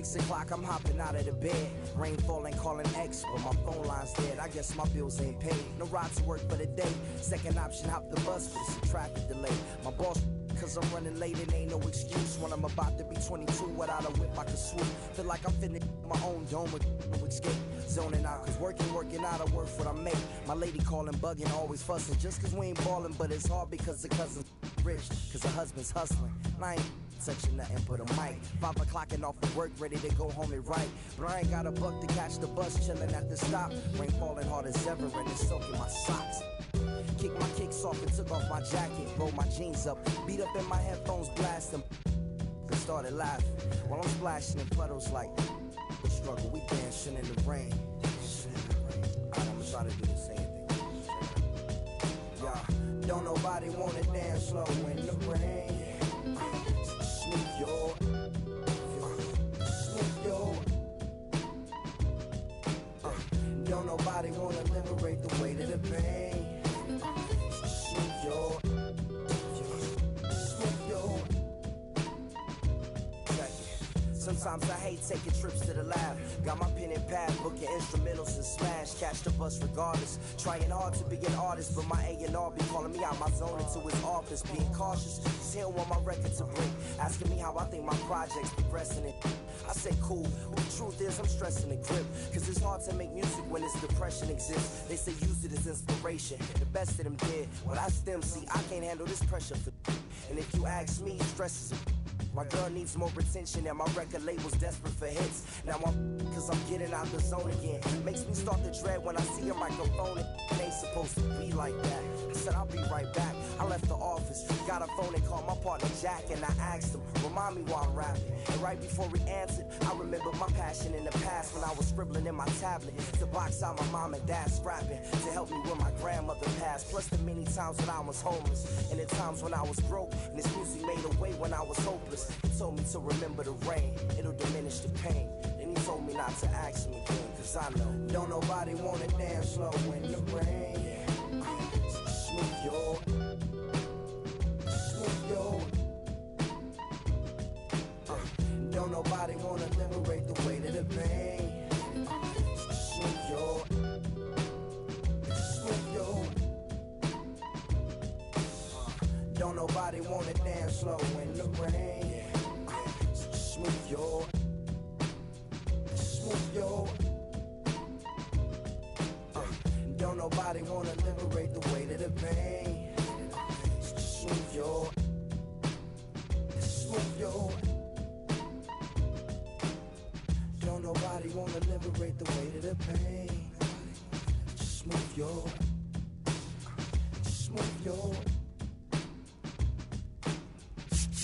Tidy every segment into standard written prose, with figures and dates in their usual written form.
6 o'clock, I'm hopping out of the bed. Rain falling, calling X, but my phone line's dead. I guess my bills ain't paid. No ride to work for the day. Second option, hop the bus, but it's a traffic delay. My boss, cause I'm running late, it ain't no excuse. When I'm about to be 22, without a whip I can swoop. Feel like I'm finna my own dome with no escape. Zoning out, cause working out, I work what I make. My lady calling, bugging, always fussing. Just cause we ain't ballin', but it's hard because the cousin's rich. Cause the husband's hustling. And I ain't touching nothing but a mic. 5 o'clock and off of work, ready to go home and write. But I ain't got a buck to catch the bus, chillin' at the stop. Rain falling hard as ever and it's soaking my socks. Kicked my kicks off and took off my jacket. Rolled my jeans up, beat up in my headphones, blasting. Then started laughing while I'm splashing in puddles like the struggle. We dancing in the rain. Alright, I'ma try to do the same thing. Yeah, don't nobody wanna dance slow in the rain. Smooth your, smooth your. Don't nobody wanna liberate the weight of the pain. Smooth your, smooth your. Sometimes I hate taking trips to the lab. Got my pen and pad, booking instrumentals and smash. Catch the bus regardless. Trying hard to be an artist, but my A&R be calling me out my zone into his office. Being cautious, cause he don't want my record to break. Asking me how I think my project's progressing it. I say cool, but the truth is I'm stressing the grip. Cause it's hard to make music when this depression exists. They say use it as inspiration. The best of them did. Well, that's them, see, I can't handle this pressure for. And if you ask me, stress is a. My girl needs more attention and my record label's desperate for hits. Now cause I'm getting out the zone again. Makes me start to dread when I see a microphone. It ain't supposed to be like that. I said I'll be right back. I left the office, got a phone and called my partner Jack. And I asked him, remind me why I'm rapping. And right before he answered, I remembered my passion in the past when I was scribbling in my tablet to box out my mom and dad's rapping to help me when my grandmother passed. Plus the many times when I was homeless and the times when I was broke. And this music made a way when I was hopeless. He told me to remember the rain, it'll diminish the pain. Then he told me not to ask him again, cause I know don't nobody wanna dance slow in the rain. Smooth your, smooth your. Don't nobody wanna liberate the weight of the pain. Smooth your, smooth your. Don't nobody wanna dance slow in the rain. Smooth your, smooth your. Don't nobody wanna liberate the weight of the pain. Smooth your, smooth your. Don't nobody wanna liberate the weight of the pain. Smooth your, smooth your.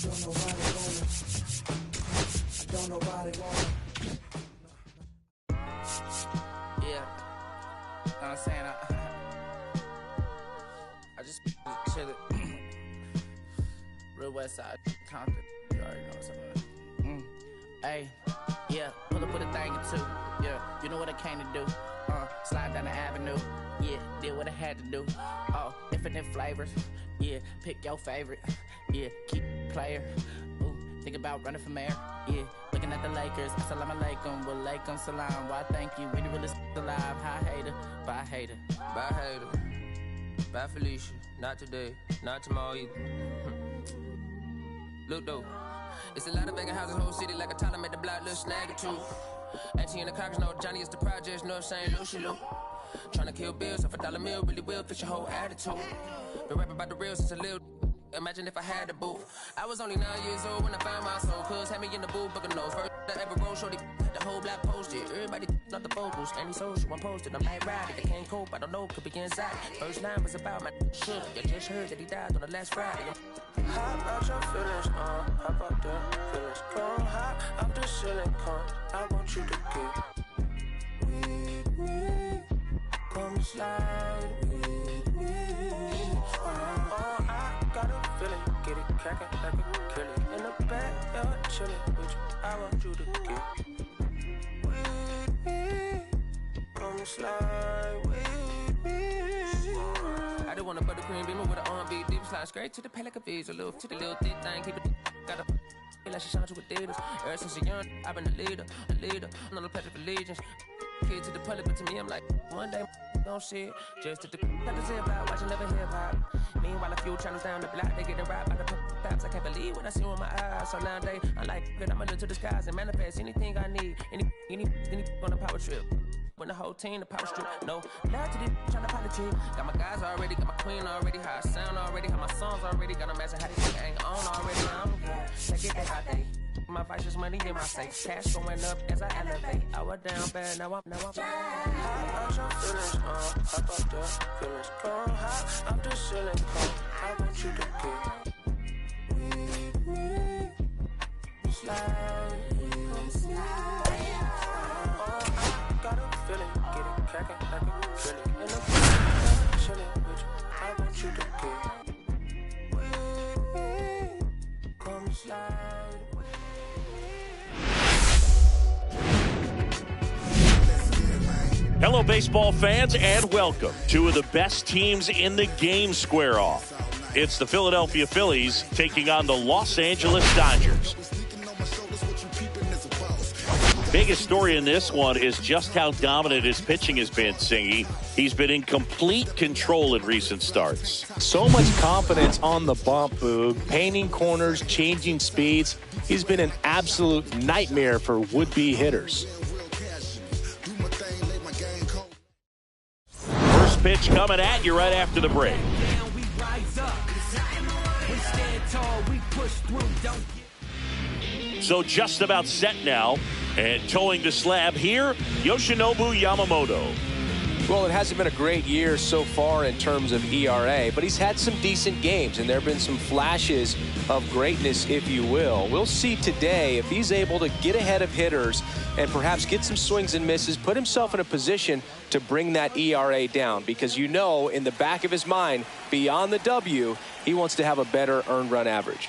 Don't nobody wanna. Don't nobody wanna. Yeah, you know what I'm saying? I just chillin'. Real West Side, Compton. You already know what's up. Hey, yeah, pull up with a thing or two. Yeah, you know what I came to do. Slide down the avenue. Yeah, did what I had to do. Oh, infinite flavors. Yeah, pick your favorite. Yeah, keep player. Ooh, think about running for mayor. Yeah, looking at the Lakers. Assalamu alaikum, wa alaikum salam. Why thank you, we the realest alive. Hi hater, bye hater. Bye hater, bye Felicia. Not today, not tomorrow either. Look though, it's a lot of vacant houses, whole city like a toddler made the block, little snag or two. Auntie in the cockers, know Johnny is the projects, know what I'm saying, Lucy Lou. Tryna kill bills off $1 meal, really will fix your whole attitude. Been rapping about the real since a little. Imagine if I had the booth. I was only 9 years old when I found my soul. Cuz had me in the booth, booking no first I ever wrote, shorty the whole block posted. Everybody not the focus, any social, I'm posted. I'm like riding, I can't cope, I don't know, could be inside. First line was about my shit. You just heard that he died on the last Friday. How about your feelings, how about the feelings? Come high, I'm the ceiling, come. I want you to get weak, come slide with me. I got a feeling, get it crackin' like a kill it. In the back, you're chillin' with you. I want you to get with me, come slide with me. I just want a buttercream beamer with an R&B deep slide straight to the pay like a visa. Little thick thing, keep it got a like she signed to Adidas. Ever since a young, I've been a leader, on the pledge of allegiance. Kid to the public, but to me, I'm like, one day, don't see it. Just to the got to say about watching never hip hop. Meanwhile, a few channels down the block, they getting robbed by the cops. I can't believe what I see with my eyes. So nowadays, I'm like, good, I'ma look to the skies and manifest anything I need. Any on a power trip. When the whole team, the power strip. No, love to the trying to politic. Got my guys already, got my queen already, how I sound already, how my songs already, got them asking how they ain't on already. I'm good. Take it day by day. My vice is money in my safe. Cash going up as I elevate. I was down bad, now I'm Hot out your feelings, how about that? Feelings gone hot out the ceiling, come. I want you to get with me. Slide, I got a feeling, get it cracking like a feeling. And I'm chilling with you. I want you to get with me. Come slide. Hello, baseball fans, and welcome. Two of the best teams in the game square off. It's the Philadelphia Phillies taking on the Los Angeles Dodgers. Biggest story in this one is just how dominant his pitching has been, Singy. He's been in complete control in recent starts. So much confidence on the bump, Boog. Painting corners, changing speeds. He's been an absolute nightmare for would-be hitters. First pitch coming at you right after the break. So just about set now, and towing the slab here, Yoshinobu Yamamoto. Well, it hasn't been a great year so far in terms of ERA, but he's had some decent games, and there have been some flashes of greatness, if you will. We'll see today if he's able to get ahead of hitters and perhaps get some swings and misses, put himself in a position to bring that ERA down, because you know in the back of his mind, beyond the W, he wants to have a better earned run average.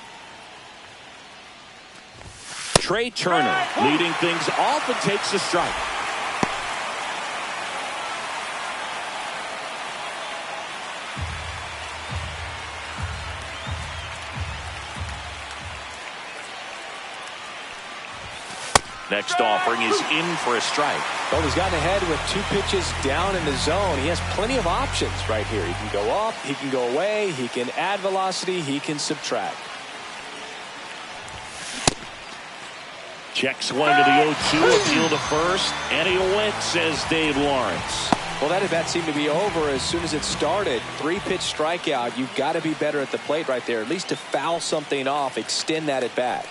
Trey Turner leading things off and takes a strike. Next offering is in for a strike. Well, he's gotten ahead with 2 pitches down in the zone. He has plenty of options right here. He can go up, he can go away, he can add velocity, he can subtract. Check swing to the 0-2, appeal to first, and he went, says Dave Lawrence. Well, that at bat seemed to be over as soon as it started. 3-pitch strikeout. You've got to be better at the plate right there, at least to foul something off, extend that at bat.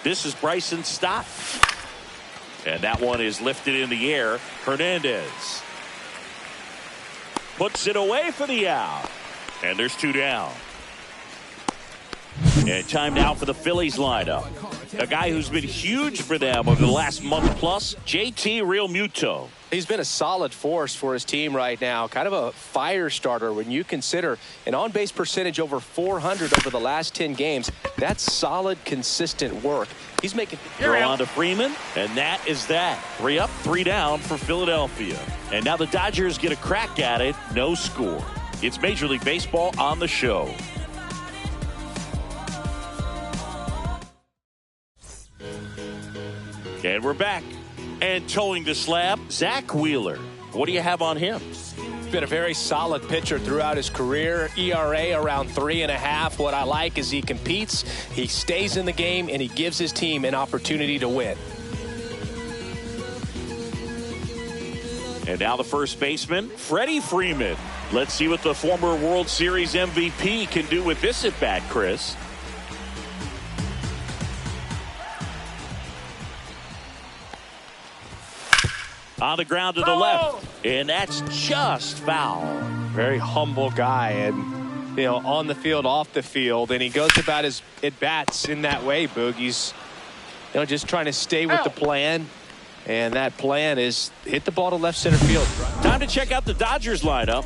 This is Bryson Stott. And that one is lifted in the air. Hernandez puts it away for the out. And there's 2 down. And time now for the Phillies lineup. A guy who's been huge for them over the last month plus, JT Realmuto. He's been a solid force for his team right now. Kind of a fire starter when you consider an on-base percentage over 400 over the last 10 games. That's solid, consistent work. He's making... Throw on to Freeman, and that is that. 3 up, 3 down for Philadelphia. And now the Dodgers get a crack at it. No score. It's Major League Baseball on the show. And we're back. And towing the slab, Zach Wheeler. What do you have on him? Been a very solid pitcher throughout his career. ERA around 3.5. What I like is he competes, he stays in the game, and he gives his team an opportunity to win. And now the first baseman, Freddie Freeman. Let's see what the former World Series MVP can do with this at bat, Chris. On the ground to the left, and that's just foul. Very humble guy, and you know, on the field, off the field, and he goes about his at bats in that way. Boogie's, you know, just trying to stay with the plan, and that plan is hit the ball to left center field. Time to check out the Dodgers lineup.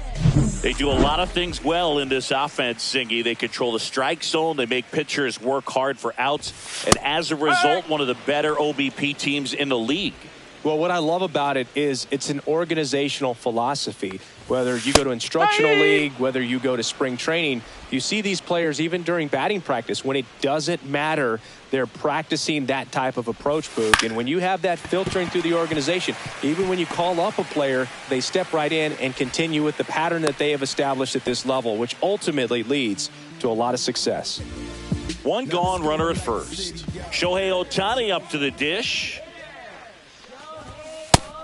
They do a lot of things well in this offense, Singy. They control the strike zone. They make pitchers work hard for outs, and as a result, one of the better OBP teams in the league. Well, what I love about it is it's an organizational philosophy. Whether you go to instructional league, whether you go to spring training, you see these players even during batting practice. When it doesn't matter, they're practicing that type of approach, Boog. And when you have that filtering through the organization, even when you call up a player, they step right in and continue with the pattern that they have established at this level, which ultimately leads to a lot of success. One gone, runner at first. Shohei Ohtani up to the dish.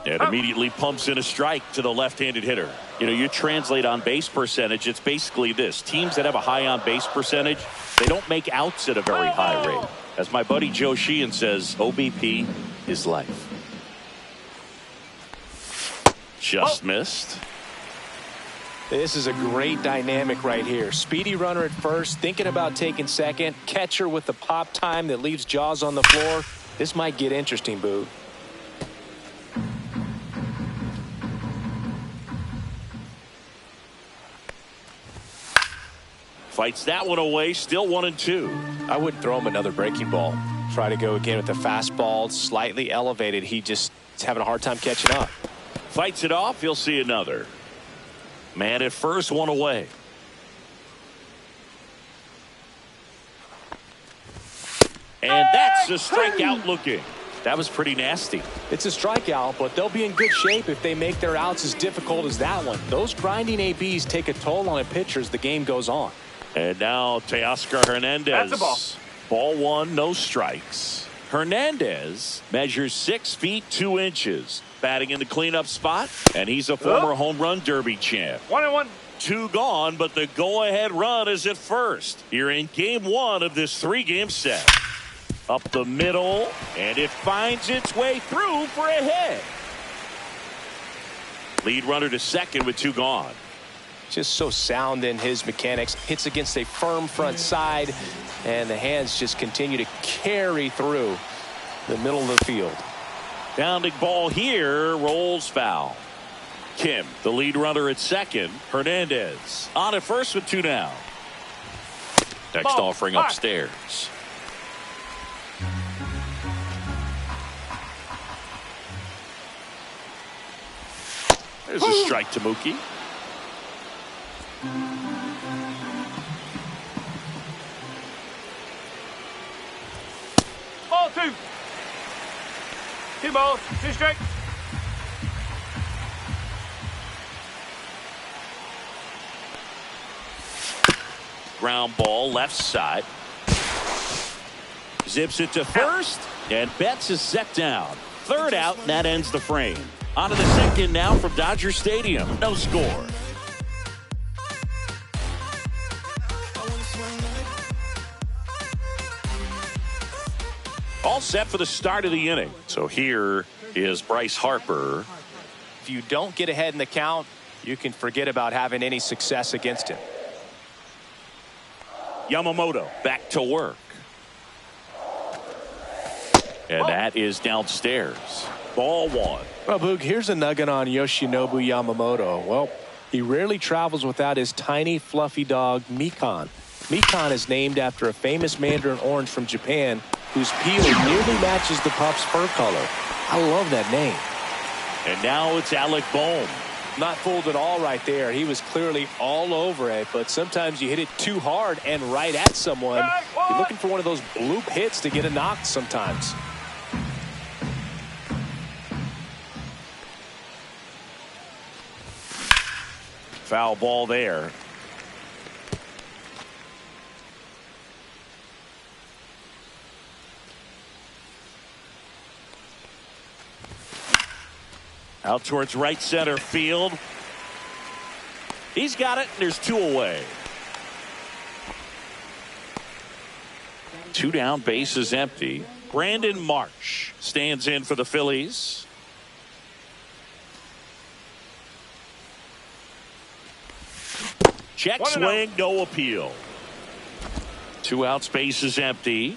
And immediately pumps in a strike to the left-handed hitter. You know, you translate on base percentage, it's basically this. Teams that have a high on base percentage, they don't make outs at a very high rate. As my buddy Joe Sheehan says, OBP is life. Just missed. This is a great dynamic right here. Speedy runner at first, thinking about taking second. Catcher with the pop time that leaves Jaws on the floor. This might get interesting, Boo. Fights that one away, still 1-2. I wouldn't throw him another breaking ball. Try to go again with the fastball, slightly elevated. He just is having a hard time catching up. Fights it off, he'll see another. Man at first, one away. And that's a strikeout looking. That was pretty nasty. It's a strikeout, but they'll be in good shape if they make their outs as difficult as that one. Those grinding ABs take a toll on a pitcher as the game goes on. And now Teoscar Hernandez. That's a ball. Ball one, no strikes. Hernandez measures 6 feet 2 inches. Batting in the cleanup spot, and he's a former home run derby champ. 1-1. 2 gone, but the go-ahead run is at first. Here in game 1 of this 3-game set. Up the middle, and it finds its way through for a hit. Lead runner to second with 2 gone. Just so sound in his mechanics. Hits against a firm front side, and the hands just continue to carry through the middle of the field. Pounding ball here, rolls foul. Kim, the lead runner at second. Hernandez on at first with 2 down. Next offering upstairs. There's a strike to Mookie. Ball 2. 2 balls, 2 strikes. Ground ball left side. Zips it to first, and Betts is set down. Third out, and that ends the frame. On to the second now from Dodger Stadium. No score. All set for the start of the inning. So here is Bryce Harper. If you don't get ahead in the count, you can forget about having any success against him. Yamamoto back to work. And that is downstairs. Ball 1. Well, Boog, here's a nugget on Yoshinobu Yamamoto. Well, he rarely travels without his tiny, fluffy dog, Mikan. Mikan is named after a famous mandarin orange from Japan whose peel nearly matches the pup's fur color. I love that name. And now it's Alec Bohm. Not fooled at all right there. He was clearly all over it, but sometimes you hit it too hard and right at someone. You're looking for one of those bloop hits to get a knock sometimes. Foul ball there. Out towards right center field. He's got it. There's 2 away. 2 down, base is empty. Brandon Marsh stands in for the Phillies. Check swing, no appeal. 2 outs, base is empty.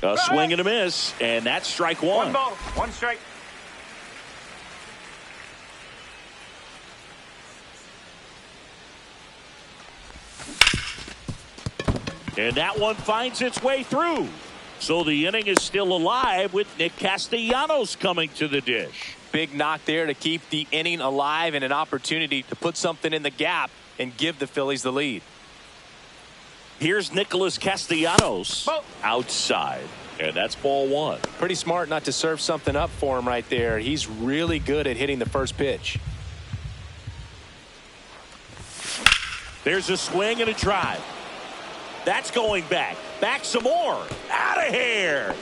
A swing and a miss, and that's strike 1. 1 ball, 1 strike. And that one finds its way through. So the inning is still alive with Nick Castellanos coming to the dish. Big knock there to keep the inning alive and an opportunity to put something in the gap and give the Phillies the lead. Here's Nicholas Castellanos outside, and that's ball one. Pretty smart not to serve something up for him right there. He's really good at hitting the first pitch. There's a swing and a drive. That's going back. Back some more. Out of here.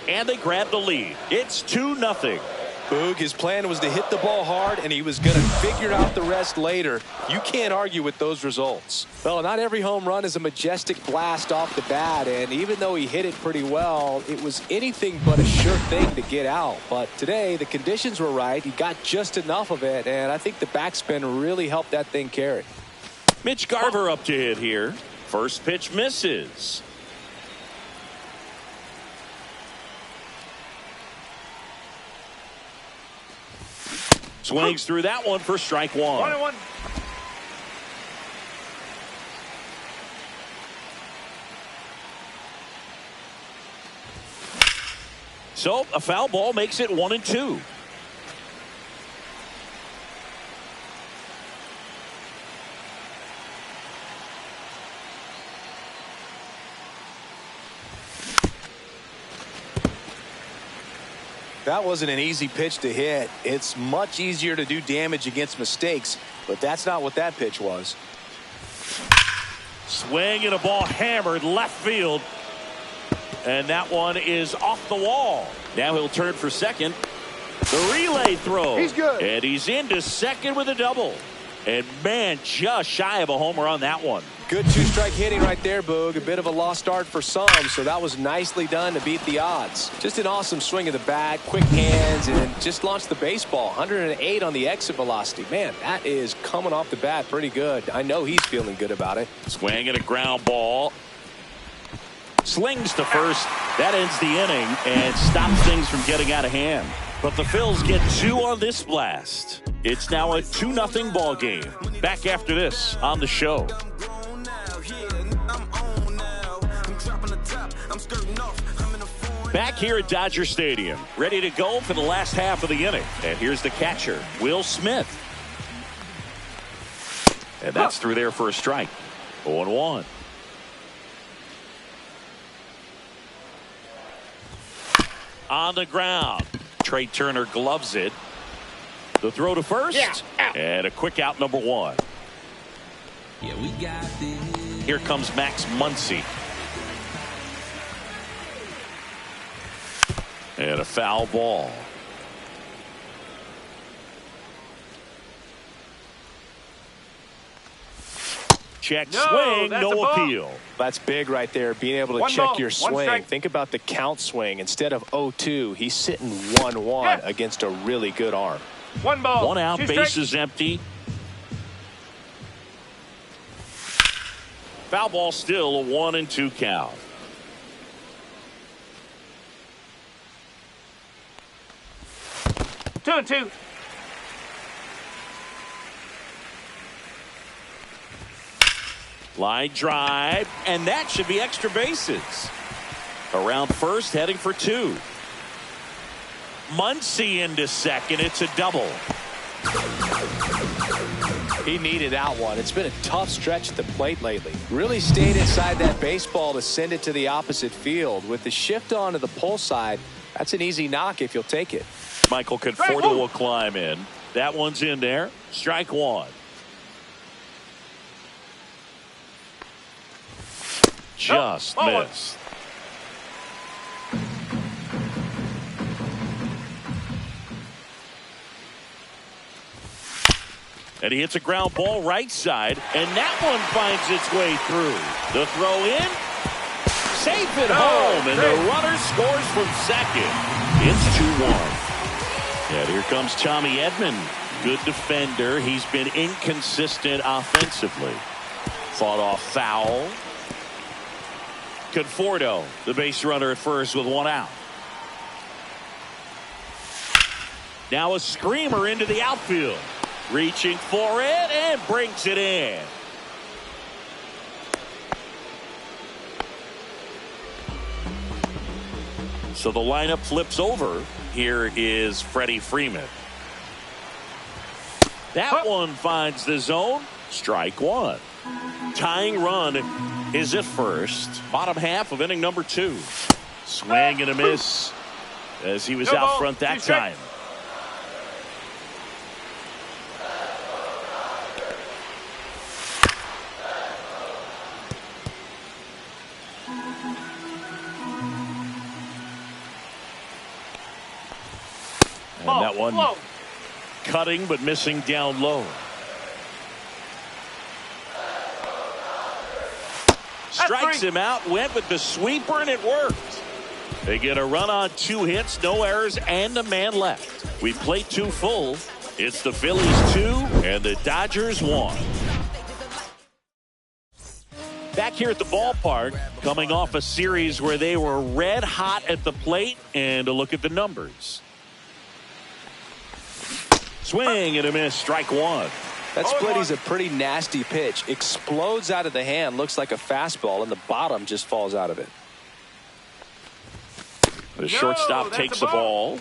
And they grab the lead. It's 2-0. Boog, his plan was to hit the ball hard, and he was going to figure out the rest later. You can't argue with those results. Well, not every home run is a majestic blast off the bat, and even though he hit it pretty well, it was anything but a sure thing to get out. But today, the conditions were right. He got just enough of it, and I think the backspin really helped that thing carry. Mitch Garver up to hit here. First pitch misses. Swings through that one for strike one. 1-1. So a foul ball makes it 1-2. That wasn't an easy pitch to hit. It's much easier to do damage against mistakes, but that's not what that pitch was. Swing and a ball hammered left field. And that one is off the wall. Now he'll turn for second. The relay throw. He's good. And he's into second with a double. And man, just shy of a homer on that one. Good two-strike hitting right there, Boog. A bit of a lost start for some, so that was nicely done to beat the odds. Just an awesome swing of the bat, quick hands, and just launched the baseball. 108 on the exit velocity. Man, that is coming off the bat pretty good. I know he's feeling good about it. Swing and a ground ball. Slings to first. That ends the inning and stops things from getting out of hand. But the Phils get two on this blast. It's now a 2-0 ball game. Back after this on the show. Back here at Dodger Stadium, ready to go for the last half of the inning. And here's the catcher, Will Smith. And that's through there for a strike. 0-1. On the ground. Trey Turner gloves it. The throw to first. And a quick out, number one. Yeah, we got this. Here comes Max Muncy. And a foul ball. Check swing, no appeal. That's big right there, being able to One check ball, your one swing. strike. Think about the count swing. Instead of 0-2, he's sitting 1-1 against a really good arm. 1 ball. One out, 2 base strikes. is empty. Foul ball, still a 1-2 count. 2-2. Line drive, and that should be extra bases. Around first, heading for two. Muncy into second. It's a double. He needed that one. It's been a tough stretch at the plate lately. Really stayed inside that baseball to send it to the opposite field. With the shift onto the pull side, that's an easy knock if you'll take it. Michael Conforto will climb in. That one's in there. Strike one. Just missed. And he hits a ground ball right side, and that one finds its way through. The throw in, safe at home, and the runner scores from second. It's 2-1. And here comes Tommy Edman. Good defender. He's been inconsistent offensively. Fought off foul. Conforto, the base runner at first with one out. Now a screamer into the outfield. Reaching for it and brings it in. So the lineup flips over. Here is Freddie Freeman. That one finds the zone. Strike one. Tying run is at first. Bottom half of inning number 2. Swing and a miss as he was out front that time. And that one cutting but missing down low. Strikes him out, went with the sweeper, and it worked. They get a run on 2 hits, no errors, and a man left. We played 2 full. It's the Phillies 2 and the Dodgers 1. Back here at the ballpark, coming off a series where they were red hot at the plate, and a look at the numbers. Swing and a miss, strike one. That splitty's a pretty nasty pitch. Explodes out of the hand, looks like a fastball, and the bottom just falls out of it. The shortstop takes the ball.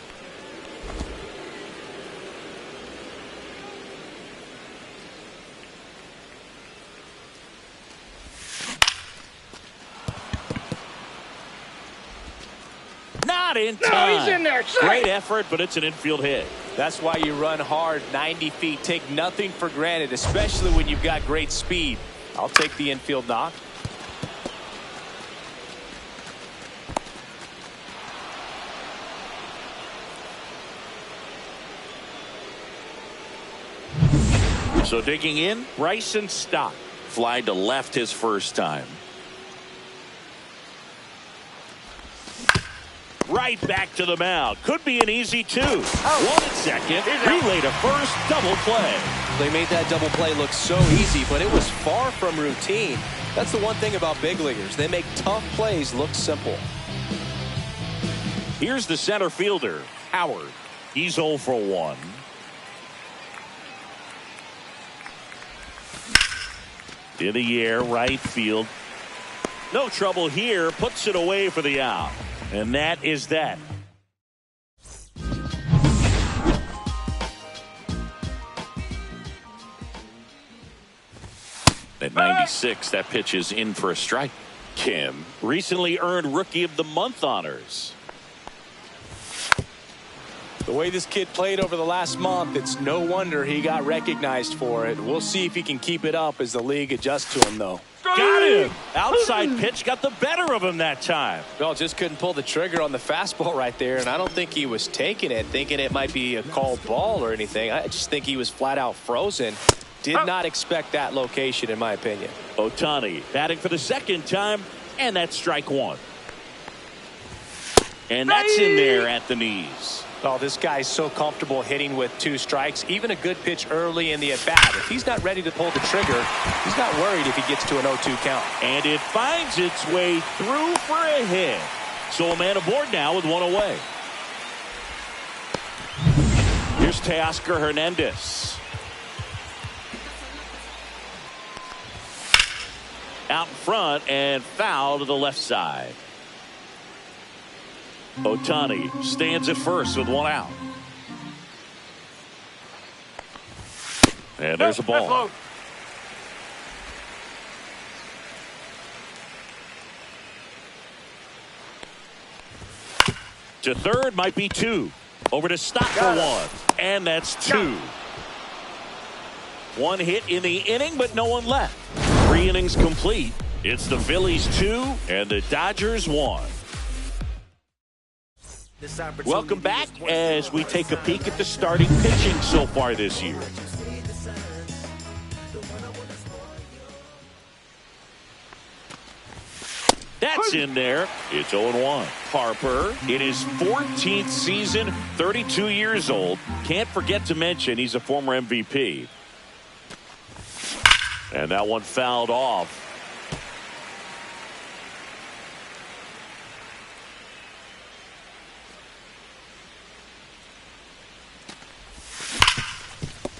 Not in time. No, he's in there. Great effort, but it's an infield hit. That's why you run hard 90 feet. Take nothing for granted, especially when you've got great speed. I'll take the infield knock. So digging in, Bryson Stott. Fly to left his first time. Right back to the mound. Could be an easy 2. 1 at second. Relay to first. Double play. They made that double play look so easy, but it was far from routine. That's the one thing about big leaguers. They make tough plays look simple. Here's the center fielder, Howard. He's 0 for 1. In the air, right field. No trouble here. Puts it away for the out. And that is that. At 96, that pitch is in for a strike. Kim recently earned Rookie of the Month honors. The way this kid played over the last month, it's no wonder he got recognized for it. We'll see if he can keep it up as the league adjusts to him, though. Got him. Outside pitch got the better of him that time. Well, just couldn't pull the trigger on the fastball right there, and I don't think he was taking it, thinking it might be a called ball or anything. I just think he was flat out frozen. Did not expect that location, in my opinion. Ohtani batting for the second time, and that's strike one. And that's in there at the knees. Oh, this guy's so comfortable hitting with 2 strikes. Even a good pitch early in the at-bat. If he's not ready to pull the trigger, he's not worried if he gets to an 0-2 count. And it finds its way through for a hit. So a man aboard now with 1 away. Here's Teoscar Hernandez. Out in front and foul to the left side. Ohtani stands at first with 1 out. And there's a ball. To third might be 2. Over to Stott for 1. And that's 2. 1 hit in the inning, but no one left. 3 innings complete. It's the Phillies 2 and the Dodgers 1. Welcome back as we take a peek at the starting pitching so far this year. That's in there. It's 0-1. Harper in his 14th season, 32 years old. Can't forget to mention he's a former MVP. And that one fouled off.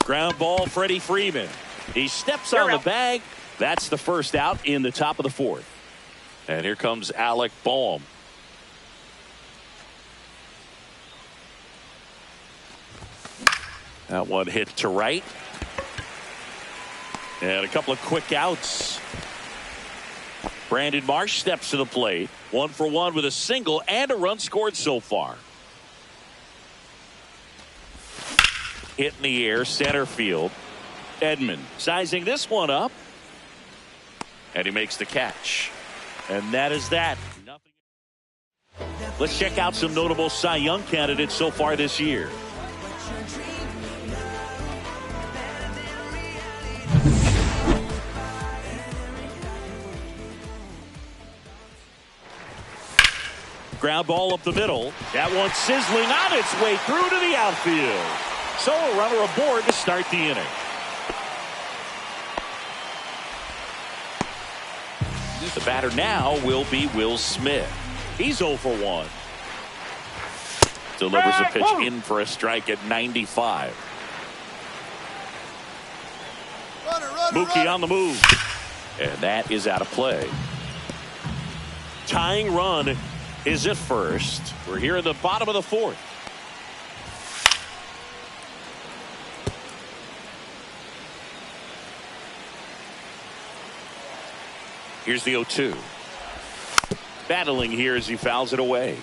Ground ball, Freddie Freeman. He steps on the bag. That's the first out in the top of the 4th. And here comes Alec Boehm. That one hit to right. And a couple of quick outs. Brandon Marsh steps to the plate. 1 for 1 with a single and a run scored so far. Hit in the air, center field. Edman sizing this one up. And he makes the catch. And that is that. Let's check out some notable Cy Young candidates so far this year. Ground ball up the middle. That one sizzling on its way through to the outfield. So a runner aboard to start the inning. The batter now will be Will Smith. He's 0 for 1. Delivers a pitch in for a strike at 95. Mookie on the move. And that is out of play. Tying run is at first. We're here in the bottom of the 4th. Here's the 0-2. Battling here as he fouls it away.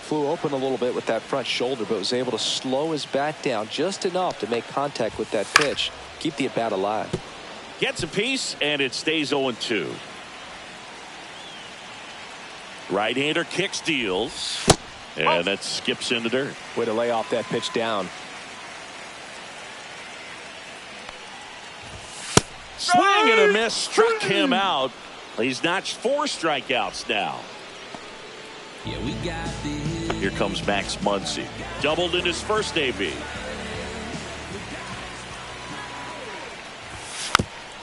Flew open a little bit with that front shoulder, but was able to slow his bat down just enough to make contact with that pitch. Keep the at-bat alive. Gets a piece, and it stays 0-2. Right-hander kick steals. And that skips in the dirt. Way to lay off that pitch down. Swing and a miss struck him out. He's notched 4 strikeouts now. Yeah, we got this. Here comes Max Muncy. Doubled in his first AB.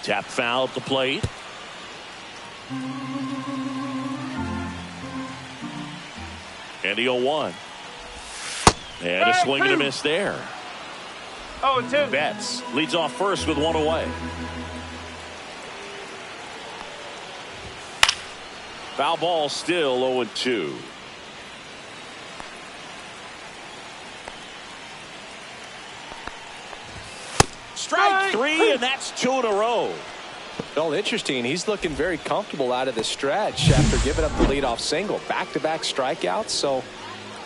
Tap foul at the plate. And the 0-1. And a swing and a miss there. 0-2. Betts leads off first with 1 away. Foul ball still 0-2. Strike 3, and that's 2 in a row. Well, interesting. He's looking very comfortable out of the stretch after giving up the leadoff single. Back-to-back strikeouts, so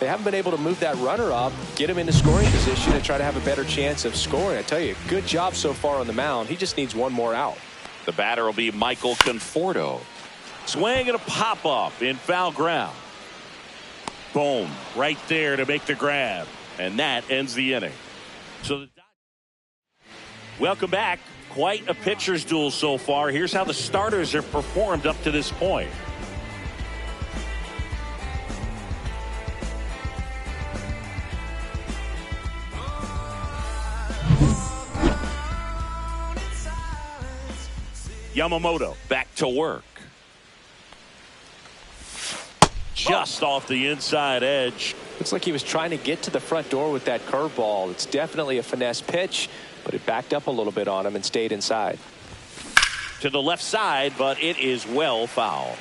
they haven't been able to move that runner up, get him into scoring position, and try to have a better chance of scoring. I tell you, good job so far on the mound. He just needs one more out. The batter will be Michael Conforto. Swing and a pop-up in foul ground. Boom, right there to make the grab. And that ends the inning. So welcome back. Quite a pitcher's duel so far. Here's how the starters have performed up to this point. Yamamoto back to work. Just off the inside edge. Looks like he was trying to get to the front door with that curveball. It's definitely a finesse pitch, but it backed up a little bit on him and stayed inside. To the left side, but it is well foul.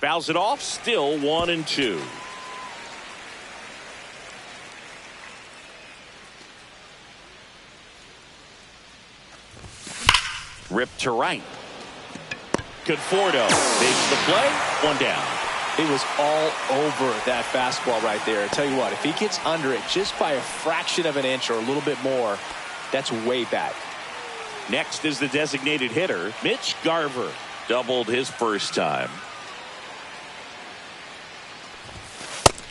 Fouls it off, still 1-2. Ripped to right. Conforto makes the play. 1 down. He was all over that fastball right there. I tell you what, if he gets under it just by a fraction of an inch or a little bit more, that's way back. Next is the designated hitter, Mitch Garver. Doubled his first time.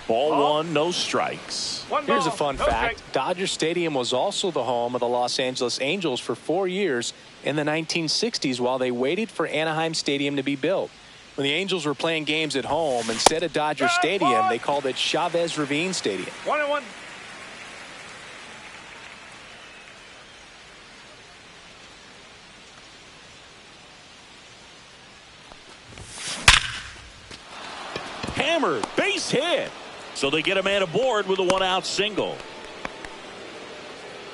Ball 1, no strikes. Here's a fun fact. Dodger Stadium was also the home of the Los Angeles Angels for 4 years in the 1960s while they waited for Anaheim Stadium to be built. When the Angels were playing games at home, instead of Dodger Stadium, they called it Chavez Ravine Stadium. 1-1. Hammered, base hit. So they get a man aboard with a 1-out single.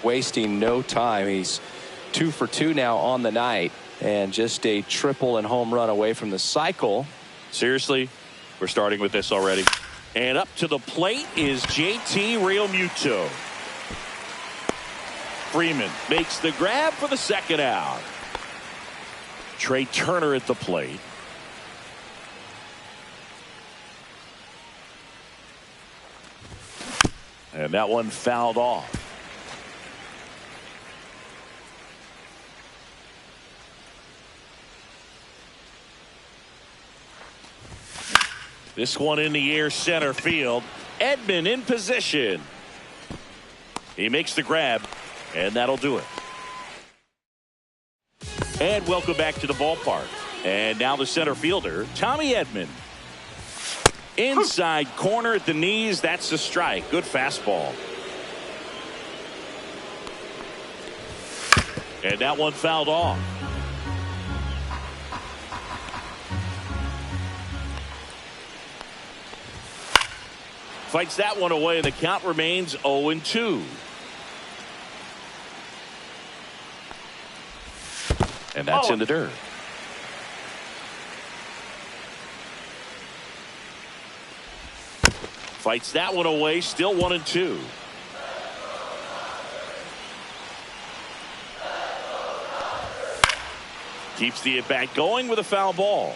Wasting no time. He's 2 for 2 now on the night, and just a triple and home run away from the cycle. Seriously, we're starting with this already. And up to the plate is JT Realmuto. Freeman makes the grab for the 2nd out. Trey Turner at the plate. And that one fouled off. This one in the air, center field. Edman in position. He makes the grab, and that'll do it. And welcome back to the ballpark. And now the center fielder, Tommy Edman. Inside corner at the knees. That's a strike. Good fastball. And that one fouled off. Fights that one away, and the count remains 0-2. And that's in the dirt. Fights that one away, still 1-2. Keeps the at-bat going with a foul ball.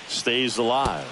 Stays alive.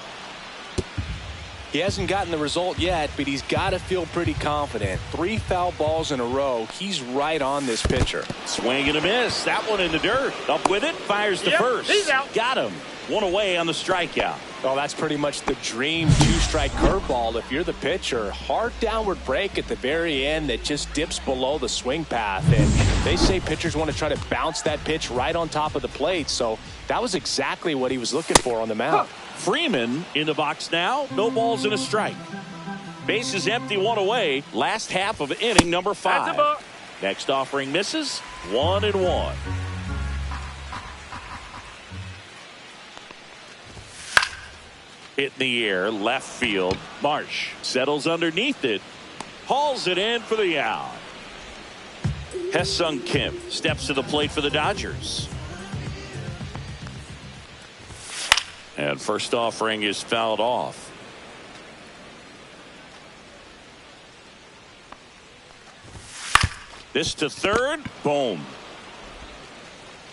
He hasn't gotten the result yet, but he's got to feel pretty confident. 3 foul balls in a row. He's right on this pitcher. Swing and a miss. That one in the dirt. Up with it. Fires to first. He's out. Got him. 1 away on the strikeout. Well, that's pretty much the dream 2-strike curveball if you're the pitcher. Hard downward break at the very end that just dips below the swing path. And they say pitchers want to try to bounce that pitch right on top of the plate. So that was exactly what he was looking for on the mound. Freeman in the box now. No balls and a strike. Base is empty, 1 away. Last half of inning number 5. Next offering misses. 1-1. Hit in the air, left field. Marsh settles underneath it. Hauls it in for the out. Hesung Kim steps to the plate for the Dodgers. And first offering is fouled off. This to third. Boom.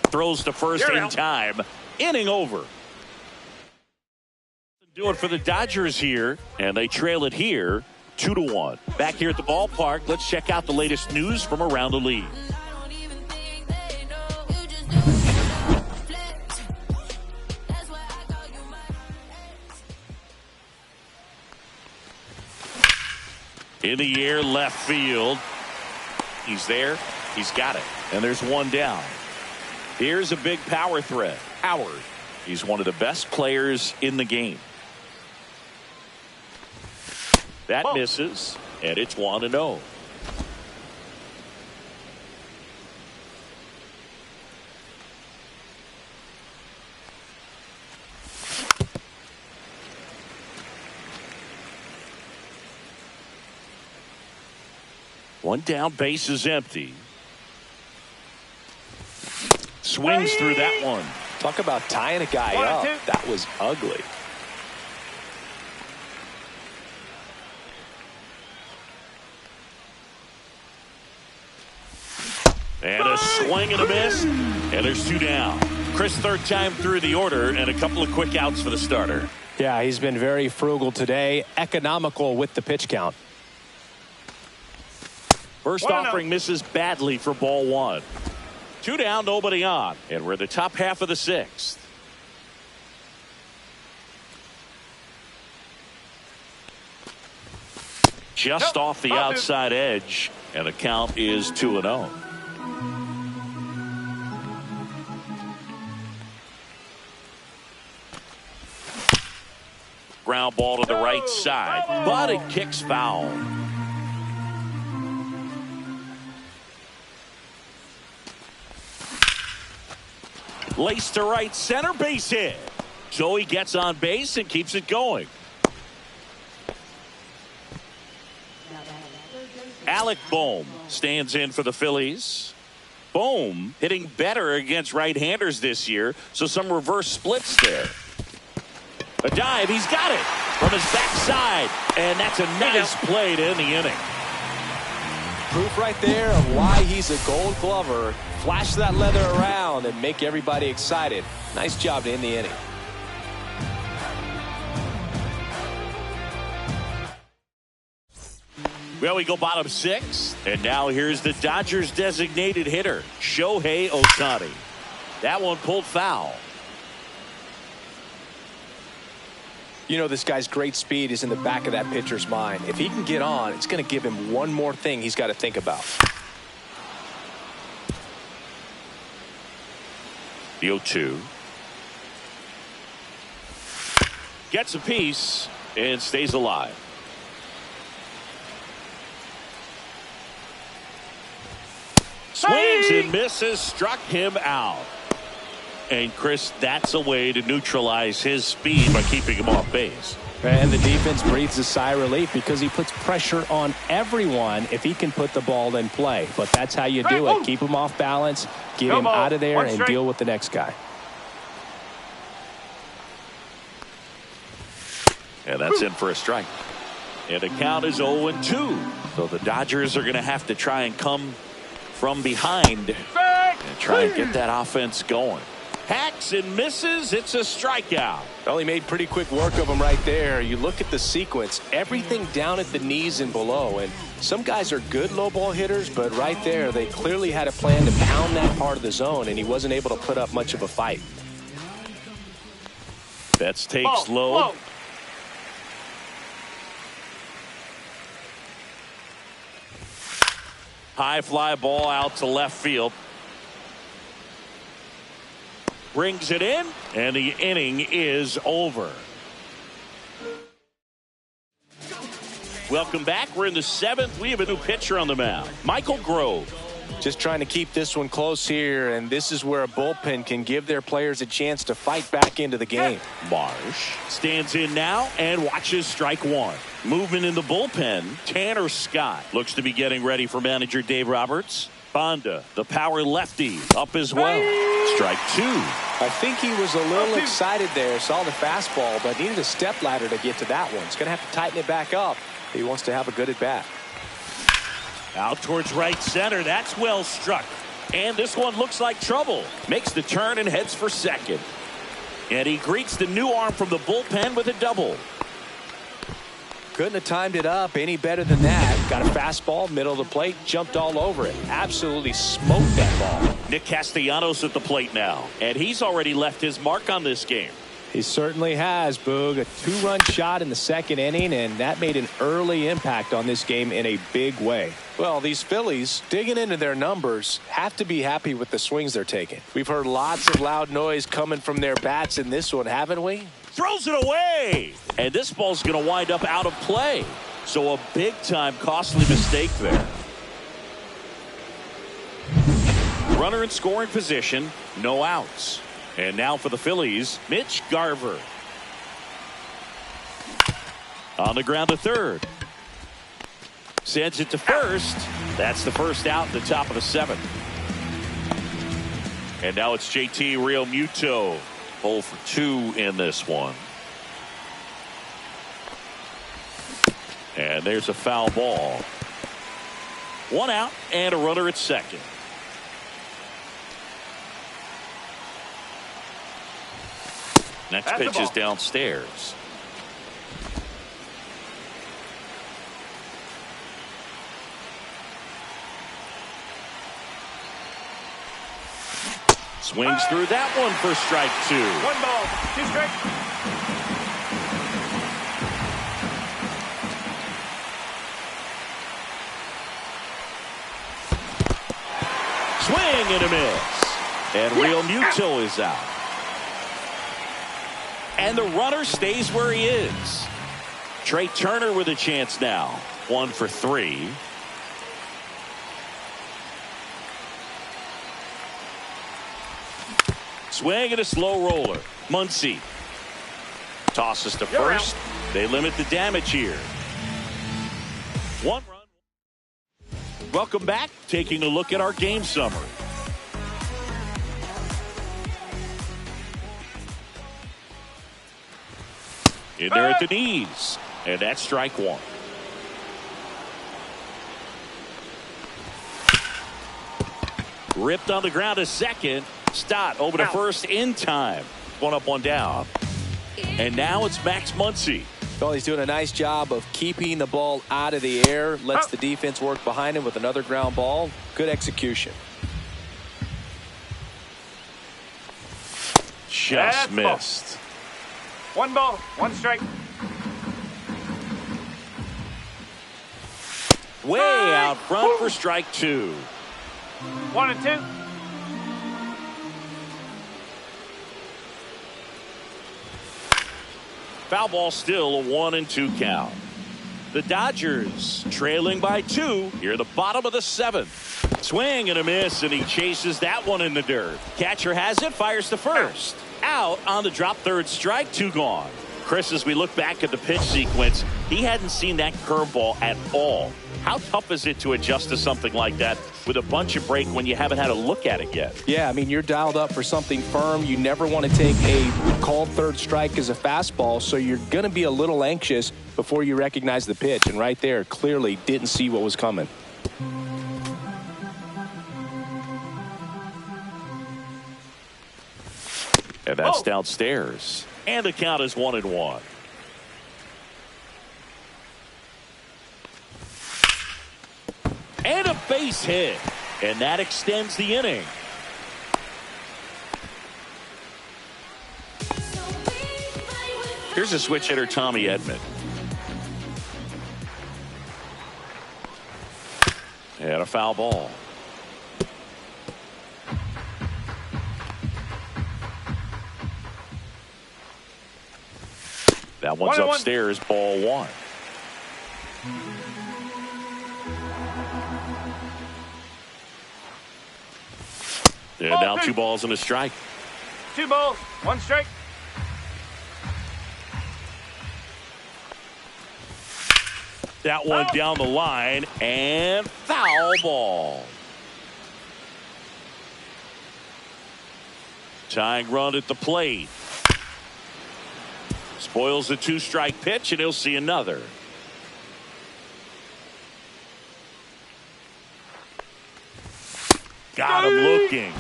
Throws to first in time. Inning over. Do it for the Dodgers here, and they trail it here 2-1. Back here at the ballpark, let's check out the latest news from around the league. In the air, left field. He's there. He's got it. And there's one down. Here's a big power threat. Howard. He's one of the best players in the game. That misses, and it's 1-0. One down, base is empty. Swings through that one. Talk about tying a guy up. That was ugly. And a swing and a miss, and there's 2 down. Chris, third time through the order, and a couple of quick outs for the starter. Yeah, he's been very frugal today, economical with the pitch count. First offering misses badly for ball 1. 2 down, nobody on, and we're in the top half of the 6th. Just off the outside edge, and the count is 2-0. Ground ball to the right side, but it kicks foul. Lace to right center, base hit. So he gets on base and keeps it going. Alec Boehm stands in for the Phillies. Boehm hitting better against right-handers this year, so some reverse splits there. A dive, he's got it from his backside, and that's a nice play to end the inning. Proof right there of why he's a Gold Glover. Flash that leather around and make everybody excited. Nice job to end the inning. Well, we go bottom 6, and now here's the Dodgers designated hitter, Shohei Ohtani. That one pulled foul. You know, this guy's great speed is in the back of that pitcher's mind. If he can get on, it's going to give him one more thing he's got to think about. The 0-2. Gets a piece and stays alive. Swings and misses, struck him out. And Chris, that's a way to neutralize his speed by keeping him off base. And the defense breathes a sigh of relief because he puts pressure on everyone if he can put the ball in play. But that's how you do it. Keep him off balance, get him out of there, and deal with the next guy. And that's in for a strike. And the count is 0-2. So the Dodgers are going to have to try and come from behind and try and get that offense going. Hacks and misses. It's a strikeout. Well, he made pretty quick work of him right there. You look at the sequence, everything down at the knees and below. And some guys are good low ball hitters, but right there, they clearly had a plan to pound that part of the zone, and he wasn't able to put up much of a fight. Betts takes low. High fly ball out to left field. Brings it in, and the inning is over. Welcome back. We're in the 7th. We have a new pitcher on the mound, Michael Grove. Just trying to keep this one close here, and this is where a bullpen can give their players a chance to fight back into the game. Marsh stands in now and watches strike one. Movement in the bullpen, Tanner Scott looks to be getting ready for manager Dave Roberts. Bonda, the power lefty, up as well. Strike two. I think he was a little excited there, saw the fastball, but needed a step ladder to get to that one. He's going to have to tighten it back up if he wants to have a good at bat. Out towards right center. That's well struck. And this one looks like trouble. Makes the turn and heads for second. And he greets the new arm from the bullpen with a double. Couldn't have timed it up any better than that. Got a fastball, middle of the plate, jumped all over it. Absolutely smoked that ball. Nick Castellanos at the plate now. And he's already left his mark on this game. He certainly has, Boog. A 2-run shot in the second inning, and that made an early impact on this game in a big way. Well, these Phillies, digging into their numbers, have to be happy with the swings they're taking. We've heard lots of loud noise coming from their bats in this one, haven't we? Throws it away. And this ball's going to wind up out of play. So a big-time costly mistake there. Runner in scoring position, no outs. And now for the Phillies, Mitch Garver. On the ground to third. Sends it to first. That's the first out in the top of the 7th. And now it's JT Realmuto. 0 for 2 in this one. And there's a foul ball. 1 out and a runner at second. Next pitch is downstairs. Swings through that one for strike 2. 1 ball, 2 strikes. Swing and a miss. And Realmuto is out. And the runner stays where he is. Trey Turner with a chance now. 1 for 3. Swing and a slow roller. Muncy Tosses to first. They limit the damage here. 1 run. Welcome back. Taking a look at our game summary. In there at the knees. And that's strike one. Ripped on the ground to second. Stott over to first in time. 1 up, 1 down. And now it's Max Muncy. Well, he's doing a nice job of keeping the ball out of the air. Lets the defense work behind him with another ground ball. Good execution. Just missed. 1 ball, 1 strike. Way out front for strike 2. 1 and 2. Foul ball, still a 1 and 2 count. The Dodgers trailing by 2 here at the bottom of the 7th. Swing and a miss, and he chases that one in the dirt. Catcher has it, fires to first. Out on the drop, third strike, 2 gone. Chris, as we look back at the pitch sequence, he hadn't seen that curveball at all. How tough is it to adjust to something like that with a bunch of break when you haven't had a look at it yet? Yeah, I mean, you're dialed up for something firm. You never want to take a called third strike as a fastball, so you're going to be a little anxious before you recognize the pitch. And right there, clearly didn't see what was coming. And that's downstairs. And the count is 1 and 1. And a base hit. And that extends the inning. Here's a switch hitter, Tommy Edman. And a foul ball. That one's upstairs, ball 1. And now 2 balls and a strike. 2 balls, 1 strike. That one down the line, and foul ball. Tying run at the plate. Spoils the 2-strike pitch, and he'll see another. Got him looking.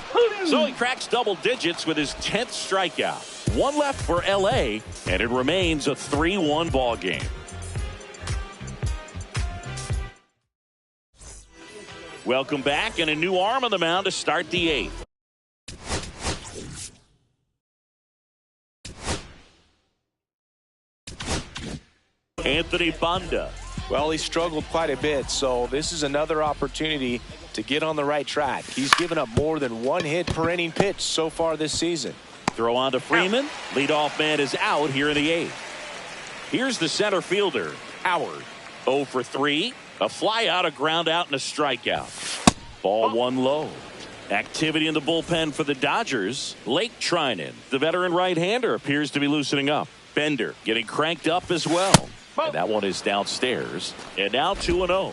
So he cracks double digits with his 10th strikeout. 1 left for LA, and it remains a 3-1 ball game. Welcome back, and a new arm on the mound to start the 8th. Anthony Banda. Well, he struggled quite a bit, so this is another opportunity to get on the right track. He's given up more than 1 hit per inning pitch so far this season. Throw on to Freeman. Leadoff man is out here in the 8th. Here's the center fielder, Howard. 0 for 3. A fly out, a ground out, and a strikeout. Ball 1 low. Activity in the bullpen for the Dodgers. Lake Trinan, the veteran right-hander, appears to be loosening up. Bender getting cranked up as well. And that one is downstairs. And now 2-0.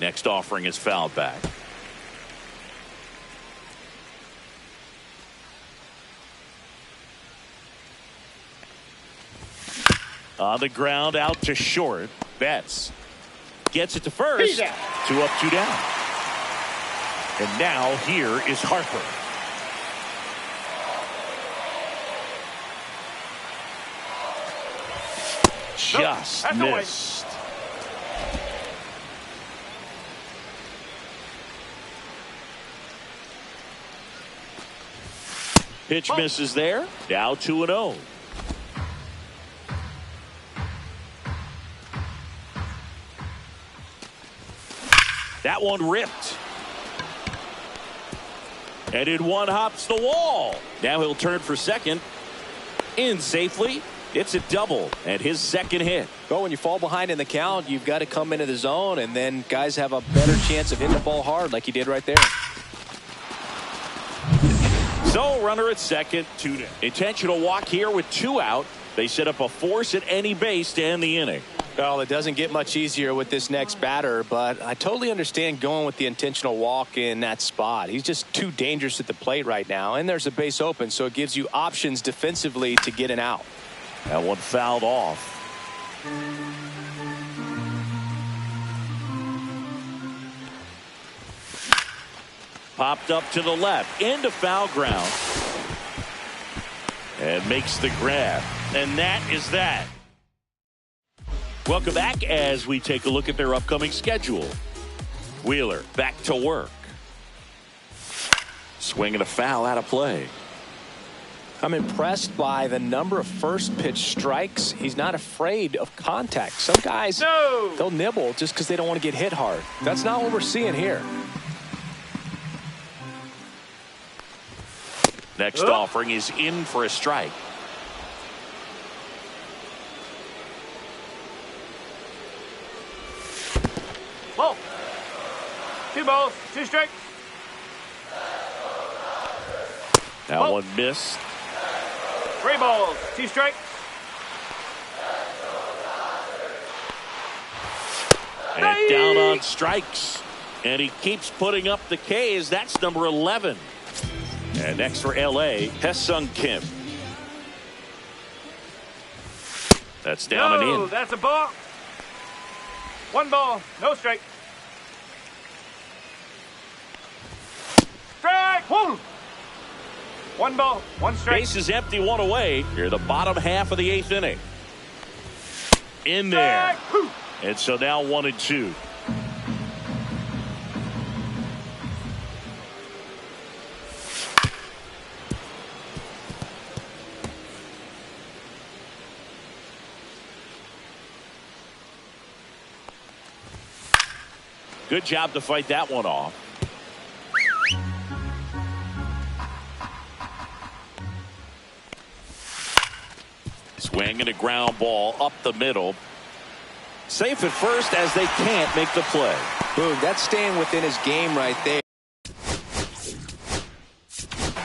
Next offering is fouled back. On the ground, out to short. Betts gets it to first. 2 up, 2 down. And now here is Harper. Just missed. Pitch misses there. Now 2-0. That one ripped. And in one hops the wall. Now he'll turn for second. In safely. It's a double and his second hit. Well, when you fall behind in the count, you've got to come into the zone, and then guys have a better chance of hitting the ball hard like he did right there. So runner at second, 2 down. Intentional walk here with 2 out. They set up a force at any base to end the inning. Well, it doesn't get much easier with this next batter, but I totally understand going with the intentional walk in that spot. He's just too dangerous at the plate right now, and there's a base open, so it gives you options defensively to get an out. That one fouled off. Popped up to the left into foul ground and makes the grab, and that is that. Welcome back as we take a look at their upcoming schedule. Wheeler back to work. Swinging a foul out of play. I'm impressed by the number of first pitch strikes. He's not afraid of contact. Some guys, they'll nibble just because they don't want to get hit hard. That's not what we're seeing here. Next offering is in for a strike. Ball. 2 balls, 2 strikes. That one missed. 3 balls, 2 strikes. And down on strikes. And he keeps putting up the Ks. That's number 11. And next for LA, Hae-Sung Kim. That's down and in. That's a ball. 1 ball, no strike. Strike! 1 ball, 1 strike. Base is empty, 1 away. Here, the bottom half of the 8th inning. In there. And so now 1 and 2. Good job to fight that one off. Swing and a ground ball up the middle. Safe at first as they can't make the play. Boom, that's staying within his game right there.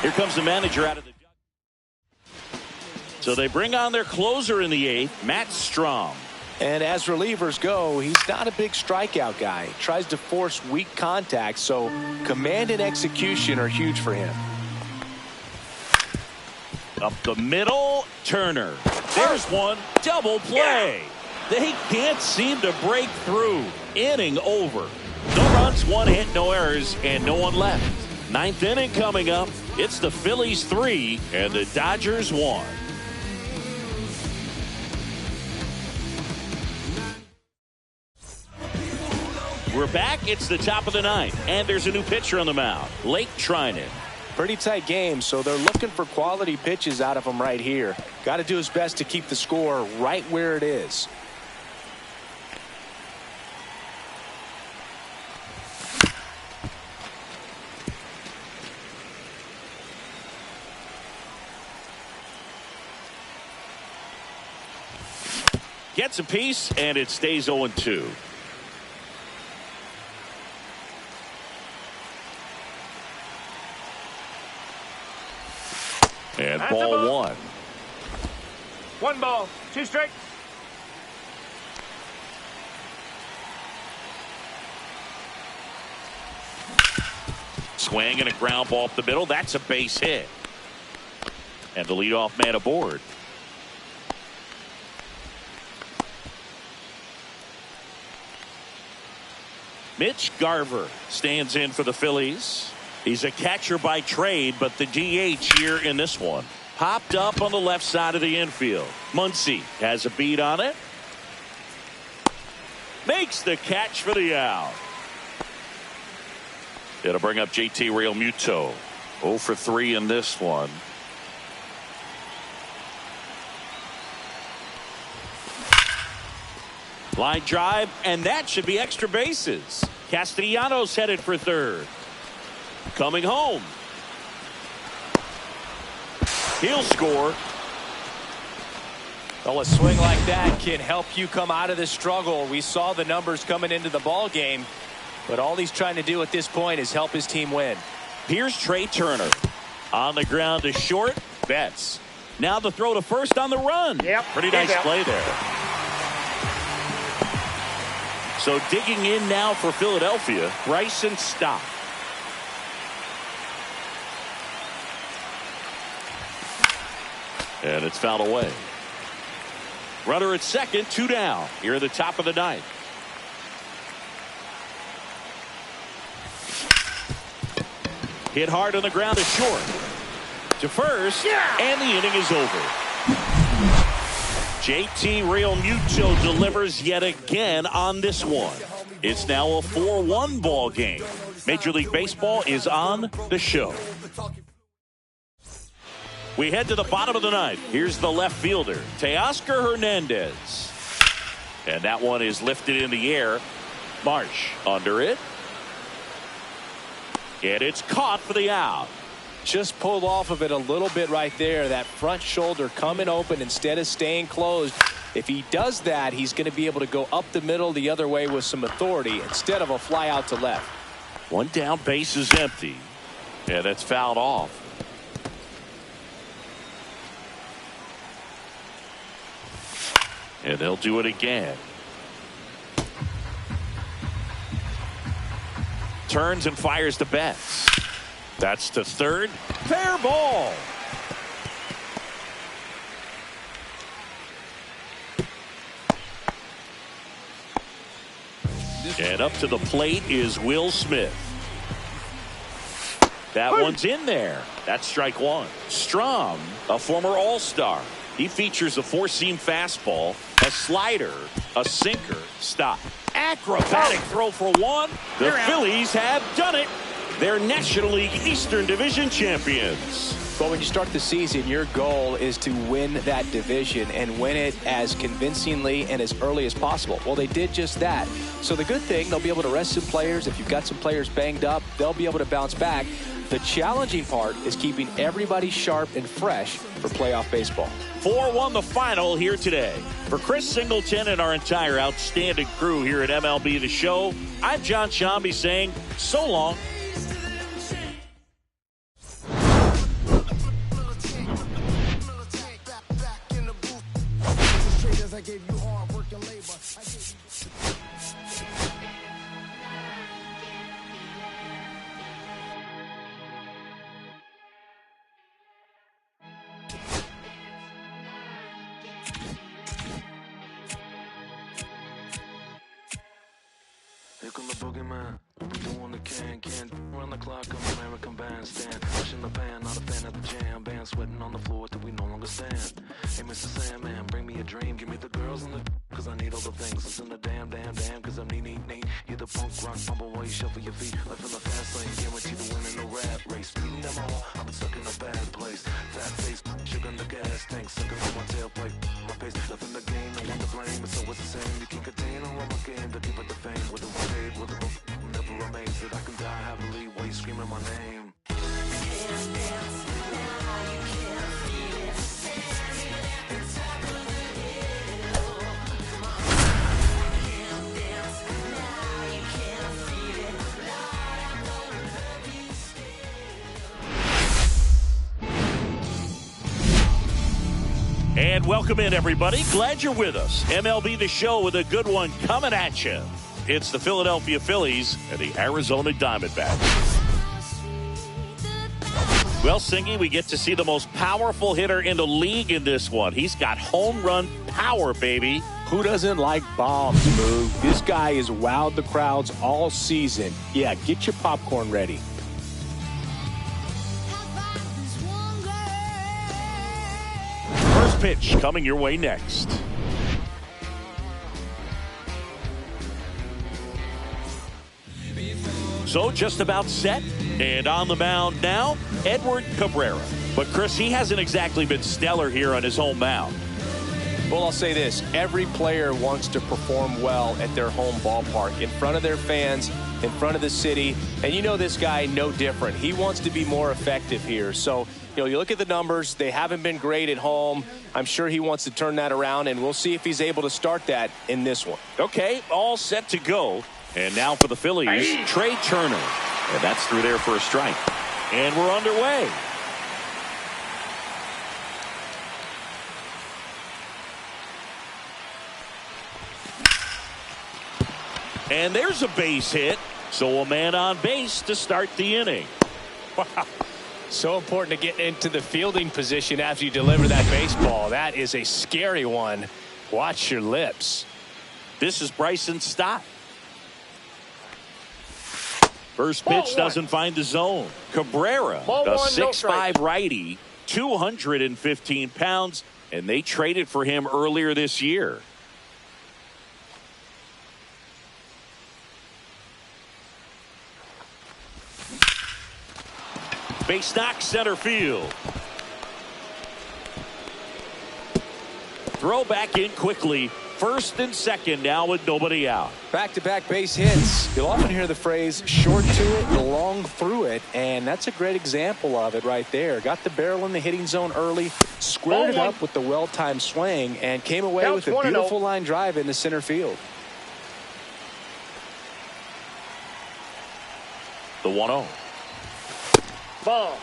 Here comes the manager out of the dugout. So they bring on their closer in the 8th, Matt Strom. And as relievers go, he's not a big strikeout guy. He tries to force weak contact, so command and execution are huge for him. Up the middle, Turner. There's one, double play. They can't seem to break through. Inning over. No runs, 1 hit, no errors, and no one left. 9th inning coming up. It's the Phillies 3 and the Dodgers 1. We're back. It's the top of the 9th, and there's a new pitcher on the mound, Lake Trinan. Pretty tight game, so they're looking for quality pitches out of him right here. Got to do his best to keep the score right where it is. Gets a piece, and it stays 0-2. And That's ball 1. 1 ball, 2 strikes. Swing and a ground ball up the middle. That's a base hit. And the leadoff man aboard. Mitch Garver stands in for the Phillies. He's a catcher by trade, but the DH here in this one. Popped up on the left side of the infield. Muncy has a beat on it. Makes the catch for the out. It'll bring up JT Realmuto. 0 for 3 in this one. Line drive, and that should be extra bases. Castellanos headed for third. Coming home. He'll score. Well, a swing like that can help you come out of this struggle. We saw the numbers coming into the ball game, but all he's trying to do at this point is help his team win. Here's Trey Turner on the ground to short. Betts now the throw to first on the run. Yep. Pretty nice play there. So digging in now for Philadelphia, Bryson Stott. And it's fouled away. Runner at second, 2 down. Here at the top of the ninth. Hit hard on the ground to short. To first, and the inning is over. JT Realmuto delivers yet again on this one. It's now a 4-1 ball game. Major League Baseball is on the show. We head to the bottom of the ninth. Here's the left fielder, Teoscar Hernandez. And that one is lifted in the air. Marsh under it. And it's caught for the out. Just pulled off of it a little bit right there. That front shoulder coming open instead of staying closed. If he does that, he's going to be able to go up the middle the other way with some authority instead of a fly out to left. One down, base is empty. And that's fouled off. And they'll do it again. Turns and fires to Betts. That's to third. Fair ball. And up to the plate is Will Smith. That one's in there. That's strike one. Strom, a former All-Star. He features a four-seam fastball, a slider, a sinker. Stop. Acrobatic throw for one. The Phillies have done it. They're National League Eastern Division champions. But when you start the season, your goal is to win that division and win it as convincingly and as early as possible. Well, they did just that. So the good thing, they'll be able to rest some players. If you've got some players banged up, they'll be able to bounce back. The challenging part is keeping everybody sharp and fresh for playoff baseball. 4-1 the final here today. For Chris Singleton and our entire outstanding crew here at MLB The Show, I'm John Shambi saying so long. Here come the boogeyman, doing the can run the clock on the American bandstand. Pushing the pan, not a fan of the jam band, sweating on the floor till we no longer stand. Hey, Mr. Sandman, bring me a dream, give me the girls and the cause I need all the things. Listen to damn, cause I'm neat. You're the punk rock bumble while you shuffle your feet. Life in the fast lane, guaranteed to win in no rap race. Beating them all, I'm stuck in a bad place. Fat face, sugar in the gas tank, sucking on my tailplate. My face, nothing to gain, no one to blame, but so it's the same. You can't contain all of my game to keep it the fame. With the paid, with the book, I'm never amazed that I can die happily while you screaming my name. And welcome in, everybody. Glad you're with us. MLB The Show with a good one coming at you. It's the Philadelphia Phillies and the Arizona Diamondbacks. Well, Singy, we get to see the most powerful hitter in the league in this one. He's got home run power, baby. Who doesn't like bombs, Moog? This guy has wowed the crowds all season. Yeah, get your popcorn ready. First pitch coming your way next. So just about set, and on the mound now, Edward Cabrera. But Chris, he hasn't exactly been stellar here on his home mound. Well, I'll say this. Every player wants to perform well at their home ballpark in front of their fans in front of the city. And you know this guy no different. He wants to be more effective here. So, you look at the numbers. They haven't been great at home. I'm sure he wants to turn that around, and we'll see if he's able to start that in this one. Okay, all set to go. And now for the Phillies, Trey Turner. And that's through there for a strike. And we're underway. And there's a base hit. So a man on base to start the inning. Wow. So important to get into the fielding position after you deliver that baseball. That is a scary one. Watch your lips. This is Bryson Stott. First pitch doesn't find the zone. Cabrera, the 6'5" righty, 215 pounds, and they traded for him earlier this year. Base knock, center field. Throw back in quickly. First and second now with nobody out. Back-to-back base hits. You'll often hear the phrase short to it, long through it, and that's a great example of it right there. Got the barrel in the hitting zone early, squared it up with the well-timed swing, and came away with a beautiful line drive into center field. The 1-0. Ball.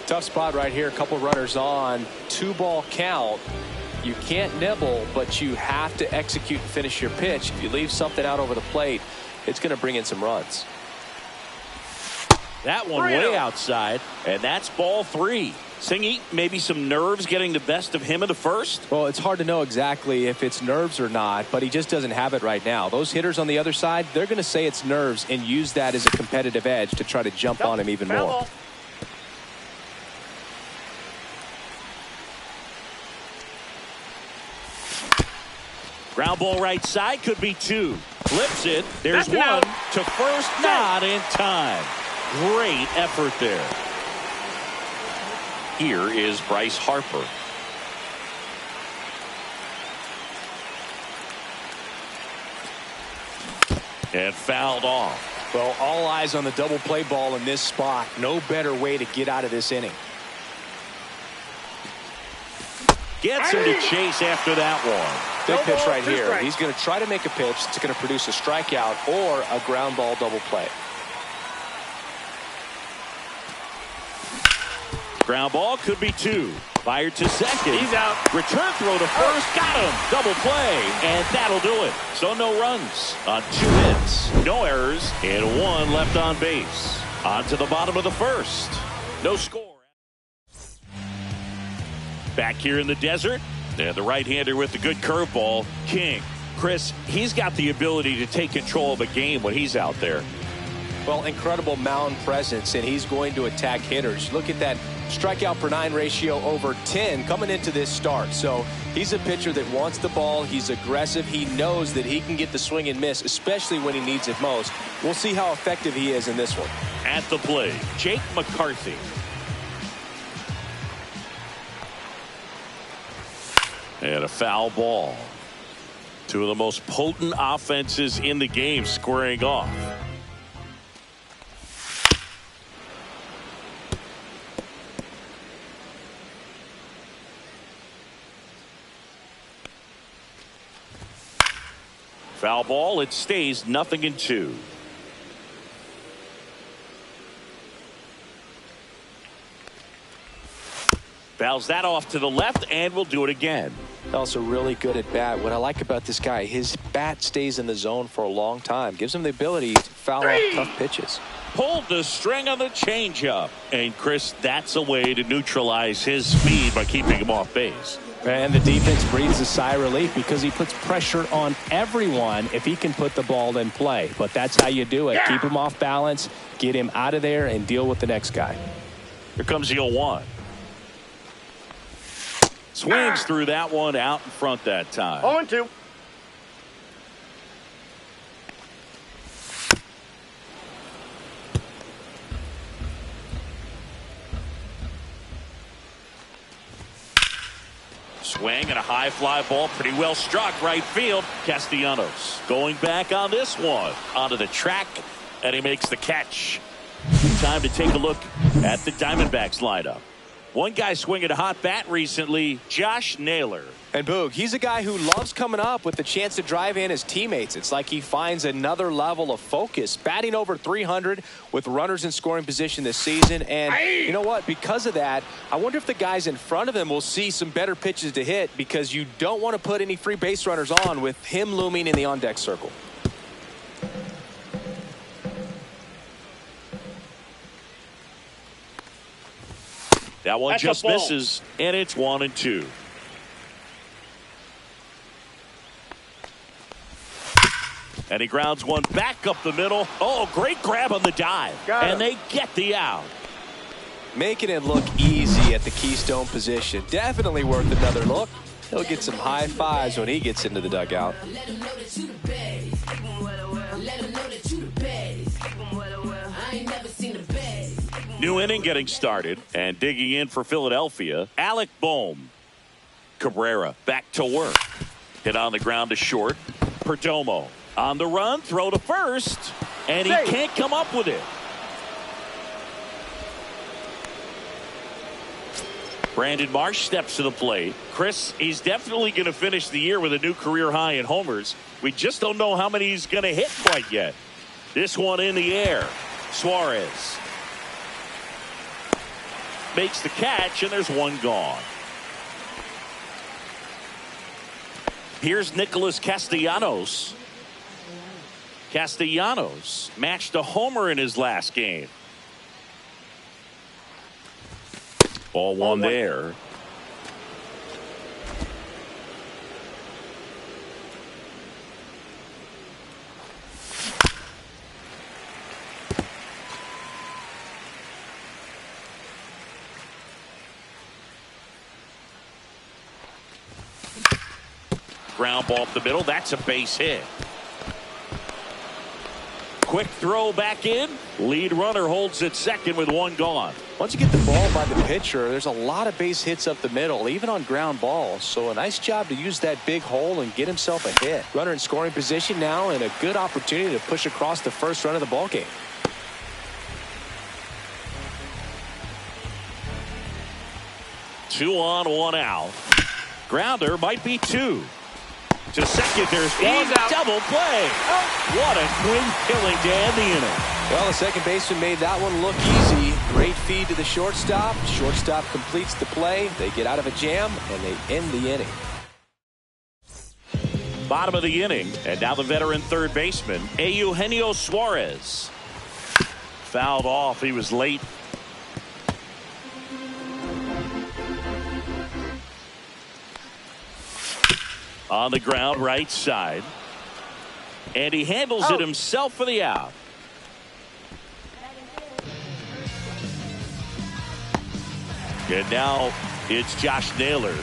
Tough spot right here. A couple runners on. 2-ball count. You can't nibble, but you have to execute and finish your pitch. If you leave something out over the plate, it's going to bring in some runs. That one way outside, and that's ball 3. Singy, maybe some nerves getting the best of him in the first? Well, it's hard to know exactly if it's nerves or not, but he just doesn't have it right now. Those hitters on the other side, they're going to say it's nerves and use that as a competitive edge to try to jump on him even more. Ground ball right side, could be 2. Flips it. There's 1 to first, not in time. Great effort there. Here is Bryce Harper. And fouled off. Well, all eyes on the double play ball in this spot. No better way to get out of this inning. Gets him to chase after that one. Big pitch right here. He's going to try to make a pitch that's going to produce a strikeout or a ground ball double play. Ground ball could be 2. Fired to second. He's out. Return throw to first. Got him. Double play. And that'll do it. So no runs on 2 hits. No errors. And 1 left on base. On to the bottom of the first. No score. Back here in the desert. And the right-hander with the good curveball, King. Chris, he's got the ability to take control of a game when he's out there. Well, incredible mound presence, and he's going to attack hitters. Look at that strikeout per 9 ratio over 10 coming into this start. So he's a pitcher that wants the ball. He's aggressive. He knows that he can get the swing and miss, especially when he needs it most. We'll see how effective he is in this one. At the plate, Jake McCarthy. And a foul ball. 2 of the most potent offenses in the game squaring off. Foul ball. It stays 0-2. Fouls that off to the left, and we'll do it again. Also really good at bat. What I like about this guy, his bat stays in the zone for a long time. Gives him the ability to foul off tough pitches. Pulled the string on the changeup. And Chris, that's a way to neutralize his speed by keeping him off base. And the defense breathes a sigh of relief because he puts pressure on everyone if he can put the ball in play. But that's how you do it. Keep him off balance, get him out of there, and deal with the next guy. Here comes the 0-1. Swings through that one out in front that time. 0-2. swing and a high fly ball, pretty well struck right field. Castellanos going back on this one, onto the track, and he makes the catch. Time to take a look at the Diamondbacks lineup. One guy swinging a hot bat recently, Josh Naylor. And Boog, he's a guy who loves coming up with the chance to drive in his teammates. It's like he finds another level of focus. Batting over 300 with runners in scoring position this season. And you know what? Because of that, I wonder if the guys in front of him will see some better pitches to hit, because you don't want to put any free base runners on with him looming in the on-deck circle. That one just misses, and it's 1-2. And he grounds one back up the middle. Oh, great grab on the dive. And they get the out. Making it look easy at the Keystone position. Definitely worth another look. He'll get some high fives when he gets into the dugout. Let him know that you the baddest. Let him know that you the baddest. I ain't never seen the baddest. New inning getting started, and digging in for Philadelphia, Alec Bohm. Cabrera back to work. Hit on the ground to short. Perdomo on the run, throw to first, and he can't come up with it. Brandon Marsh steps to the plate. Chris, he's definitely going to finish the year with a new career high in homers. We just don't know how many he's going to hit quite yet. This one in the air. Suarez makes the catch, and there's one gone. Here's Nicholas Castellanos. Castellanos matched a homer in his last game. Ball one there. Ground ball up the middle. That's a base hit. Quick throw back in. Lead runner holds at second with one gone. Once you get the ball by the pitcher, there's a lot of base hits up the middle, even on ground balls. So a nice job to use that big hole and get himself a hit. Runner in scoring position now, and a good opportunity to push across the first run of the ball game. Two on, one out. Grounder might be two. To second, there's one. Double play. What a quick killing to end the inning. Well, the second baseman made that one look easy. Great feed to the shortstop. Shortstop completes the play. They get out of a jam, and they end the inning. Bottom of the inning, and now the veteran third baseman, Eugenio Suarez. Fouled off. He was late. On the ground, right side. And he handles it himself for the out. And now it's Josh Naylor.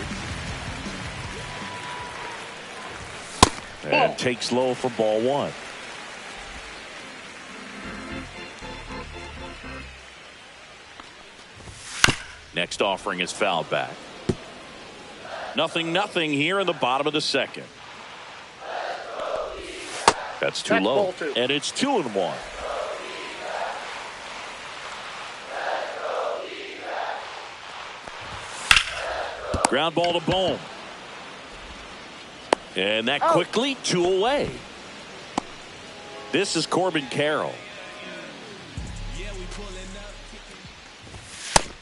And takes low for ball one. Next offering is fouled back. 0-0 here in the bottom of the second. That's too low. And it's 2-1. Ground ball to Bohm. And that quickly 2 away. This is Corbin Carroll.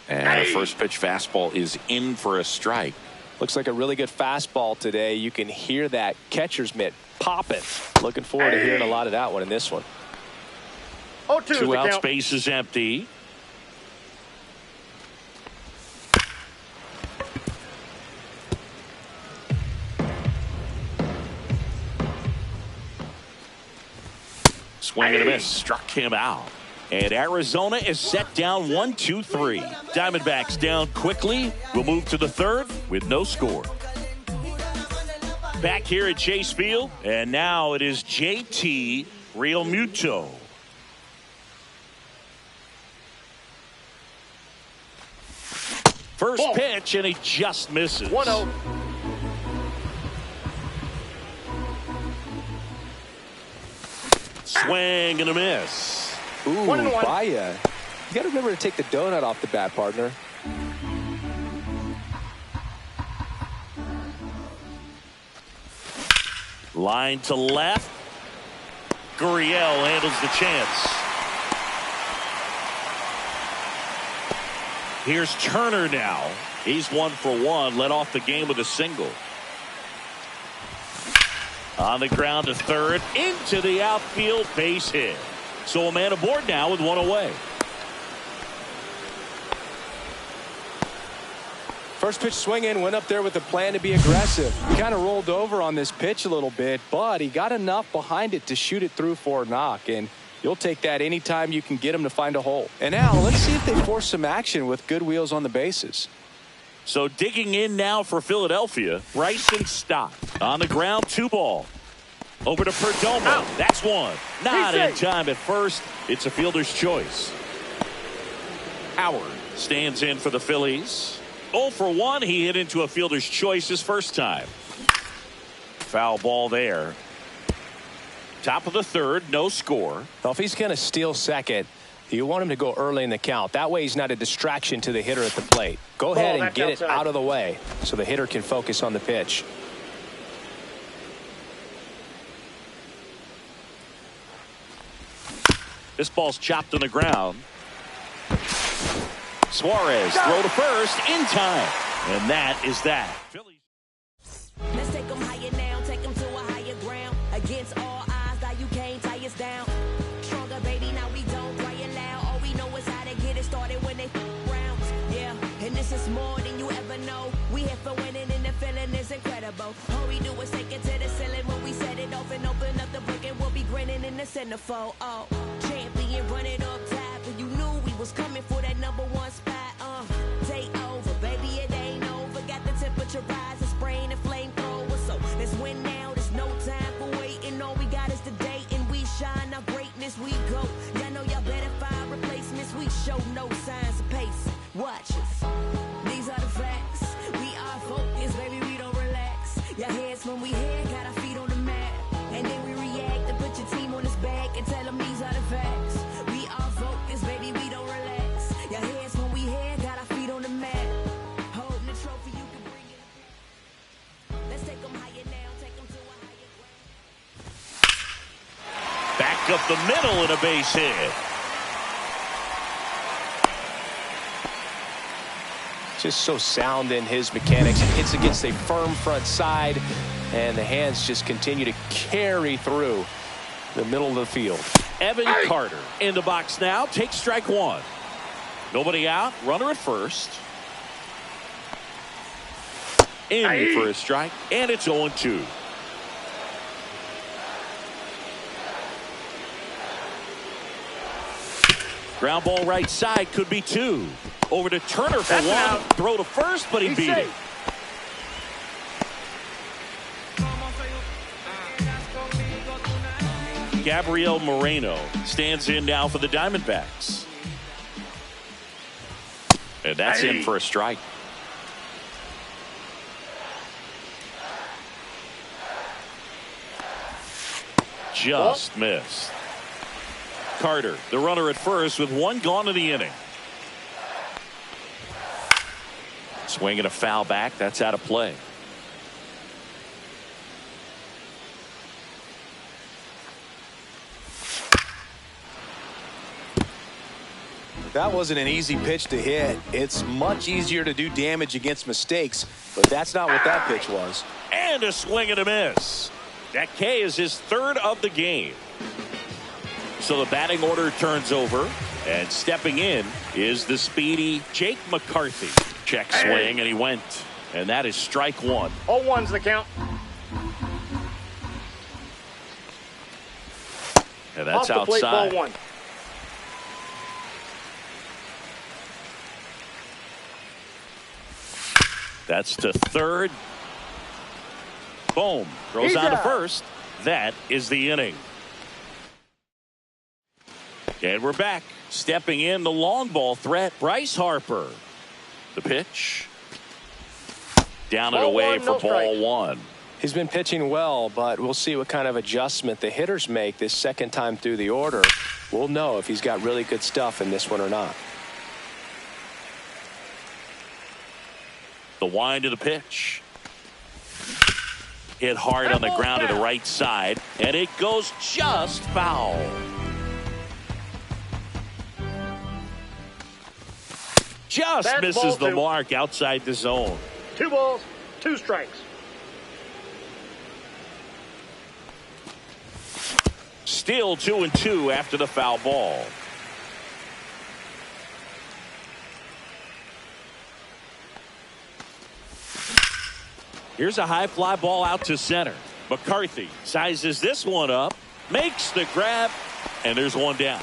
And the first pitch fastball is in for a strike. Looks like a really good fastball today. You can hear that catcher's mitt popping. Looking forward to hearing a lot of that one in this one. 2 out, space is empty. Swing and a miss. Struck him out. And Arizona is set down 1-2-3. Diamondbacks down quickly. We'll move to the third with no score. Back here at Chase Field, and now it is JT Realmuto. First pitch, and he just misses. 1-0. Swing and a miss. Ooh, 1-1. Baya. You got to remember to take the donut off the bat, partner. Line to left. Gurriel handles the chance. Here's Turner now. He's 1 for 1. Led off the game with a single. On the ground to third. Into the outfield. Base hit. So a man aboard now with 1 away. First pitch swinging, went up there with a plan to be aggressive. Kind of rolled over on this pitch a little bit, but he got enough behind it to shoot it through for a knock. And you'll take that anytime you can get him to find a hole. And now let's see if they force some action with good wheels on the bases. So digging in now for Philadelphia, Bryson Stott. On the ground, 2 ball. Over to Perdomo. Out. That's 1. Not in time at first. It's a fielder's choice. Howard stands in for the Phillies. 0 for 1. He hit into a fielder's choice his first time. Foul ball there. Top of the third, no score. Well, if he's going to steal second, you want him to go early in the count. That way he's not a distraction to the hitter at the plate. Go ahead and get it out of the way so the hitter can focus on the pitch. This ball's chopped on the ground. Suarez throw to first in time. And that is that. Let's take them higher now, take them to a higher ground. Against all odds, that you can't tie us down. Stronger, baby, now we don't cry aloud. All we know is how to get it started when they rounds. Yeah, and this is more than you ever know. We here for winning and the feeling is incredible. All we do is take it to the ceiling when we set it off and open up the book and we'll be grinning in the centerfold. Oh, champion, run it up top. And you knew we was coming for that #1 spot. Take over, baby, it ain't over. Got the temperature rise and spraying and flamethrower. So let's win now. There's no time for waiting. All we got is the date and we shine. Our greatness we go. Y'all know y'all better find replacements. We show no signs of pace. Watch us. These are the facts. We are focused, baby. We don't relax. Your heads when we here, got our feet on the mat, and then we react and put your team on his back and tell them these are the facts. We are focused, baby. We don't relax. Your heads when we here, got our feet on the mat. Holding the trophy, you can bring it. Let's take them higher now, take them to a higher ground. Back up the middle and a base hit. Just so sound in his mechanics. He hits against a firm front side, and the hands just continue to carry through the middle of the field. Evan Carter in the box now. Takes strike 1. Nobody out. Runner at first. In for a strike. And it's 0-2. Ground ball right side. Could be 2. Over to Turner for 1. Throw to first, but he beat it. Gabriel Moreno stands in now for the Diamondbacks. And that's in for a strike. Just missed. Carter, the runner at first with 1 gone in the inning. Swing and a foul back. That's out of play. That wasn't an easy pitch to hit. It's much easier to do damage against mistakes, but that's not what that pitch was. And a swing and a miss. That K is his 3rd of the game. So the batting order turns over, and stepping in is the speedy Jake McCarthy. Check swing, and he went. And that is strike 1. 0-1's the count. And that's off the plate, outside. ball 1. That's to third. Boom. Throws on to first. That is the inning. And we're back. Stepping in the long ball threat, Bryce Harper. The pitch. Down and away for ball 1. He's been pitching well, but we'll see what kind of adjustment the hitters make this second time through the order. We'll know if he's got really good stuff in this one or not. The wind of the pitch. Hit hard on the ground to the right side, and it goes just foul. Just misses the mark outside the zone. 2 balls, 2 strikes. Still 2-2 after the foul ball. Here's a high fly ball out to center. McCarthy sizes this one up, makes the grab, and there's one down.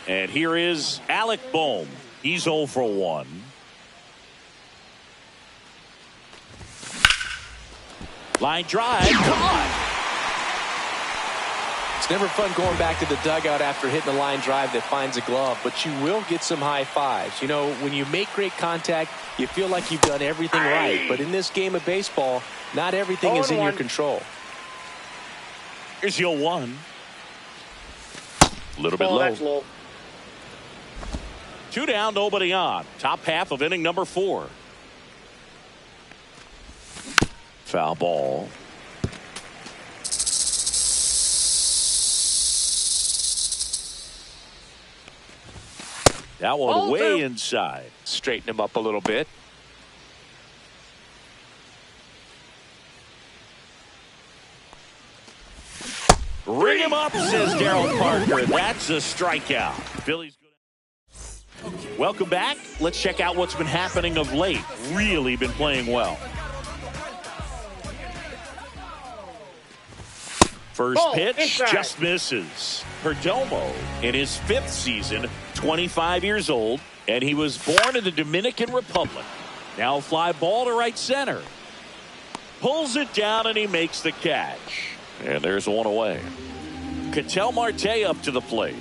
And here is Alec Bohm. He's 0 for 1. Line drive, caught. It's never fun going back to the dugout after hitting a line drive that finds a glove, but you will get some high fives. You know, when you make great contact, you feel like you've done everything right. But in this game of baseball, not everything is in your control. Here's your 1. A little bit low. That's low. 2 down, nobody on. Top half of inning number 4. Foul ball. That one way inside. Straighten him up a little bit. Ring him up, says Darryl Parker. That's a strikeout. Phillies. Welcome back. Let's check out what's been happening of late. Really been playing well. First pitch just misses. Perdomo in his 5th season, 25 years old, and he was born in the Dominican Republic. Now fly ball to right center. Pulls it down and he makes the catch. And there's one away. Ketel Marte up to the plate.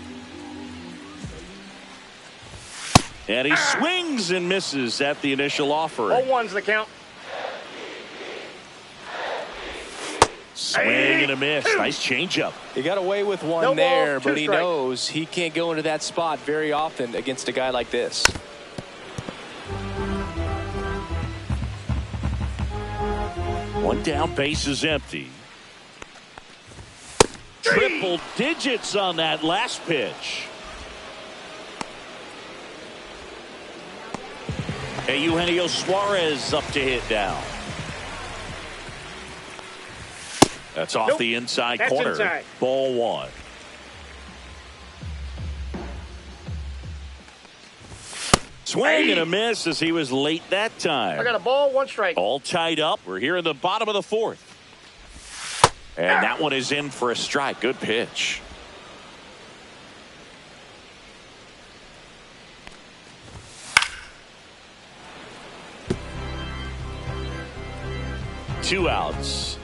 And he swings and misses at the initial offering. 0-1's the count. Swing and a miss. Nice changeup. He got away with one there, but he knows he can't go into that spot very often against a guy like this. One down, base is empty. Triple digits on that last pitch. Hey, Eugenio Suarez up to hit down. That's off the inside corner. Inside. Ball 1. Swing and a miss as he was late that time. I got a ball, 1 strike. All tied up. We're here in the bottom of the 4th. And that one is in for a strike. Good pitch. Two outs.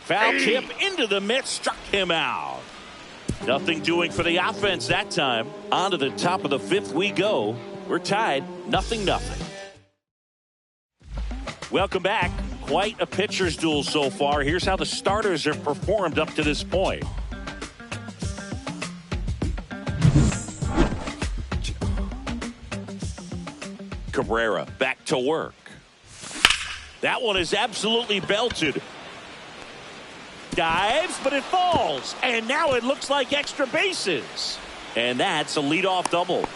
Foul tip into the mitt, struck him out. Nothing doing for the offense that time. On to the top of the 5th we go. We're tied, 0-0. Welcome back. Quite a pitcher's duel so far. Here's how the starters have performed up to this point. Cabrera back to work. That one is absolutely belted. Dives, but it falls. And now it looks like extra bases. And that's a leadoff double.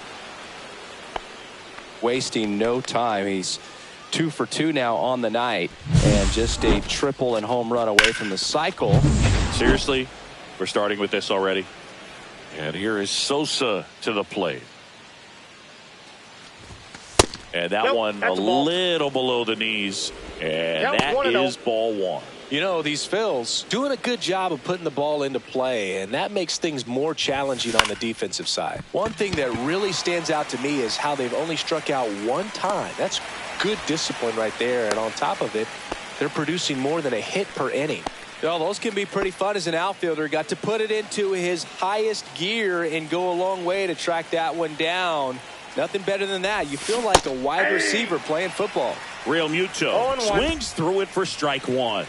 Wasting no time. He's 2 for 2 now on the night. And just a triple and home run away from the cycle. Seriously, we're starting with this already. And here is Sosa to the plate. And that one a little below the knees. And that is ball 1. You know, these Phils doing a good job of putting the ball into play, and that makes things more challenging on the defensive side. One thing that really stands out to me is how they've only struck out 1 time. That's good discipline right there, and on top of it, they're producing more than a hit per inning. You know, those can be pretty fun as an outfielder. Got to put it into his highest gear and go a long way to track that one down. Nothing better than that. You feel like a wide receiver playing football. Real Muto swings through it for strike one.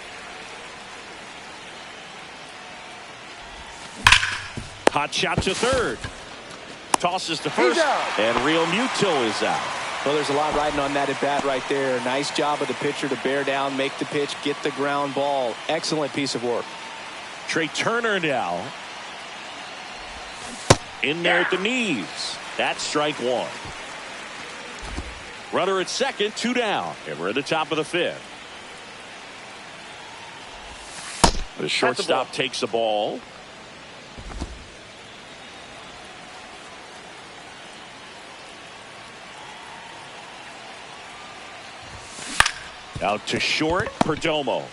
Hot shot to third. Tosses to first. And Real Muto is out. Well, there's a lot riding on that at bat right there. Nice job of the pitcher to bear down, make the pitch, get the ground ball. Excellent piece of work. Trey Turner now. In there at the knees. That's strike one. Runner at second, 2 down. And we're at the top of the 5th. The shortstop takes the ball. Out to short, Perdomo.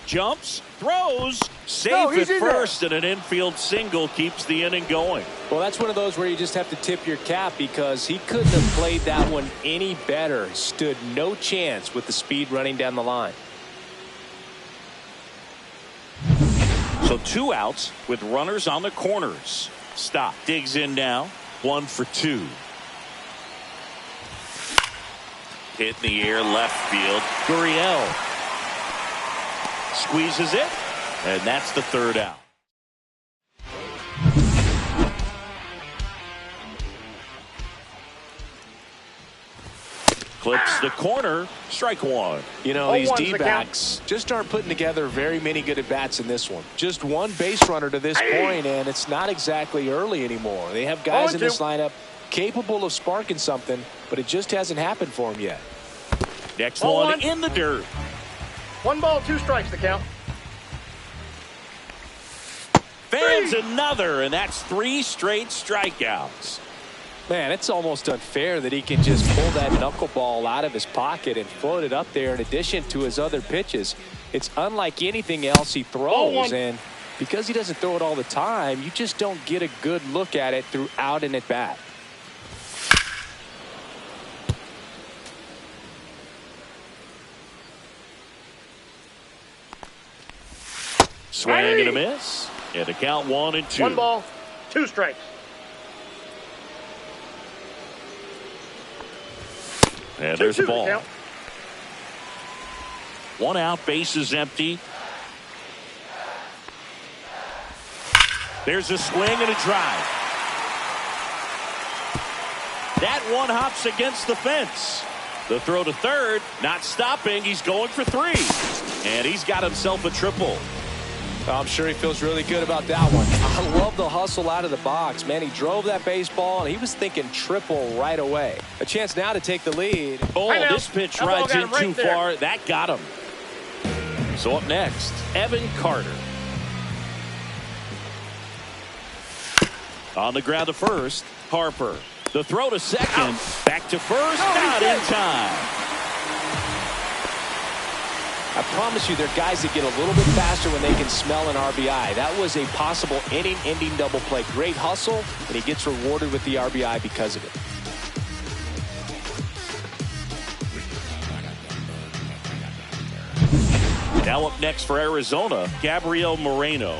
Jumps, throws, safe at first, and an infield single keeps the inning going. Well, that's one of those where you just have to tip your cap because he couldn't have played that one any better. Stood no chance with the speed running down the line. So 2 outs with runners on the corners. Stop. Digs in now. 1 for 2. Hit in the air, left field. Gurriel squeezes it, and that's the 3rd out. Clips the corner, strike one. You know, these D-backs just aren't putting together very many good at-bats in this one. Just one base runner to this point, and it's not exactly early anymore. They have guys in this lineup capable of sparking something, but it just hasn't happened for them yet. Next one in the dirt. 1 ball, 2 strikes to count. Fans another, and that's 3 straight strikeouts. Man, it's almost unfair that he can just pull that knuckleball out of his pocket and float it up there in addition to his other pitches. It's unlike anything else he throws, and because he doesn't throw it all the time, you just don't get a good look at it throughout an at-bat. Swing and a miss. And the count 1 and 2. 1 ball, 2 strikes. And there's the ball. 1 out, bases empty. There's a swing and a drive. That one hops against the fence. The throw to third, not stopping. He's going for 3. And he's got himself a triple. I'm sure he feels really good about that one. I love the hustle out of the box. Man, he drove that baseball, and he was thinking triple right away. A chance now to take the lead. Oh, this pitch rides in too far. That got him. So up next, Evan Carter. On the ground to first, Harper. The throw to second. Back to first. Not in time. I promise you, there are guys that get a little bit faster when they can smell an RBI. That was a possible inning-ending double play. Great hustle, and he gets rewarded with the RBI because of it. Now up next for Arizona, Gabriel Moreno.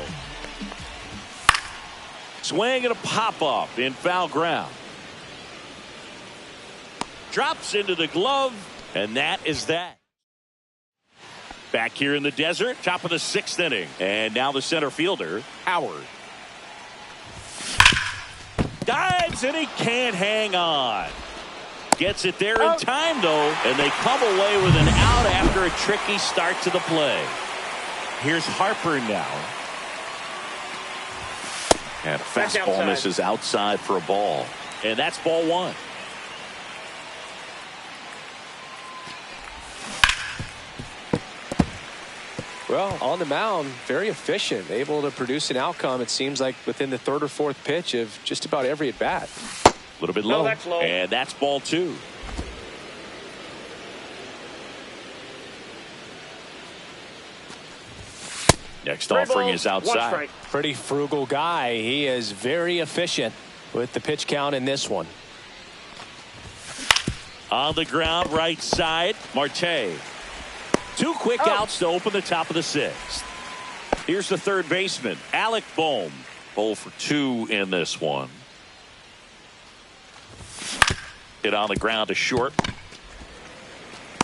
Swing and a pop-up in foul ground. Drops into the glove, and that is that. Back here in the desert, top of the 6th inning. And now the center fielder, Howard. Dives, and he can't hang on. Gets it there in time, though, and they come away with an out after a tricky start to the play. Here's Harper now. And a fastball misses outside for a ball. And that's ball 1. Well, on the mound, very efficient, able to produce an outcome, it seems like, within the 3rd or 4th pitch of just about every at-bat. A little bit low. That's low. And that's ball 2. Next offering is outside. Pretty frugal guy. He is very efficient with the pitch count in this one. On the ground, right side, Marte. 2 quick outs to open the top of the 6th. Here's the third baseman, Alec Bohm. 0 for 2 in this one. Hit on the ground to short.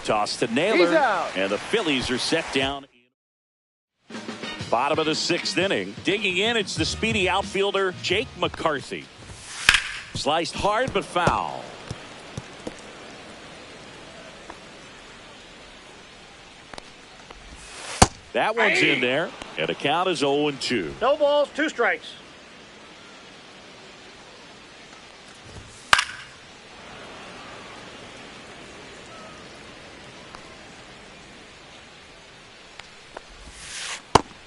Toss to Naylor. And the Phillies are set down. Bottom of the 6th inning. Digging in, it's the speedy outfielder Jake McCarthy. Sliced hard but foul. That one's in there. And the count is 0-2. No balls, 2 strikes.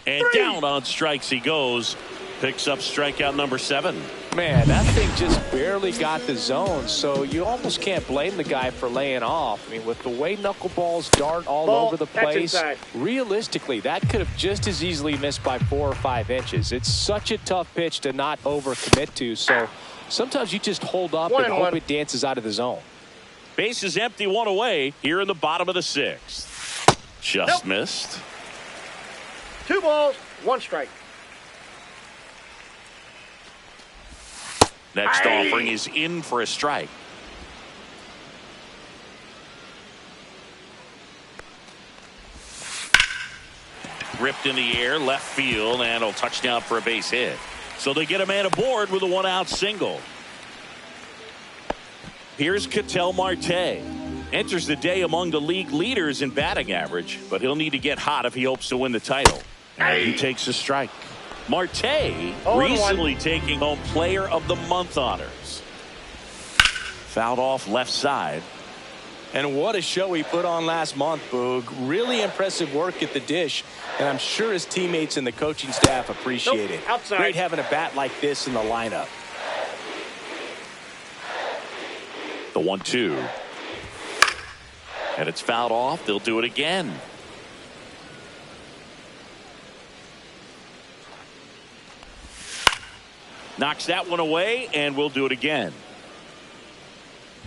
And down on strikes he goes. Picks up strikeout number 7. Man, that thing just barely got the zone, so you almost can't blame the guy for laying off. I mean, with the way knuckleballs dart all over the place, realistically, that could have just as easily missed by 4 or 5 inches. It's such a tough pitch to not overcommit to, so sometimes you just hold up and hope it dances out of the zone. Base is empty, 1 away here in the bottom of the 6th. Just missed. 2 balls, 1 strike. Next offering is in for a strike. Ripped in the air, left field, and a touchdown for a base hit. So they get a man aboard with a 1-out single. Here's Ketel Marte. Enters the day among the league leaders in batting average, but he'll need to get hot if he hopes to win the title. And he takes a strike. Marte recently taking home Player of the Month honors. Fouled off left side. And what a show he put on last month, Boog. Really impressive work at the dish, and I'm sure his teammates and the coaching staff appreciate it. Outside. Great having a bat like this in the lineup. The 1-2. And it's fouled off. They'll do it again. Knocks that one away, and we'll do it again.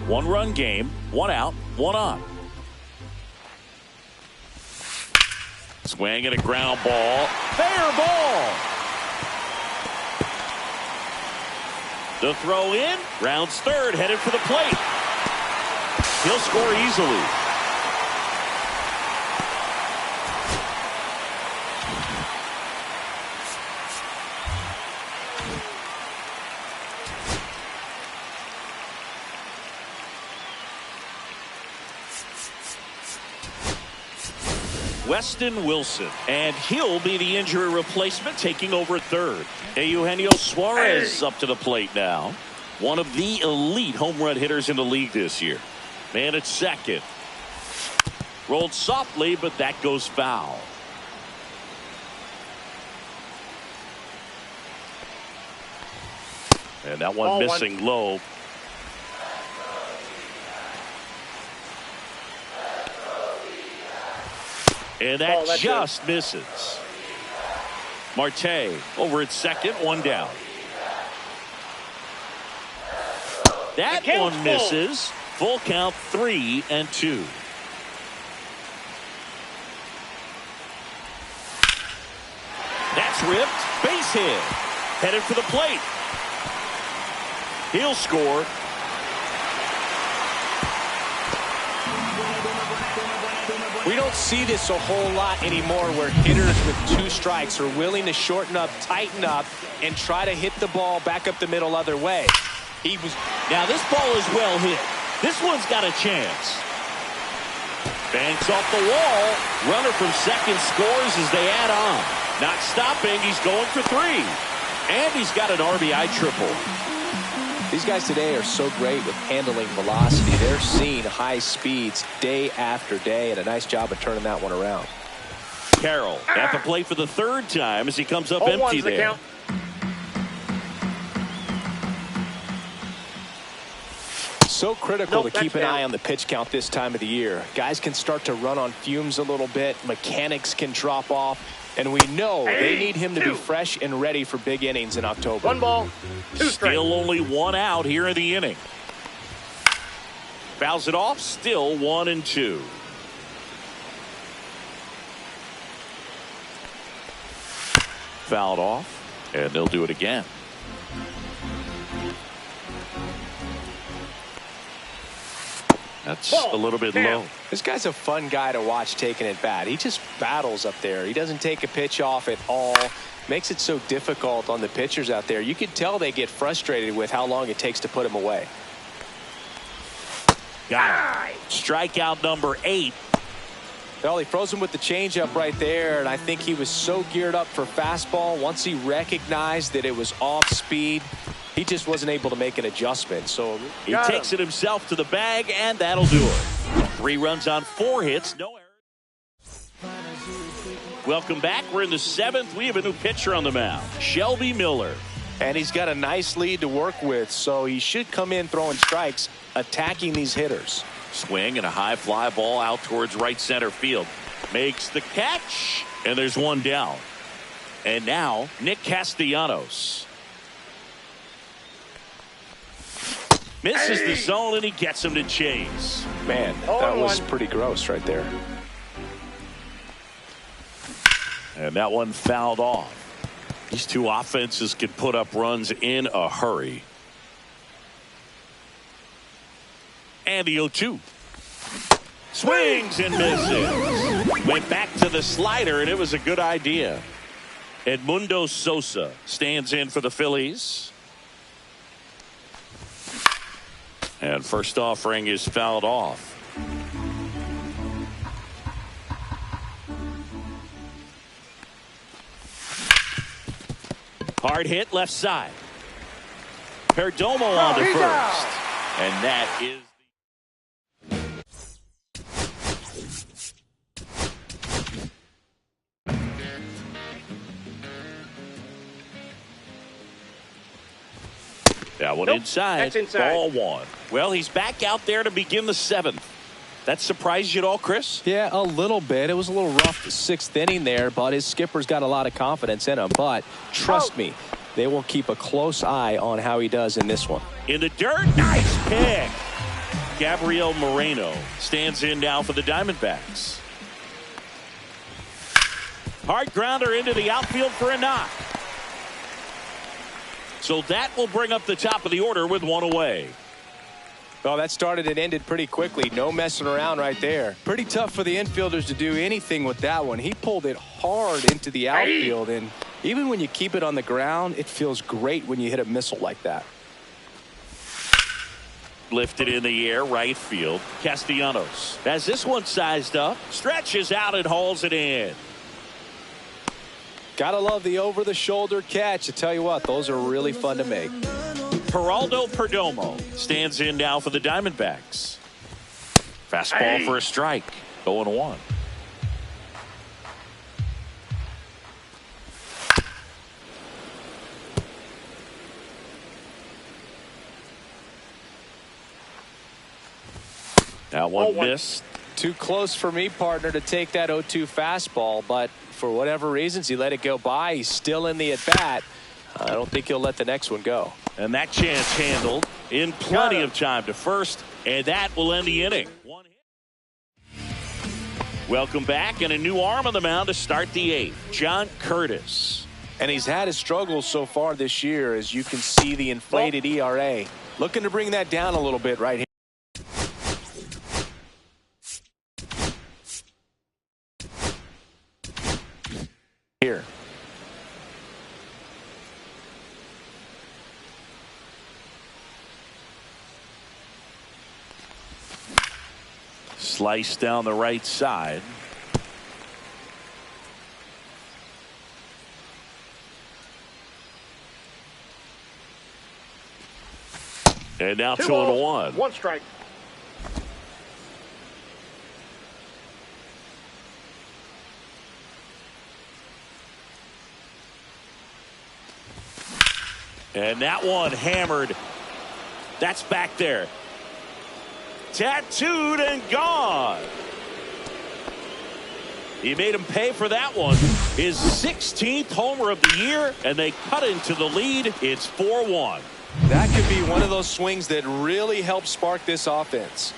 1-run game, 1 out, 1 on. Swing and a ground ball. Fair ball. The throw in. Rounds third, headed for the plate. He'll score easily. Weston Wilson, and he'll be the injury replacement, taking over third. Eugenio Suarez up to the plate now. One of the elite home run hitters in the league this year. Man at second. Rolled softly, but that goes foul. And that one missing low. And that just misses. Marte over at second, 1 down. That one misses. Full count, 3-2. That's ripped. Base hit. Headed for the plate. He'll score. We don't see this a whole lot anymore, where hitters with 2 strikes are willing to shorten up, tighten up, and try to hit the ball back up the middle other way. Now this ball is well hit. This one's got a chance. Banks off the wall. Runner from second scores as they add on. Not stopping. He's going for 3. And he's got an RBI triple. These guys today are so great with handling velocity. They're seeing high speeds day after day, and a nice job of turning that one around. Carroll at the plate for the 3rd time as he comes up empty there. So critical to keep an eye on the pitch count this time of the year. Guys can start to run on fumes a little bit. Mechanics can drop off. And we know they need him to be fresh and ready for big innings in October. 1 ball, 2 strikes. Still only 1 out here in the inning. Fouls it off. Still 1-2. Fouled off. And they'll do it again. That's a little bit low. This guy's a fun guy to watch taking at bat. He just battles up there. He doesn't take a pitch off at all. Makes it so difficult on the pitchers out there. You can tell they get frustrated with how long it takes to put him away. Got it. Strikeout number 8. Well, he froze him with the changeup right there, and I think he was so geared up for fastball. Once he recognized that it was off speed, he just wasn't able to make an adjustment. So he takes it himself to the bag, and that'll do it. 3 runs on 4 hits, no errors. Welcome back. We're in the 7th. We have a new pitcher on the mound, Shelby Miller. And he's got a nice lead to work with, so he should come in throwing strikes, attacking these hitters. Swing and a high fly ball out towards right center field. Makes the catch, and there's one down. And now Nick Castellanos misses the zone, and he gets him to chase. Man, that was pretty gross right there. And that one fouled off. These two offenses can put up runs in a hurry. And the 0-2. Swings and misses. Went back to the slider, and it was a good idea. Edmundo Sosa stands in for the Phillies. And first offering is fouled off. Hard hit left side. Perdomo on to first. And that is that one inside. Ball 1. Well, he's back out there to begin the 7th. That surprised you at all, Chris? Yeah, a little bit. It was a little rough the 6th inning there, but his skipper's got a lot of confidence in him. But trust me, they will keep a close eye on how he does in this one. In the dirt, nice pick. Gabriel Moreno stands in now for the Diamondbacks. Hard grounder into the outfield for a knock. So that will bring up the top of the order with 1 away. Well, that started and ended pretty quickly. No messing around right there. Pretty tough for the infielders to do anything with that one. He pulled it hard into the outfield, and even when you keep it on the ground, it feels great when you hit a missile like that. Lifted in the air, right field. Castellanos has this one sized up, stretches out and hauls it in. Gotta love the over-the-shoulder catch. I tell you what, those are really fun to make. Geraldo Perdomo stands in now for the Diamondbacks. Fastball for a strike. 0-1. That one missed. Too close for me, partner, to take that 0-2 fastball, but for whatever reasons, he let it go by. He's still in the at-bat. I don't think he'll let the next one go. And that chance handled in plenty of time to first, and that will end the inning. 1 hit. Welcome back, and a new arm on the mound to start the 8th. John Curtis. And he's had his struggles so far this year, as you can see the inflated ERA. Looking to bring that down a little bit right here. Slice down the right side. And now 2-1. 1 strike. And that one hammered. That's back there. Tattooed and gone. He made him pay for that one. His 16th homer of the year, and they cut into the lead. It's 4-1. That could be one of those swings that really helps spark this offense.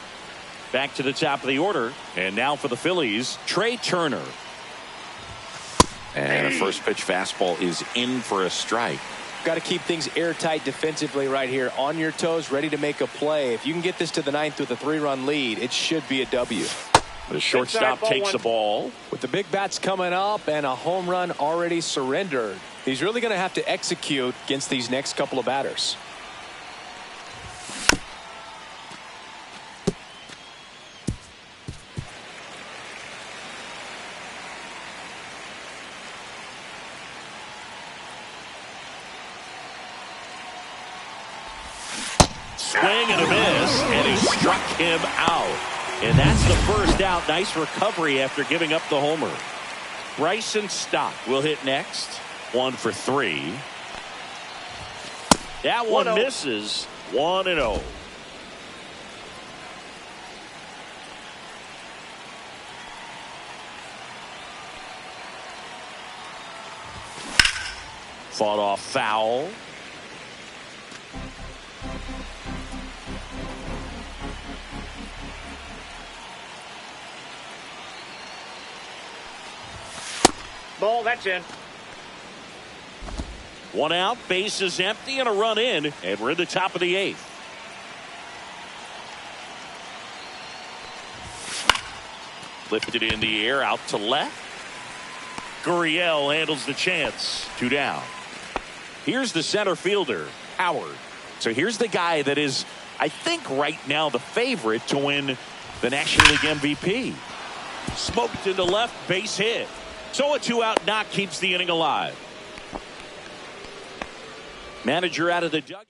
Back to the top of the order, and now for the Phillies, Trey Turner. And a first pitch fastball is in for a strike. got to keep things airtight defensively right here. On your toes, ready to make a play. If you can get this to the ninth with a 3-run lead, it should be a W. The shortstop takes the ball. With the big bats coming up and a home run already surrendered, he's really going to have to execute against these next couple of batters. Swing and a miss, and he struck him out. And that's the first out. Nice recovery after giving up the homer. Bryson Stock will hit next. 1 for 3. That one misses. 1-0. Fought off foul. Ball, that's in. 1 out, base is empty, and a run in, and we're in the top of the 8th. Lifted in the air, out to left. Gurriel handles the chance. 2 down. Here's the center fielder, Howard. So here's the guy that is, I think, right now the favorite to win the National League MVP. Smoked into left, base hit. So a 2-out knock keeps the inning alive. Manager out of the dugout.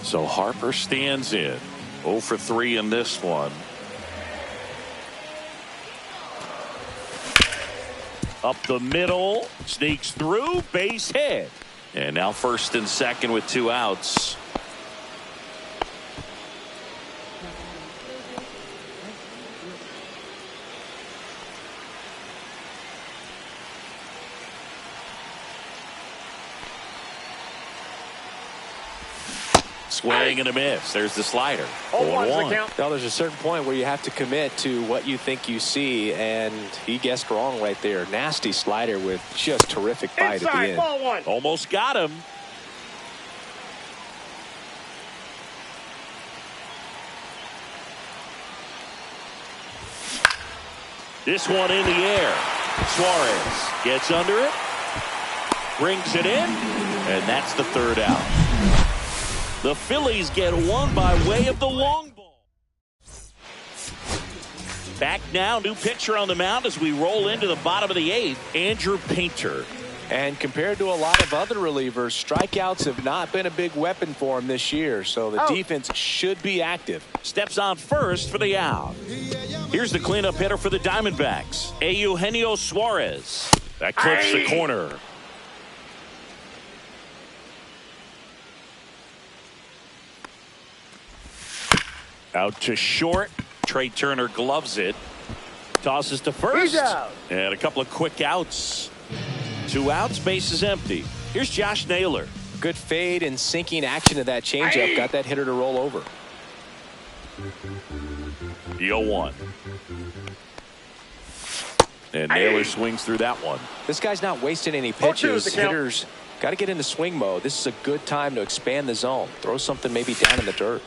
So Harper stands in. 0 for 3 in this one. Up the middle. Sneaks through. Base hit. And now first and second with 2 outs. Swing and a miss. There's the slider. 0-1. Now there's a certain point where you have to commit to what you think you see, and he guessed wrong right there. Nasty slider with just terrific bite at the end. Ball 1. Almost got him. This one in the air. Suarez gets under it, brings it in, and that's the 3rd out. The Phillies get one by way of the long ball. Back now, new pitcher on the mound as we roll into the bottom of the 8th, Andrew Painter. And compared to a lot of other relievers, strikeouts have not been a big weapon for him this year, so the defense should be active. Steps on first for the out. Here's the cleanup hitter for the Diamondbacks, Eugenio Suarez. That clips the corner. Out to short. Trey Turner gloves it. Tosses to first. And a couple of quick outs. 2 outs, base is empty. Here's Josh Naylor. Good fade and sinking action of that changeup. Got that hitter to roll over. The 0-1. And Naylor swings through that one. This guy's not wasting any pitches. Hitters got to get into swing mode. This is a good time to expand the zone. Throw something maybe down in the dirt.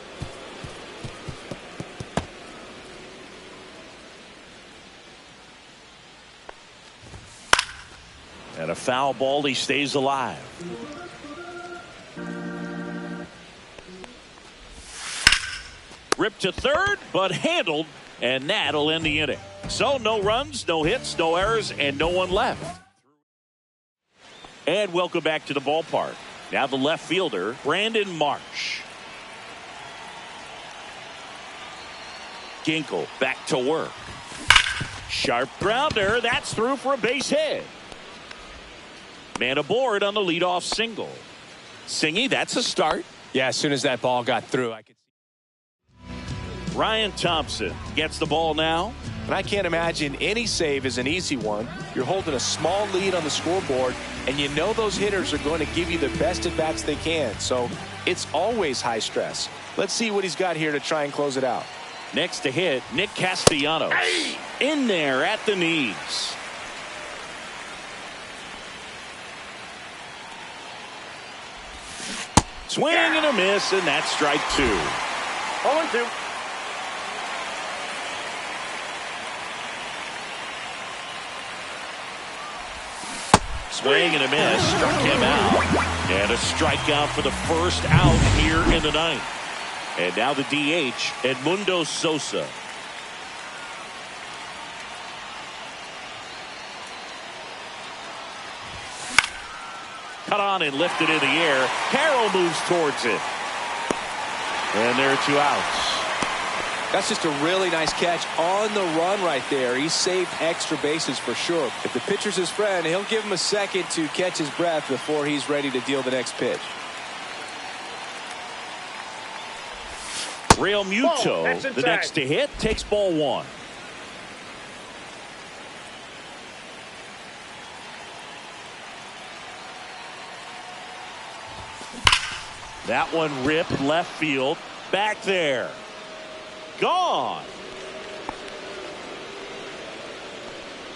And a foul ball, he stays alive. Ripped to third, but handled, and that'll end the inning. So no runs, no hits, no errors, and no one left. And welcome back to the ballpark. Now the left fielder, Brandon Marsh. Ginkel back to work. Sharp grounder, that's through for a base hit. Man aboard on the leadoff single. Singy, that's a start. Yeah, as soon as that ball got through, I could see. Ryan Thompson gets the ball now. And I can't imagine any save is an easy one. You're holding a small lead on the scoreboard, and you know those hitters are going to give you the best at-bats they can. So it's always high stress. Let's see what he's got here to try and close it out. Next to hit, Nick Castellanos. In there at the knees. Swing and a miss, and that's strike 2. 0-2. Swing and a miss, struck him out. And a strikeout for the first out here in the ninth. And now the DH, Edmundo Sosa. Cut on and lifted in the air. Carroll moves towards it. And there are 2 outs. That's just a really nice catch on the run right there. He saved extra bases for sure. If the pitcher's his friend, he'll give him a second to catch his breath before he's ready to deal the next pitch. Real Muto, the next to hit, takes ball 1. That one ripped left field. Back there. Gone.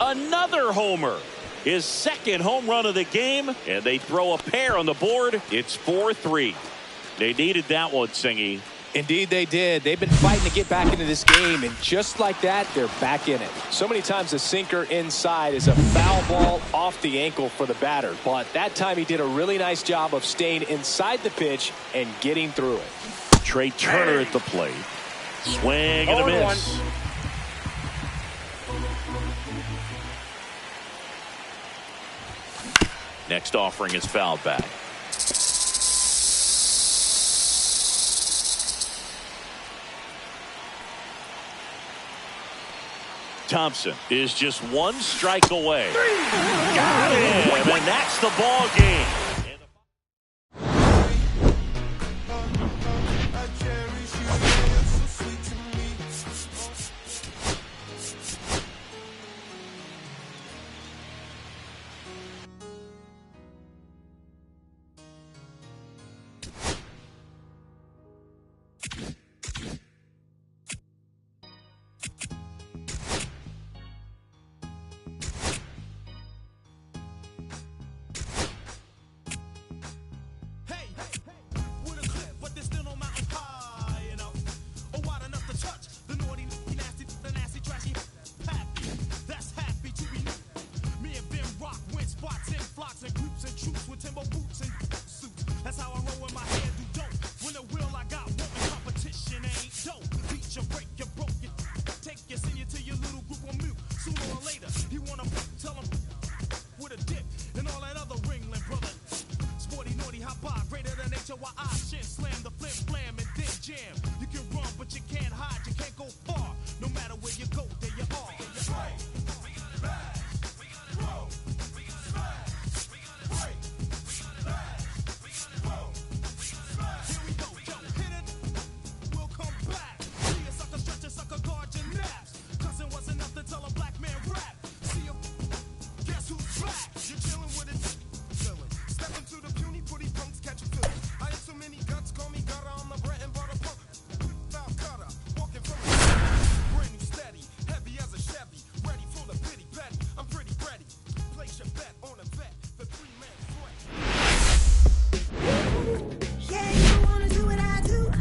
Another homer. His second home run of the game. And they throw a pair on the board. It's 4-3. They needed that one, Singy. Indeed they did. They've been fighting to get back into this game, and just like that, they're back in it. So many times the sinker inside is a foul ball off the ankle for the batter, but that time he did a really nice job of staying inside the pitch and getting through it. Trey Turner at the plate. Swing and a miss. Next offering is fouled back. Thompson is just 1 strike away. Got him, and that's the ball game.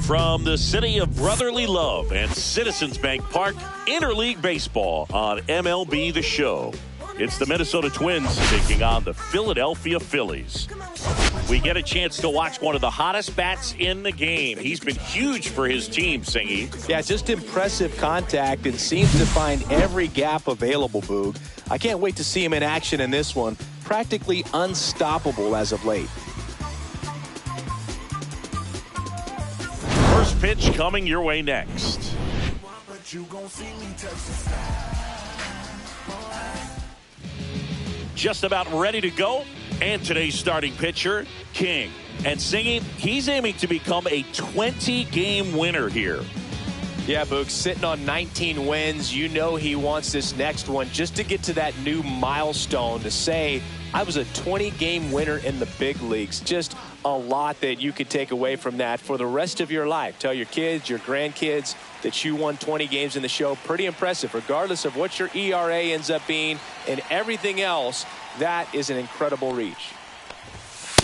From the city of brotherly love and Citizens Bank Park, Interleague Baseball on MLB The Show. It's the Minnesota Twins taking on the Philadelphia Phillies. We get a chance to watch one of the hottest bats in the game. He's been huge for his team, Singy. Yeah, just impressive contact and seems to find every gap available, Boog. I can't wait to see him in action in this one. Practically unstoppable as of late. First pitch coming your way next. Just about ready to go. And today's starting pitcher, King. And Singy, he's aiming to become a 20-game winner here. Yeah, Boog, sitting on 19 wins. You know he wants this next one just to get to that new milestone to say, I was a 20-game winner in the big leagues. Just a lot that you could take away from that for the rest of your life. Tell your kids, your grandkids that you won 20 games in the show. Pretty impressive, regardless of what your ERA ends up being and everything else. That is an incredible reach.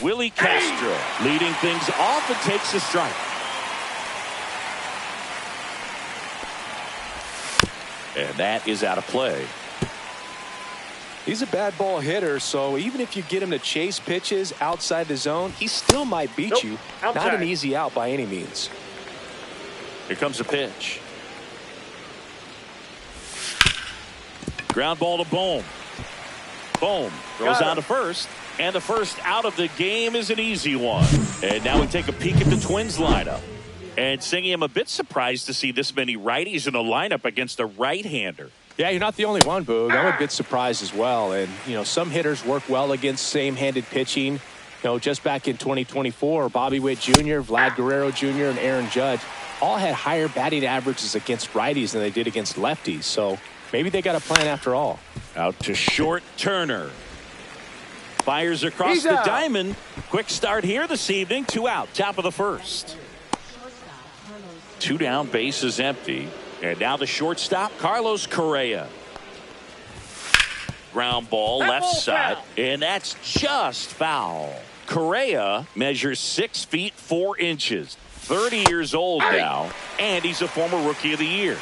Willie Castro leading things off and takes a strike. And that is out of play. He's a bad ball hitter, so even if you get him to chase pitches outside the zone, he still might beat you. Not an easy out by any means. Here comes a pitch. Ground ball to Bohm. Bohm throws on to first, and the first out of the game is an easy one. And now we take a peek at the Twins lineup. And Singy, I'm a bit surprised to see this many righties in the lineup against a right-hander. Yeah, you're not the only one, Boog. I'm a bit surprised as well. And, some hitters work well against same-handed pitching. Just back in 2024, Bobby Witt Jr., Vlad Guerrero Jr., and Aaron Judge all had higher batting averages against righties than they did against lefties. So maybe they got a plan after all. Out to short, Turner. Fires across the diamond. Quick start here this evening. 2 out, top of the first. 2 down, bases empty. And now the shortstop, Carlos Correa. Ground ball, left side, and that's just foul. Correa measures 6 feet 4 inches, 30 years old now, and he's a former Rookie of the Year.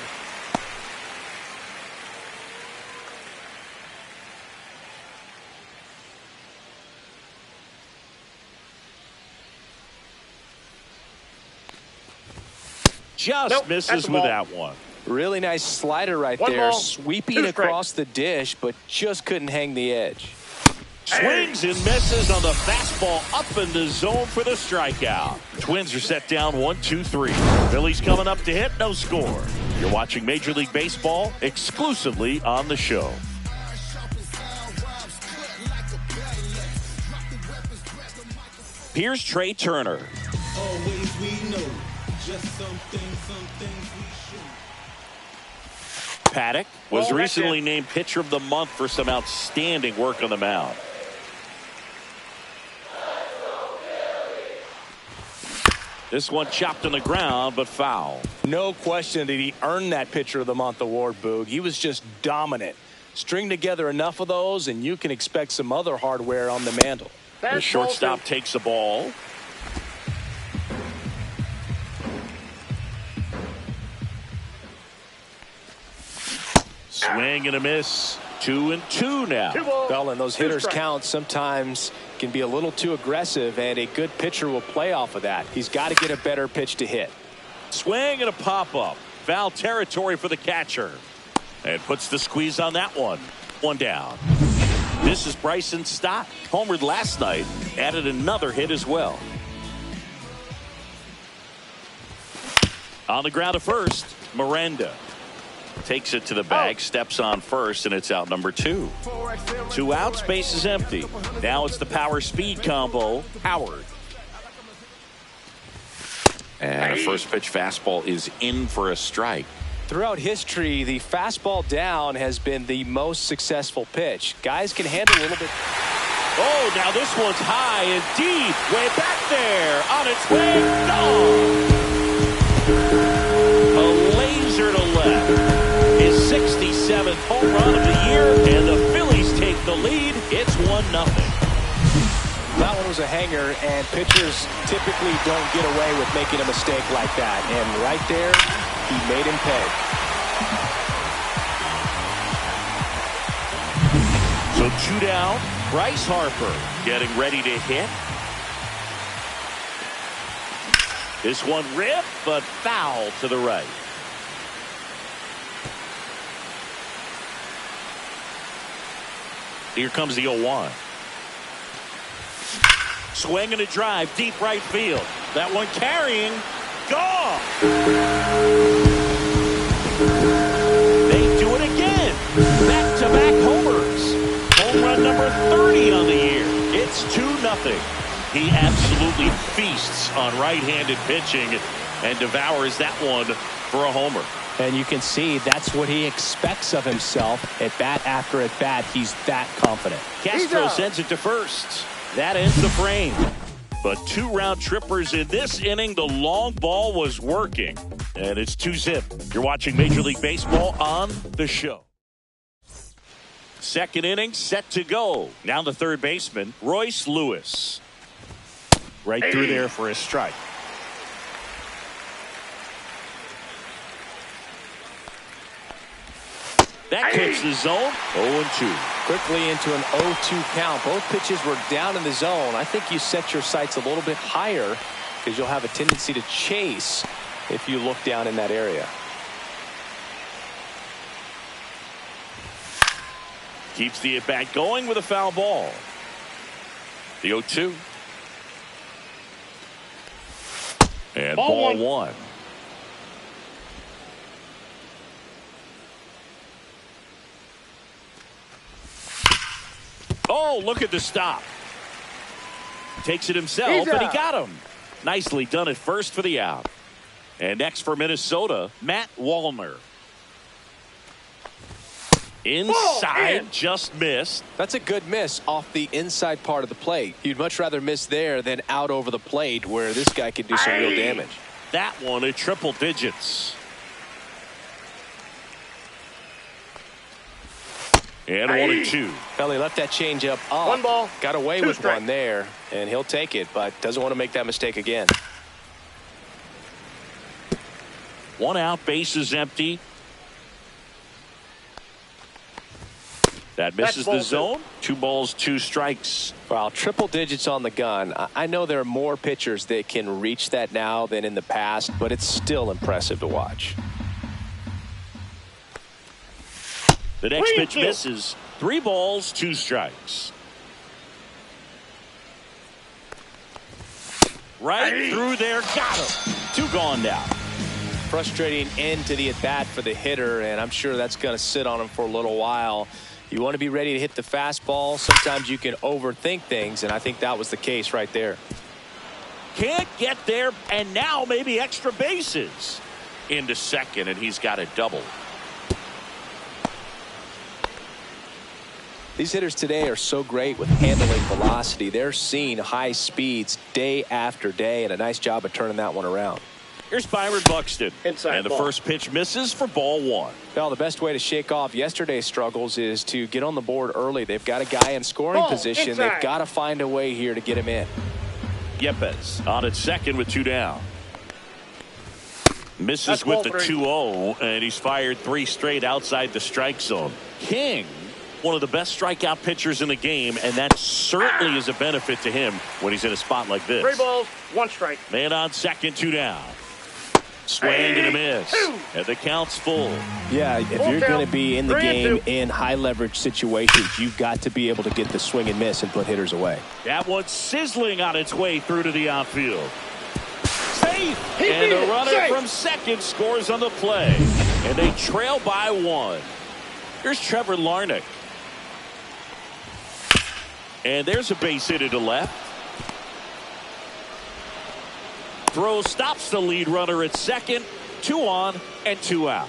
Just misses with that one. Really nice slider right there. Sweeping across the dish, but just couldn't hang the edge. Swings and misses on the fastball up in the zone for the strikeout. Twins are set down 1-2-3. Phillies coming up to hit, no score. You're watching Major League Baseball exclusively on the show. Here's Trey Turner. Always we know. Just some things we should. Paddock was recently named Pitcher of the Month for some outstanding work on the mound. This one chopped on the ground, but foul. No question that he earned that Pitcher of the Month award, Boog. He was just dominant. String together enough of those, and you can expect some other hardware on the mantle. The shortstop takes the ball. Swing and a miss. 2-2 now. Well, and those hitters count sometimes can be a little too aggressive, and a good pitcher will play off of that. He's got to get a better pitch to hit. Swing and a pop-up. Foul territory for the catcher. And puts the squeeze on that one. 1 down. This is Bryson Stott. Homered last night. Added another hit as well. On the ground to first, Miranda. Takes it to the bag, steps on first, and it's out number 2. 2 outs, base is empty. Now it's the power speed combo, Howard. And a first pitch fastball is in for a strike. Throughout history, the fastball down has been the most successful pitch. Guys can handle a little bit. Oh, now this one's high and deep, way back there, on its way, gone. A laser to left. His 67th home run of the year, and the Phillies take the lead. It's 1-0. That one was a hanger, and pitchers typically don't get away with making a mistake like that. And right there, he made him pay. So 2 down. Bryce Harper getting ready to hit. This one ripped, but foul to the right. Here comes the 0-1. Swing and a drive, deep right field. That one carrying, gone. They do it again. Back-to-back homers. Home run number 30 on the year. It's 2-0. He absolutely feasts on right-handed pitching and devours that one for a homer. And you can see that's what he expects of himself at bat after at bat. He's that confident. Castro sends it to first. That ends the frame. But 2 round trippers in this inning. The long ball was working. And it's 2-0. You're watching Major League Baseball on the show. Second inning set to go. Now the third baseman, Royce Lewis. Right through there for a strike. That clips the zone. 0-2. Quickly into an 0-2 count. Both pitches were down in the zone. I think you set your sights a little bit higher because you'll have a tendency to chase if you look down in that area. Keeps the at-bat going with a foul ball. The 0-2. And ball one. Oh, look at the stop. Takes it himself, but he got him. Nicely done at first for the out. And next for Minnesota, Matt Wallner. Inside, just missed. That's a good miss off the inside part of the plate. You'd much rather miss there than out over the plate where this guy could do some real damage. That one at triple digits. And 1-2. Well, he left that change up off. 1 ball. Got away with one there, and he'll take it, but doesn't want to make that mistake again. 1 out, bases empty. That misses the zone. 2 balls, 2 strikes. Well, triple digits on the gun. I know there are more pitchers that can reach that now than in the past, but it's still impressive to watch. The next pitch misses. 3 balls, 2 strikes. Right through there, got him. 2 gone now. Frustrating end to the at-bat for the hitter, and I'm sure that's going to sit on him for a little while. You want to be ready to hit the fastball. Sometimes you can overthink things, and I think that was the case right there. Can't get there, and now maybe extra bases. Into second, and he's got a double. These hitters today are so great with handling velocity. They're seeing high speeds day after day, and a nice job of turning that one around. Here's Byron Buxton. Inside and the ball. first pitch misses for ball 1. Well, the best way to shake off yesterday's struggles is to get on the board early. They've got a guy in scoring position. Inside. They've got to find a way here to get him in. Yepes on at second with 2 down. Misses with the 2-0, and he's fired 3 straight outside the strike zone. King, one of the best strikeout pitchers in the game, and that certainly is a benefit to him when he's in a spot like this. 3 balls, 1 strike. Man on second, 2 down. Swing and a miss. And the count's full. Yeah, if you're going to be in the game in high leverage situations, you've got to be able to get the swing and miss and put hitters away. That one's sizzling on its way through to the outfield. Safe! And the runner from second scores on the play. And they trail by 1. Here's Trevor Larnach. And there's a base hit to left. Throw stops the lead runner at second. 2 on and 2 out.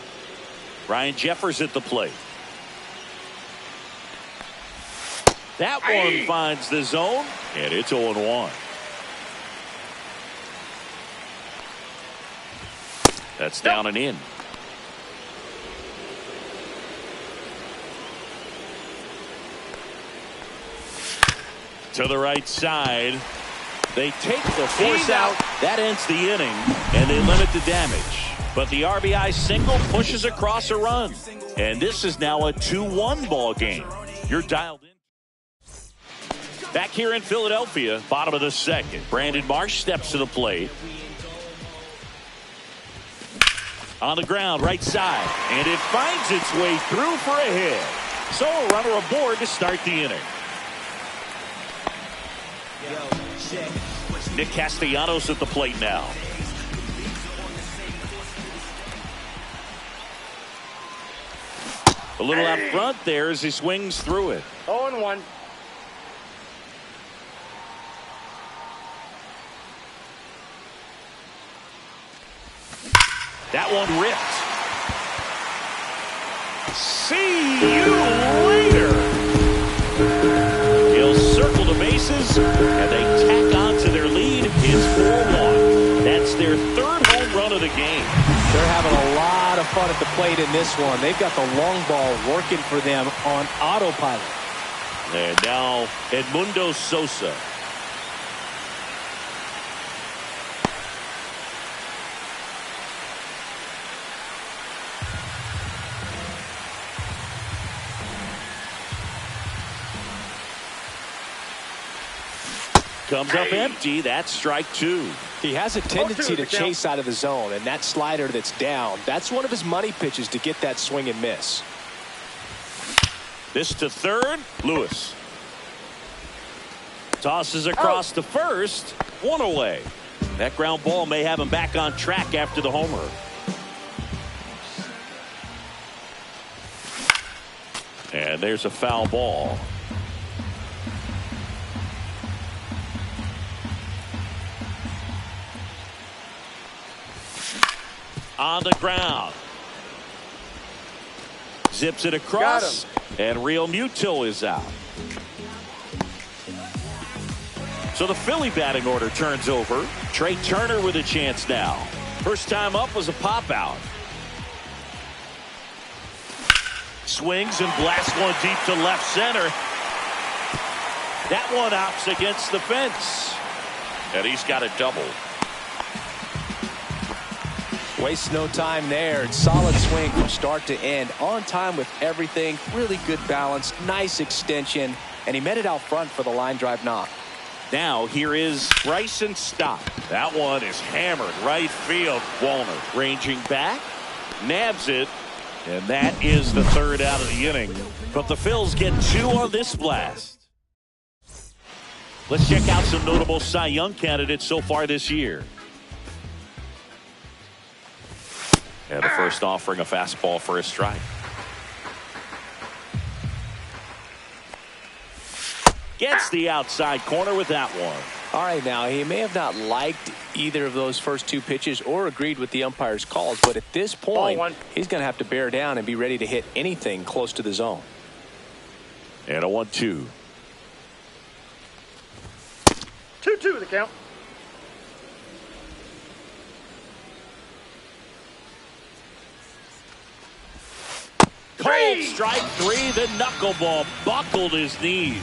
Ryan Jeffers at the plate. That one finds the zone, and it's 0-1. That's down and in. To the right side. They take the force out. That ends the inning, and they limit the damage. But the RBI single pushes across a run. And this is now a 2-1 ball game. You're dialed in. Back here in Philadelphia, bottom of the second. Brandon Marsh steps to the plate. On the ground, right side. And it finds its way through for a hit. So a runner aboard to start the inning. Nick Castellanos at the plate now. A little out front there as he swings through it. 0-1. That one ripped. See you later. He'll circle the bases, and they tack on to their lead. It's 4-1. That's their 3rd home run of the game. They're having a lot of fun at the plate in this one. They've got the long ball working for them on autopilot. And now Edmundo Sosa. Comes up empty. That's strike 2. He has a tendency to chase out of the zone, and that slider that's down, that's one of his money pitches to get that swing and miss. This to third. Lewis tosses across to first. 1 away. That ground ball may have him back on track after the homer. And there's a foul ball. On the ground. Zips it across. And Real Muto is out. So the Philly batting order turns over. Trey Turner with a chance now. First time up was a pop out. Swings and blasts one deep to left center. That one opts against the fence. And he's got a double. Wastes no time there. Solid swing from start to end. On time with everything. Really good balance. Nice extension. And he met it out front for the line drive knock. Now here is Bryson Stott. That one is hammered right field. Wallner ranging back. Nabs it. And that is the third out of the inning. But the Phils get 2 on this blast. Let's check out some notable Cy Young candidates so far this year. And the first offering a fastball for a strike. Gets the outside corner with that one. All right, now he may have not liked either of those first 2 pitches or agreed with the umpire's calls, but at this point he's going to have to bear down and be ready to hit anything close to the zone. And a 1-2. 2-2 the count. Cold strike 3. The knuckleball buckled his knees.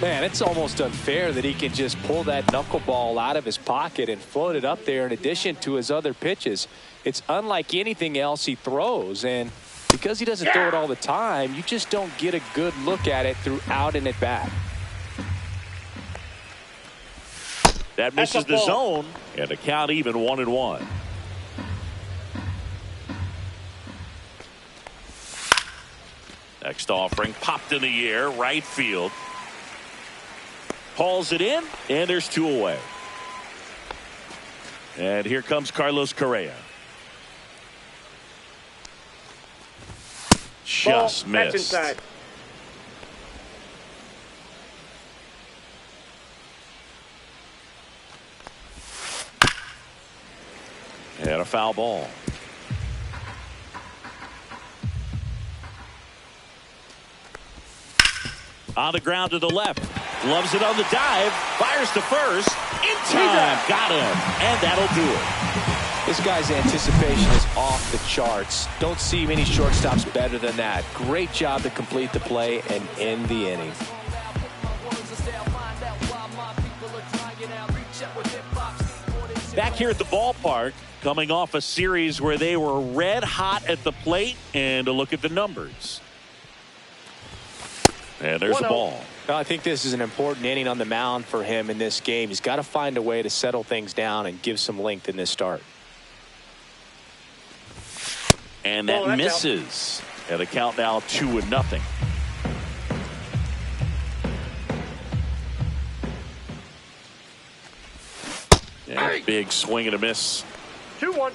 Man, it's almost unfair that he can just pull that knuckleball out of his pocket and float it up there in addition to his other pitches. It's unlike anything else he throws, and because he doesn't throw it all the time, you just don't get a good look at it throughout and at bat. That misses the zone, and the count even 1-1. Next offering popped in the air, right field. Hauls it in, and there's 2 away. And here comes Carlos Correa. Just missed. Inside. And a foul ball. On the ground to the left. Loves it on the dive. Fires to first. In time. Got him. And that'll do it. This guy's anticipation is off the charts. Don't see many shortstops better than that. Great job to complete the play and end the inning. Back here at the ballpark, coming off a series where they were red hot at the plate, and a look at the numbers. And there's the ball. Well, I think this is an important inning on the mound for him in this game. He's got to find a way to settle things down and give some length in this start. And that misses. And the count now 2-0. And big swing and a miss. 2-1.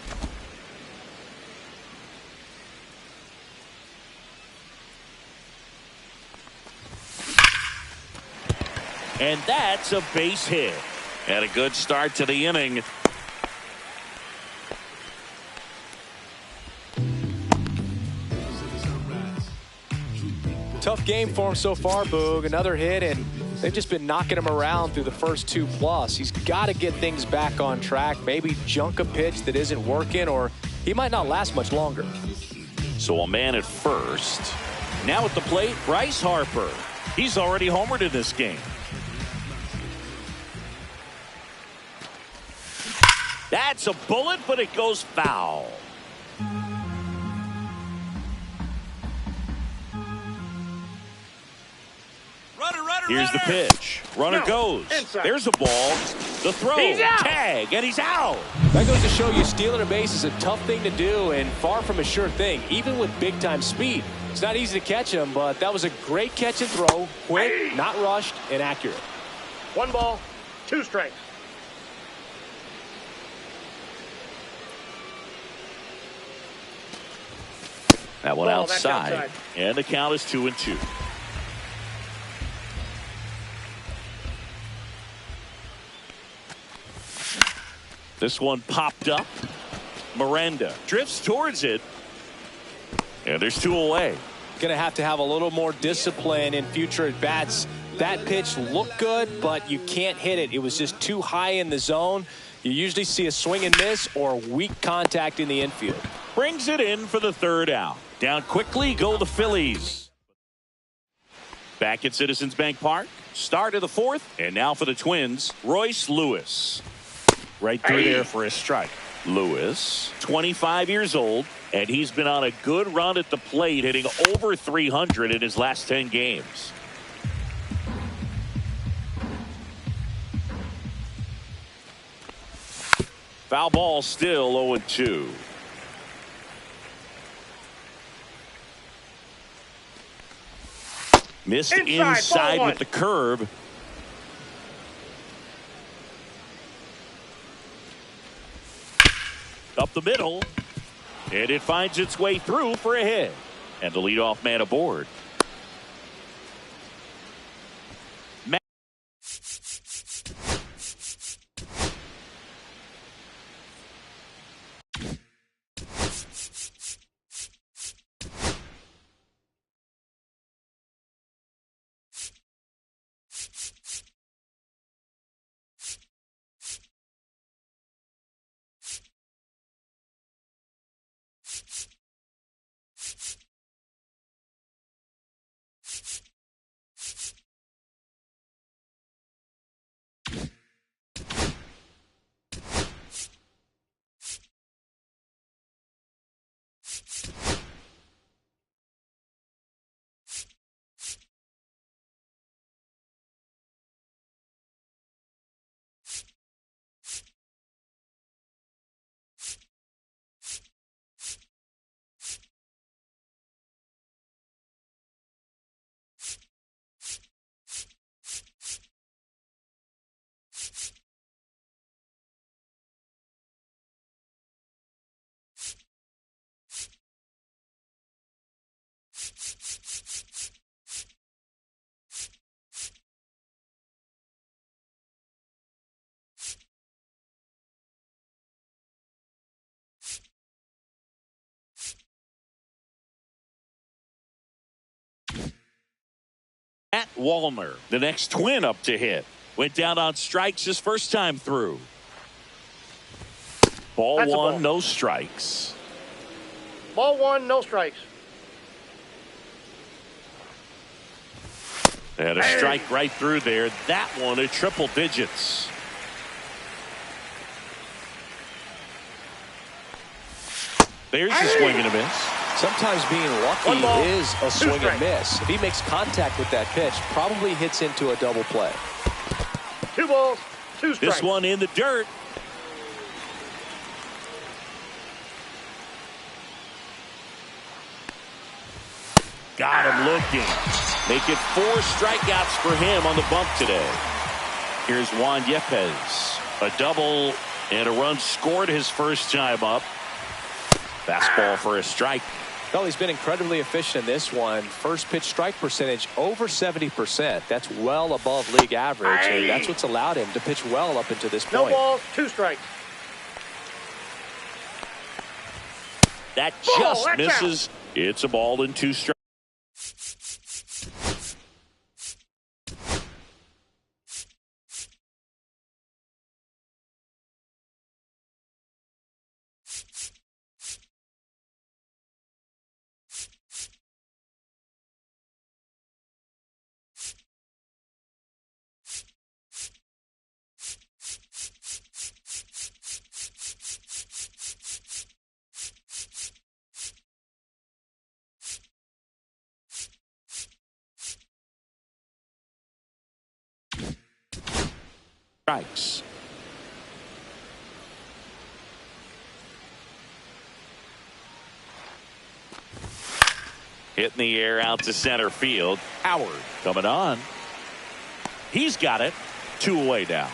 And that's a base hit. And a good start to the inning. Tough game for him so far, Boog. Another hit, and they've just been knocking him around through the first 2+. He's got to get things back on track. Maybe junk a pitch that isn't working, or he might not last much longer. So a man at first. Now at the plate, Bryce Harper. He's already homered in this game. That's a bullet, but it goes foul. Runner, Here's the pitch. Runner goes. There's a ball. The throw. Tag. And he's out. That goes to show you stealing a base is a tough thing to do and far from a sure thing, even with big-time speed. It's not easy to catch him, but that was a great catch and throw. Quick, not rushed, and accurate. 1 ball, 2 strikes. That one outside. And the count is 2-2. This one popped up. Miranda drifts towards it. And there's 2 away. Going to have a little more discipline in future at bats. That pitch looked good, but you can't hit it. It was just too high in the zone. You usually see a swing and miss or weak contact in the infield. Brings it in for the 3rd out. Down quickly go the Phillies. Back at Citizens Bank Park. Start of the 4th. And now for the Twins, Royce Lewis. Right through there for a strike. Lewis, 25 years old, and he's been on a good run at the plate, hitting over 300 in his last 10 games. Foul ball, still 0-2. Missed inside with the curve. Up the middle, and it finds its way through for a hit. And the leadoff man aboard. Matt Wallner, the next Twin up to hit. Went down on strikes his first time through. Ball 1, no strikes. Ball 1, no strikes. And a strike right through there. That one at triple digits. There's a swing and a miss. Sometimes being lucky is a swing and miss. If he makes contact with that pitch, probably hits into a double play. 2 balls, 2 strikes. This one in the dirt. Got him looking. Make it 4 strikeouts for him on the bump today. Here's Juan Yepez. A double and a run scored his first time up. Fastball for a strike. Well, he's been incredibly efficient in this one. First pitch strike percentage over 70%. That's well above league average, and that's what's allowed him to pitch well up into this point. No balls, 2 strikes. That just misses. It's a ball and 2 strikes. strikes. Hit in the air out to center field. Howard coming on. He's got it. 2 away now.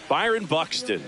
Byron Buxton.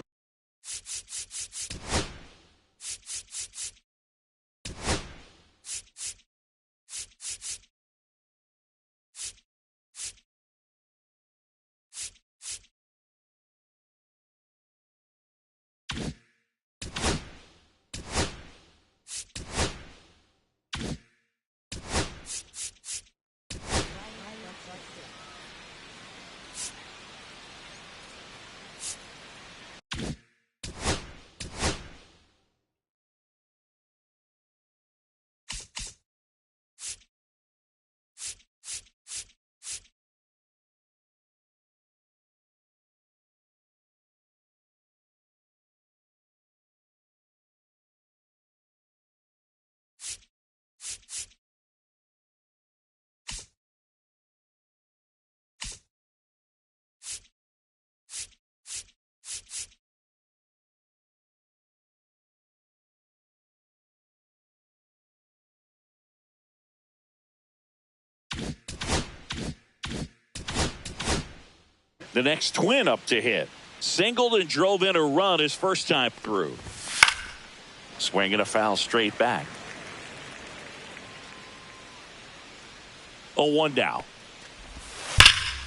The next Twin up to hit. Singled and drove in a run his first time through. Swinging a foul straight back. 0-1 now.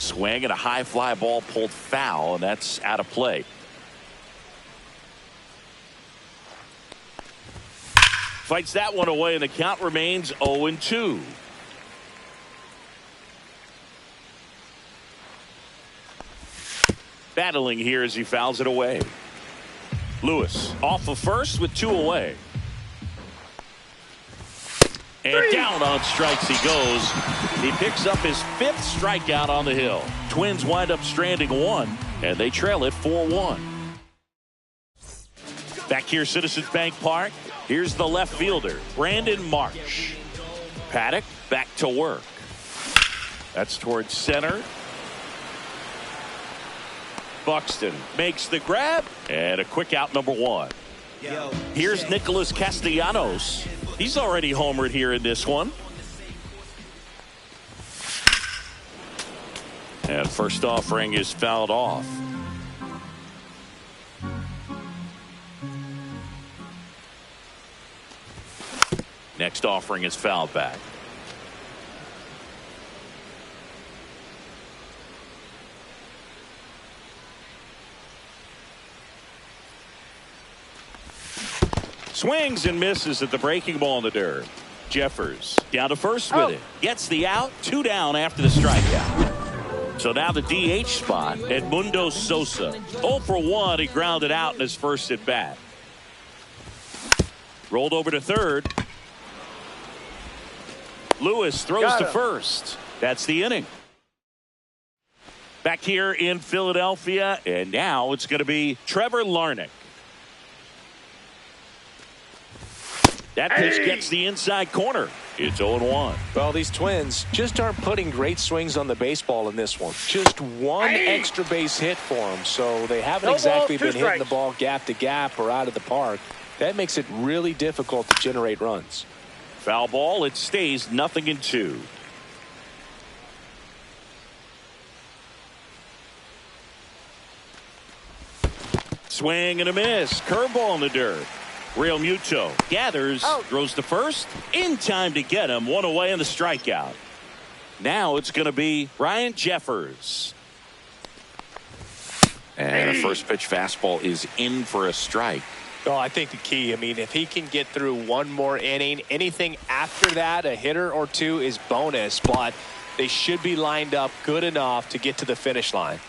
Swing and a high fly ball pulled foul, and that's out of play. Fights that one away, and the count remains 0-2. Battling here as he fouls it away. Lewis off of first with 2 away. And down on strikes he goes. He picks up his 5th strikeout on the hill. Twins wind up stranding 1, and they trail it 4-1. Back here, Citizens Bank Park. Here's the left fielder, Brandon Marsh. Paddock back to work. That's towards center. Buxton makes the grab, and a quick out, number 1. Here's Nicholas Castellanos. He's already homered here in this one. And first offering is fouled off. Next offering is fouled back. Swings and misses at the breaking ball in the dirt. Jeffers down to first with it. Gets the out. 2 down after the strikeout. So now the DH spot, Edmundo Sosa. 0 for 1. He grounded out in his first at bat. Rolled over to third. Lewis throws to first. That's the inning. Back here in Philadelphia, and now it's going to be Trevor Larnach. That pitch gets the inside corner. It's 0-1. Well, these Twins just aren't putting great swings on the baseball in this one. Just one extra base hit for them, so they haven't exactly been hitting the ball gap to gap or out of the park. That makes it really difficult to generate runs. Foul ball. It stays 0-2. Swing and a miss. Curveball in the dirt. Real Muto gathers, throws to first, in time to get him. 1 away in the strikeout. Now it's going to be Ryan Jeffers. And a first pitch fastball is in for a strike. Oh, I think the key, I mean, if he can get through one more inning, anything after that, a hitter or 2 is bonus, but they should be lined up good enough to get to the finish line.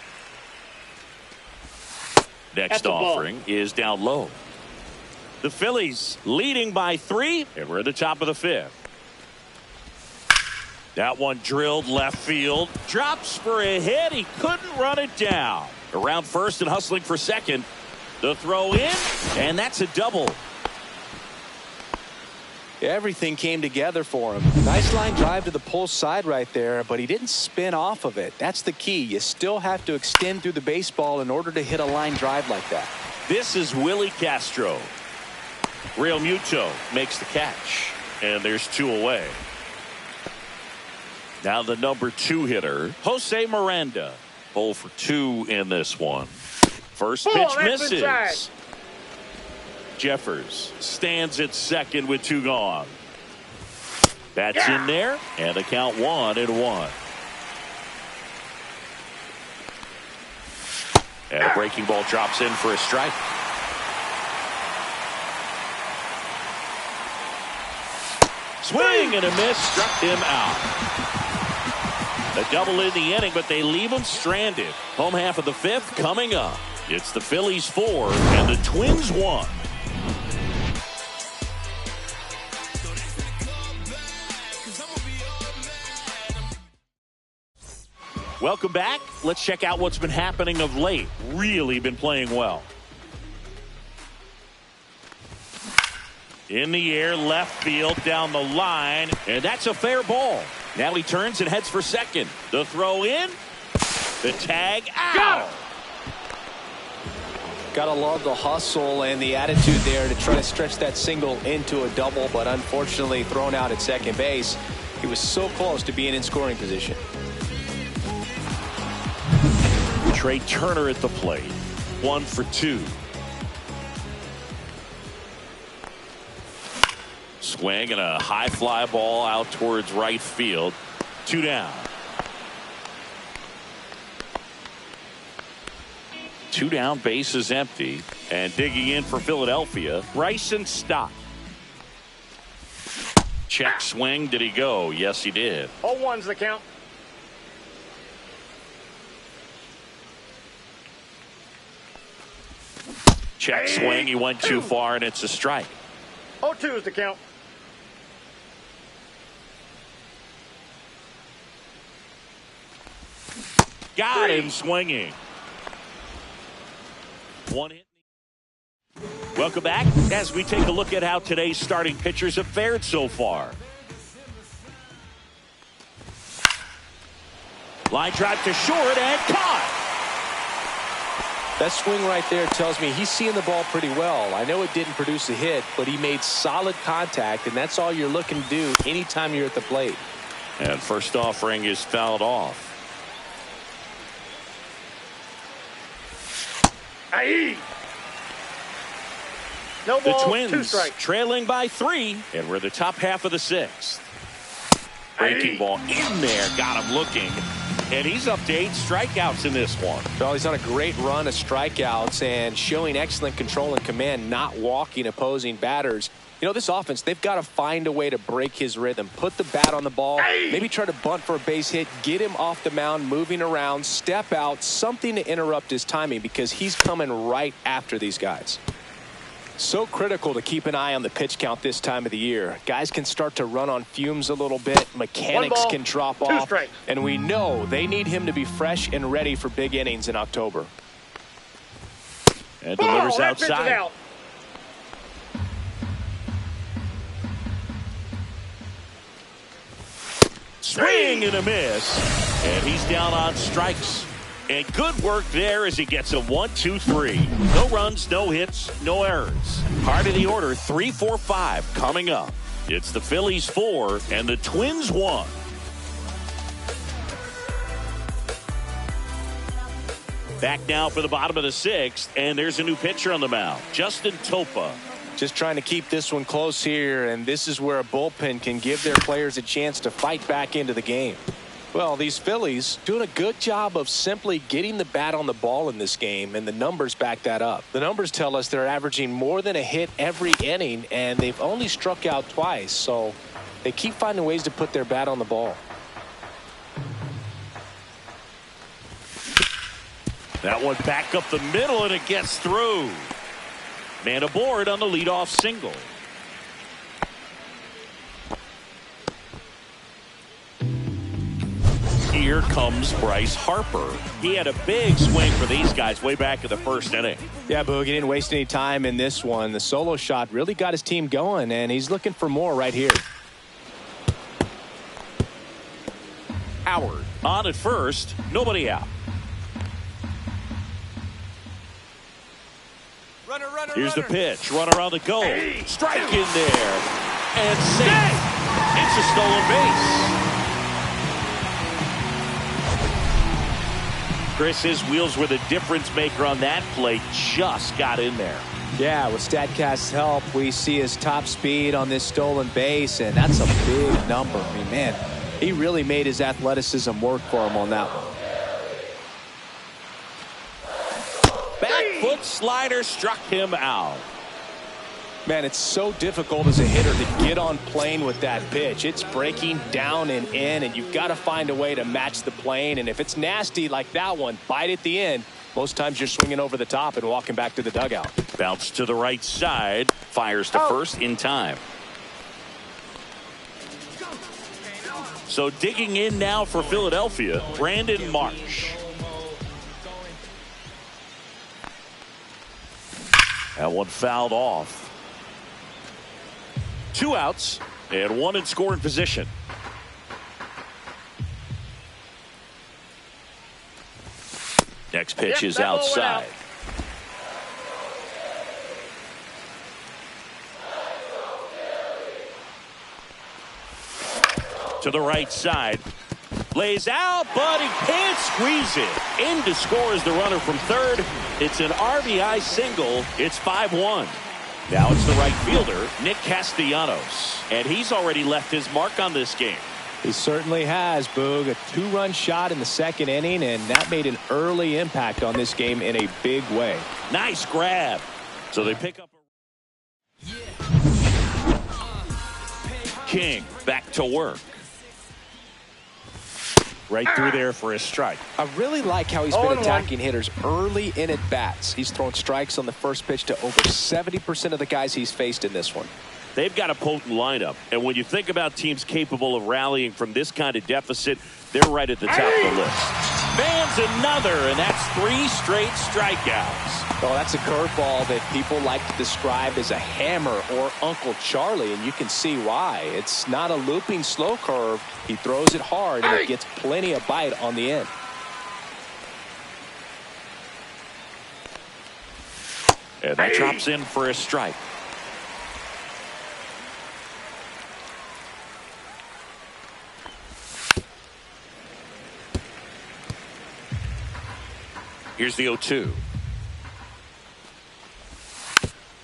Next offering is down low. The Phillies leading by 3, and we're at the top of the 5th. That one drilled left field. Drops for a hit. He couldn't run it down. Around first and hustling for second. The throw in, and that's a double. Everything came together for him. Nice line drive to the pull side right there, but he didn't spin off of it. That's the key. You still have to extend through the baseball in order to hit a line drive like that. This is Willie Castro. Real Muto makes the catch, and there's 2 away. Now the number 2 hitter, Jose Miranda. 0 for 2 in this one. First pitch misses. Jeffers stands at second with 2 gone. That's in there, and the count 1-1. And a breaking ball drops in for a strike. Swing and a miss, struck him out. A double in the inning, but they leave him stranded. Home half of the 5th coming up. It's the Phillies 4 and the Twins 1. Welcome back. Let's check out what's been happening of late. Really been playing well. In the air, left field, down the line, and that's a fair ball. Now he turns and heads for second. The throw in, the tag out. Gotta love the hustle and the attitude there to try to stretch that single into a double, but unfortunately thrown out at second base. He was so close to being in scoring position. Trey Turner at the plate. 1 for 2. Swing and a high fly ball out towards right field. 2 down. 2 down, base is empty. And digging in for Philadelphia, Bryson Stott. Check swing. Did he go? Yes, he did. 0-1's the count. Check swing. He went too far, and it's a strike. 0-2 is the count. Got him swinging. 1 hit. Welcome back as we take a look at how today's starting pitchers have fared so far. Line drive to short and caught. That swing right there tells me he's seeing the ball pretty well. I know it didn't produce a hit, but he made solid contact, and that's all you're looking to do anytime you're at the plate. And first offering is fouled off. Aye. No The ball, Twins 2 strikes. trailing by 3, and we're the top half of the 6th. Breaking ball in there, got him looking. And he's up to 8 strikeouts in this one. Well, he's on a great run of strikeouts and showing excellent control and command, not walking opposing batters. You know, this offense, they've got to find a way to break his rhythm, put the bat on the ball, maybe try to bunt for a base hit, get him off the mound, moving around, step out, something to interrupt his timing because he's coming right after these guys. So critical to keep an eye on the pitch count this time of the year. Guys can start to run on fumes a little bit. Mechanics can drop off. Strikes. And we know they need him to be fresh and ready for big innings in October. And delivers outside. Out. Swing and a miss. And he's down on strikes. And good work there as he gets a 1-2-3. No runs, no hits, no errors. Part of the order, 3-4-5 coming up. It's the Phillies 4 and the Twins 1. Back now for the bottom of the 6th, and there's a new pitcher on the mound, Justin Topa. Just trying to keep this one close here, and this is where a bullpen can give their players a chance to fight back into the game. Well, these Phillies doing a good job of simply getting the bat on the ball in this game, and the numbers back that up. The numbers tell us they're averaging more than a hit every inning, and they've only struck out twice, so they keep finding ways to put their bat on the ball. That one back up the middle, and it gets through. Man aboard on the leadoff single. here comes Bryce Harper. He had a big swing for these guys way back in the first inning. Yeah, Boog, he didn't waste any time in this one. The solo shot really got his team going, and he's looking for more right here. Howard on at first, nobody out. Here's the pitch, runner on the go. Strike in there, and safe. It's a stolen base. Chris, his wheels were the difference maker on that play, just got in there. Yeah, with StatCast's help, we see his top speed on this stolen base, and that's a big number. I mean, man, he really made his athleticism work for him on that one. Back foot slider struck him out. Man, it's so difficult as a hitter to get on plane with that pitch. It's breaking down and in, and you've got to find a way to match the plane. And if it's nasty like that one, bite at the end. Most times you're swinging over the top and walking back to the dugout. Bounce to the right side. Fires to first in time. So digging in now for Philadelphia, Brandon Marsh. That one fouled off. 2 outs and 1 in scoring position. Next pitch is outside. To the right side. Lays out, but he can't squeeze it. In to score is the runner from third. It's an RBI single. It's 5-1. Now it's the right fielder, Nick Castellanos. And he's already left his mark on this game. He certainly has, Boog. A 2-run shot in the second inning, and that made an early impact on this game in a big way. Nice grab. So they pick up. King back to work. Right through there for a strike. I really like how he's been attacking hitters early in at-bats. He's thrown strikes on the first pitch to over 70% of the guys he's faced in this one. They've got a potent lineup, and when you think about teams capable of rallying from this kind of deficit, they're right at the top of the list. Fans another, and that's 3 straight strikeouts. Well, that's a curveball that people like to describe as a hammer or Uncle Charlie, and you can see why. It's not a looping slow curve. He throws it hard, and it gets plenty of bite on the end. And that drops in for a strike. Here's the 0-2.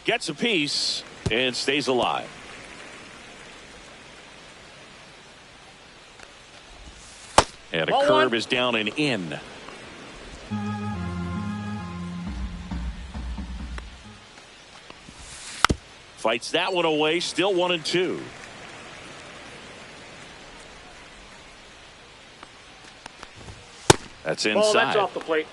Gets a piece and stays alive. And a curve is down and in. Fights that one away. Still 1-2. That's inside. Ball, that's off the plate.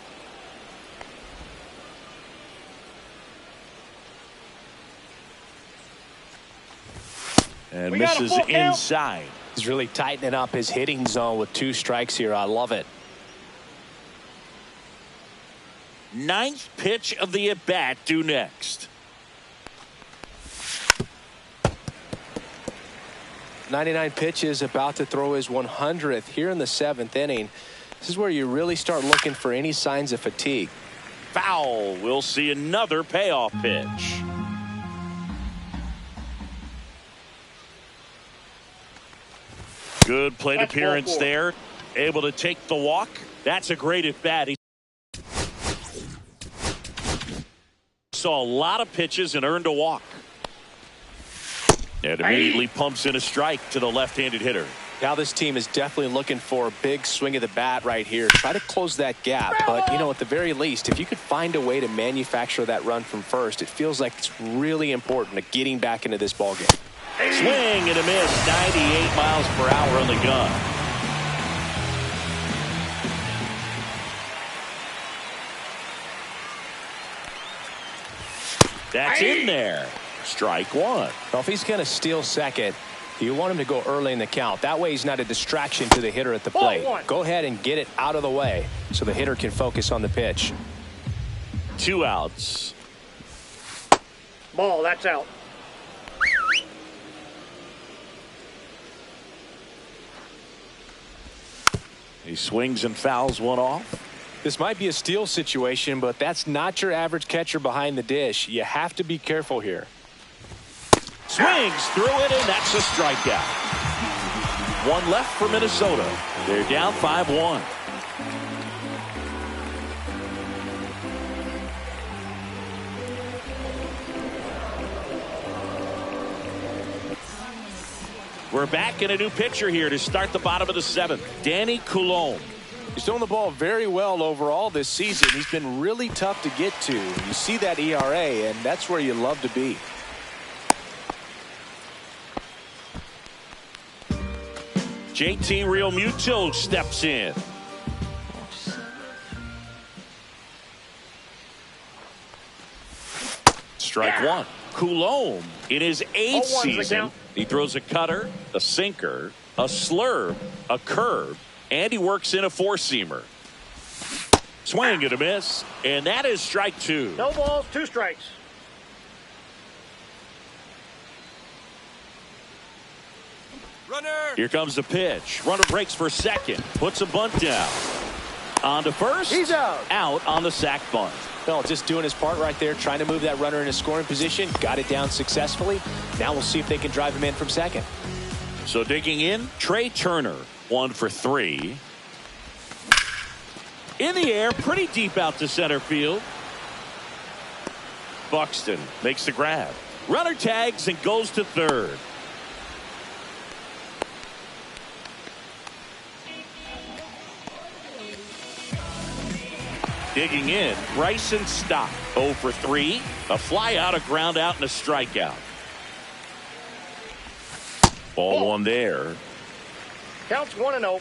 And misses inside. He's really tightening up his hitting zone with 2 strikes here. I love it. 9th pitch of the at-bat due next. 99 pitches, about to throw his 100th here in the 7th inning. This is where you really start looking for any signs of fatigue. Foul. We'll see another payoff pitch. Good plate appearance there. Able to take the walk. That's a great at bat. He saw a lot of pitches and earned a walk. And immediately pumps in a strike to the left-handed hitter. Now this team is definitely looking for a big swing of the bat right here. Try to close that gap. But, you know, at the very least, if you could find a way to manufacture that run from first, it feels like it's really important to getting back into this ballgame. Swing and a miss. 98 miles per hour on the gun. That's in there. Strike 1. Well, if he's going to steal second, You want him to go early in the count. That way he's not a distraction to the hitter at the plate. Go ahead and get it out of the way so the hitter can focus on the pitch. 2 outs. Ball, that's out. He swings and fouls one off. This might be a steal situation, but that's not your average catcher behind the dish. You have to be careful here. Swings through it, and that's a strikeout. 1 left for Minnesota. They're down 5-1. We're back in a new pitcher here to start the bottom of the 7th. Danny Coulombe. He's throwing the ball very well overall this season. He's been really tough to get to. You see that ERA, and that's where you love to be. JT Realmuto steps in. Strike 1. Coulombe in his 8th season. He throws a cutter, a sinker, a slurve, a curve, and he works in a 4-seamer. Swing and a miss, and that is strike 2. No balls, 2 strikes. Runner. Here comes the pitch. Runner breaks for second, puts a bunt down. On to first. He's out. Out on the sac bunt. Well, just doing his part right there, trying to move that runner in a scoring position. Got it down successfully. Now we'll see if they can drive him in from second. So digging in, Trey Turner, 1 for 3. In the air, pretty deep out to center field. Buxton makes the grab. Runner tags and goes to third. Digging in, Bryson Stott, 0 for 3. A fly out, a ground out, and a strikeout. Ball 1 there. Counts 1-0.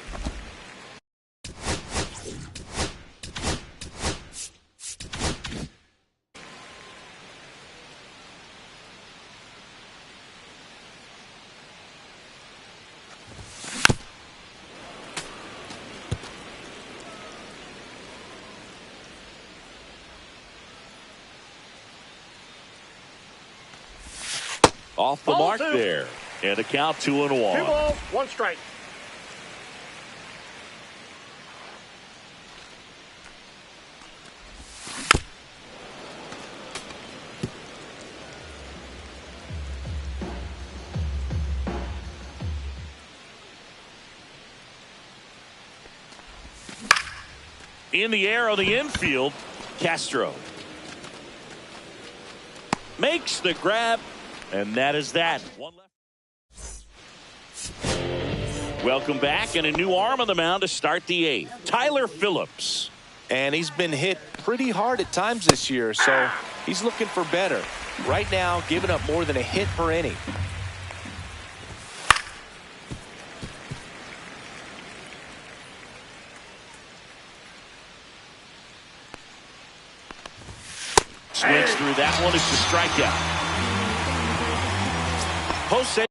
Off the Ball mark 2. there. And a count 2-1. 2 balls, 1 strike. In the air on the infield, Castro makes the grab, and that is that. 1 left. Welcome back, and a new arm on the mound to start the 8th. Tyler Phillips. And he's been hit pretty hard at times this year, so he's looking for better. Right now, giving up more than a hit per inning. Swings through that one. It's a strikeout. Jose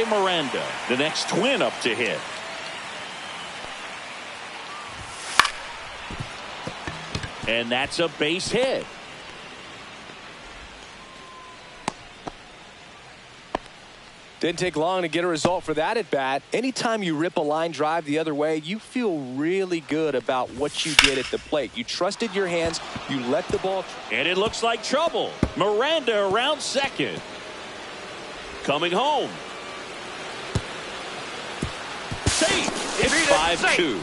Miranda, the next twin up to hit. And that's a base hit. Didn't take long to get a result for that at bat. Anytime you rip a line drive the other way, you feel really good about what you did at the plate. You trusted your hands. You let the ball. And it looks like trouble. Miranda around second. Coming home. Safe. It's 5-2.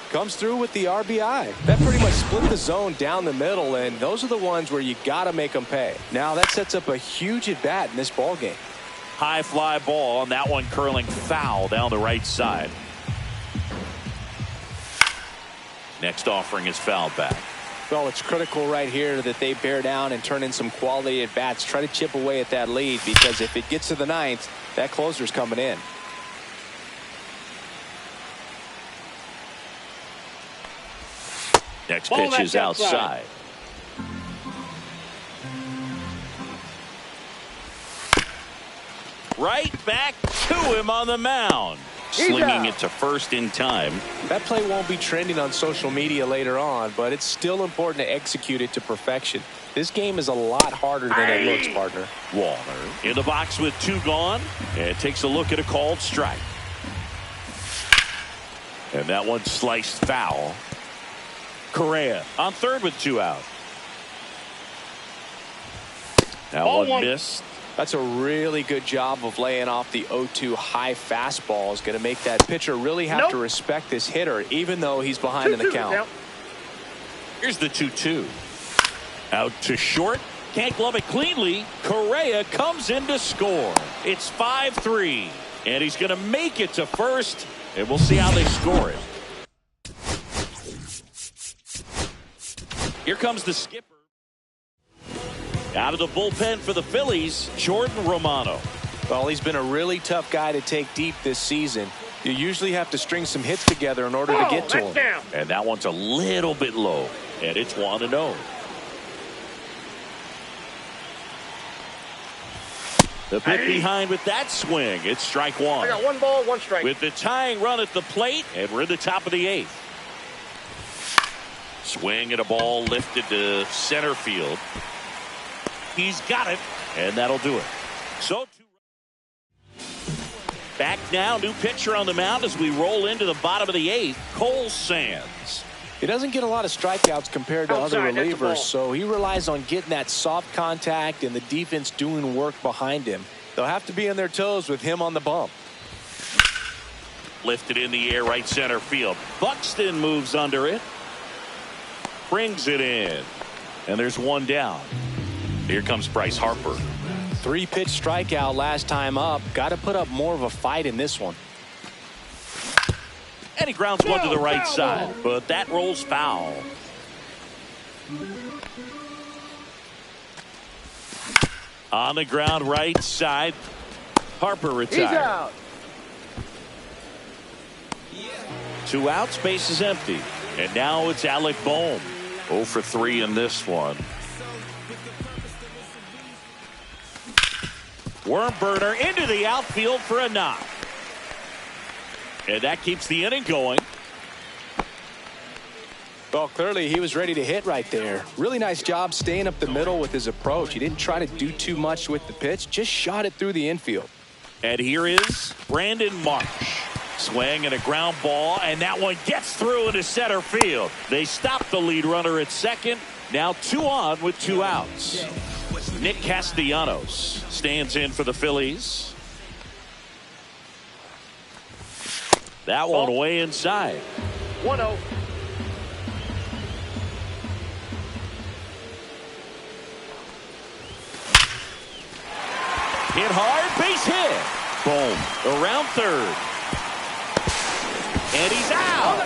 Comes through with the RBI. That pretty much split the zone down the middle, and those are the ones where you got to make them pay. Now that sets up a huge at bat in this ball game. High fly ball, and that one curling foul down the right side. Next offering is fouled back. Well, it's critical right here that they bear down and turn in some quality at bats. Try to chip away at that lead, because if it gets to the 9th, that closer's coming in. Next pitch is outside. Right back to him on the mound. Slinging it to first in time. That play won't be trending on social media later on, but it's still important to execute it to perfection. This game is a lot harder than it looks, partner. Warner in the box with 2 gone, and takes a look at a called strike. And that one sliced foul. Correa on third with 2 out. That one missed. That's a really good job of laying off the 0-2 high fastball. Is going to make that pitcher really have to respect this hitter, even though he's behind in the count. Here's the 2-2. Out to short. Can't glove it cleanly. Correa comes in to score. It's 5-3. And he's going to make it to first. And we'll see how they score it. Here comes the skipper. Out of the bullpen for the Phillies, Jordan Romano. Well, he's been a really tough guy to take deep this season. You usually have to string some hits together in order to get to him. And that one's a little bit low. And it's 1-0. The pick behind with that swing. It's strike 1. I got 1 ball, 1 strike. With the tying run at the plate, and we're in the top of the 8th. Swing and a ball lifted to center field. He's got it, and that'll do it. So back now, new pitcher on the mound as we roll into the bottom of the 8th, Cole Sands. He doesn't get a lot of strikeouts compared to other relievers, so he relies on getting that soft contact and the defense doing work behind him. They'll have to be on their toes with him on the bump. Lifted in the air, right center field. Buxton moves under it. Brings it in. And there's 1 down. Here comes Bryce Harper. 3-pitch strikeout last time up. Got to put up more of a fight in this one. And he grounds one to the right side, but that rolls foul. On the ground right side, Harper retired. He's out. 2 outs, base is empty. And now it's Alec Bohm. 0 for 3 in this one. Worm burner into the outfield for a knock. And that keeps the inning going. Well, clearly he was ready to hit right there. Really nice job staying up the middle with his approach. He didn't try to do too much with the pitch, just shot it through the infield. And here is Brandon Marsh. Swing and a ground ball, and that one gets through into center field. They stop the lead runner at second. Now 2 on with 2 outs. Nick Castellanos stands in for the Phillies. That one way inside. 1-0. Hit hard, base hit. Boom. Around third. And he's out.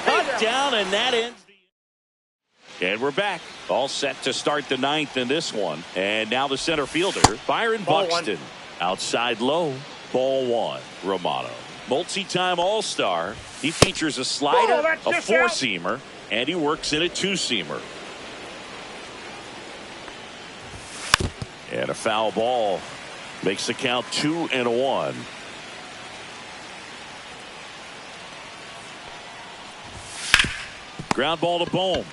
Cut down, and that ends the. And we're back. All set to start the 9th in this one. And now the center fielder, Byron Buxton. Outside low. Ball 1. Romano. Multi-time All-Star. He features a slider, a 4-seamer, and he works in a 2-seamer. And a foul ball makes the count 2-1. Ground ball to Bohm.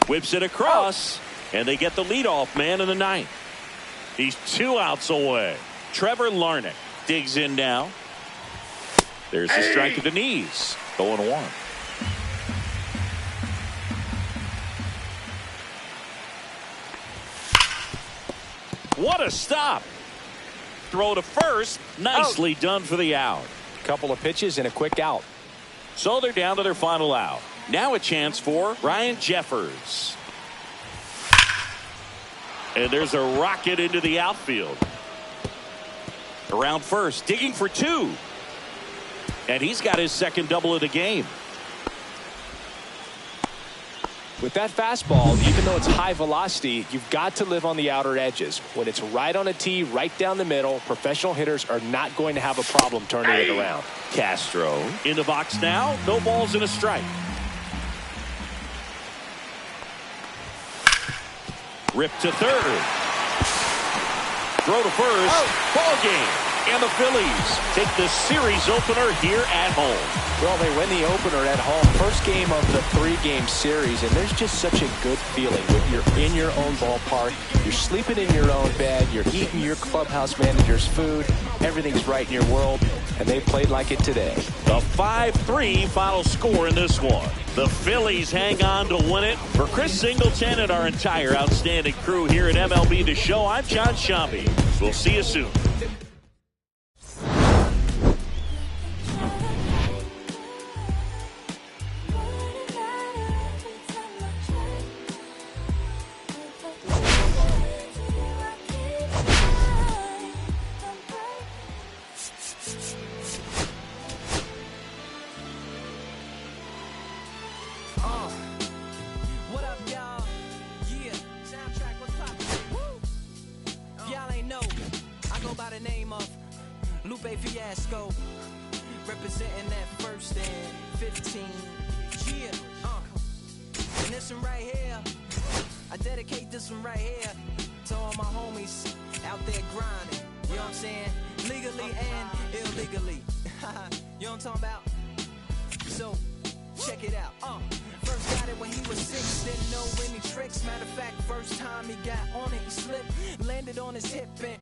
Whips it across, and they get the leadoff man in the 9th. He's 2 outs away. Trevor Larnach digs in now. There's the strike at the knees. 0-1. What a stop. Throw to first. Nicely done for the out. Couple of pitches and a quick out. So they're down to their final out. Now a chance for Ryan Jeffers. And there's a rocket into the outfield. Around first, digging for 2. And he's got his second double of the game. With that fastball, even though it's high velocity, you've got to live on the outer edges. When it's right on a tee, right down the middle, professional hitters are not going to have a problem turning it around. Castro in the box now. No balls and a strike. Rip to third. Throw to first. Ball game. And the Phillies take the series opener here at home. Well, they win the opener at home. First game of the 3-game series, and there's just such a good feeling when you're in your own ballpark. You're sleeping in your own bed. You're eating your clubhouse manager's food. Everything's right in your world, and they played like it today. The 5-3 final score in this one. The Phillies hang on to win it. For Chris Singleton and our entire outstanding crew here at MLB The Show, I'm John Shambi. We'll see you soon. What up, y'all? Yeah, soundtrack, what's poppin'? Woo! Y'all ain't know, I go by the name of Lupe Fiasco, representing that first and 15. Yeah, and this one right here, I dedicate this one right here to all my homies out there grinding. You know what I'm saying? Legally and illegally. You know what I'm talking about? So, check it out. First got it when he was 6, didn't know any tricks. Matter of fact, first time he got on it, he slipped, landed on his hip and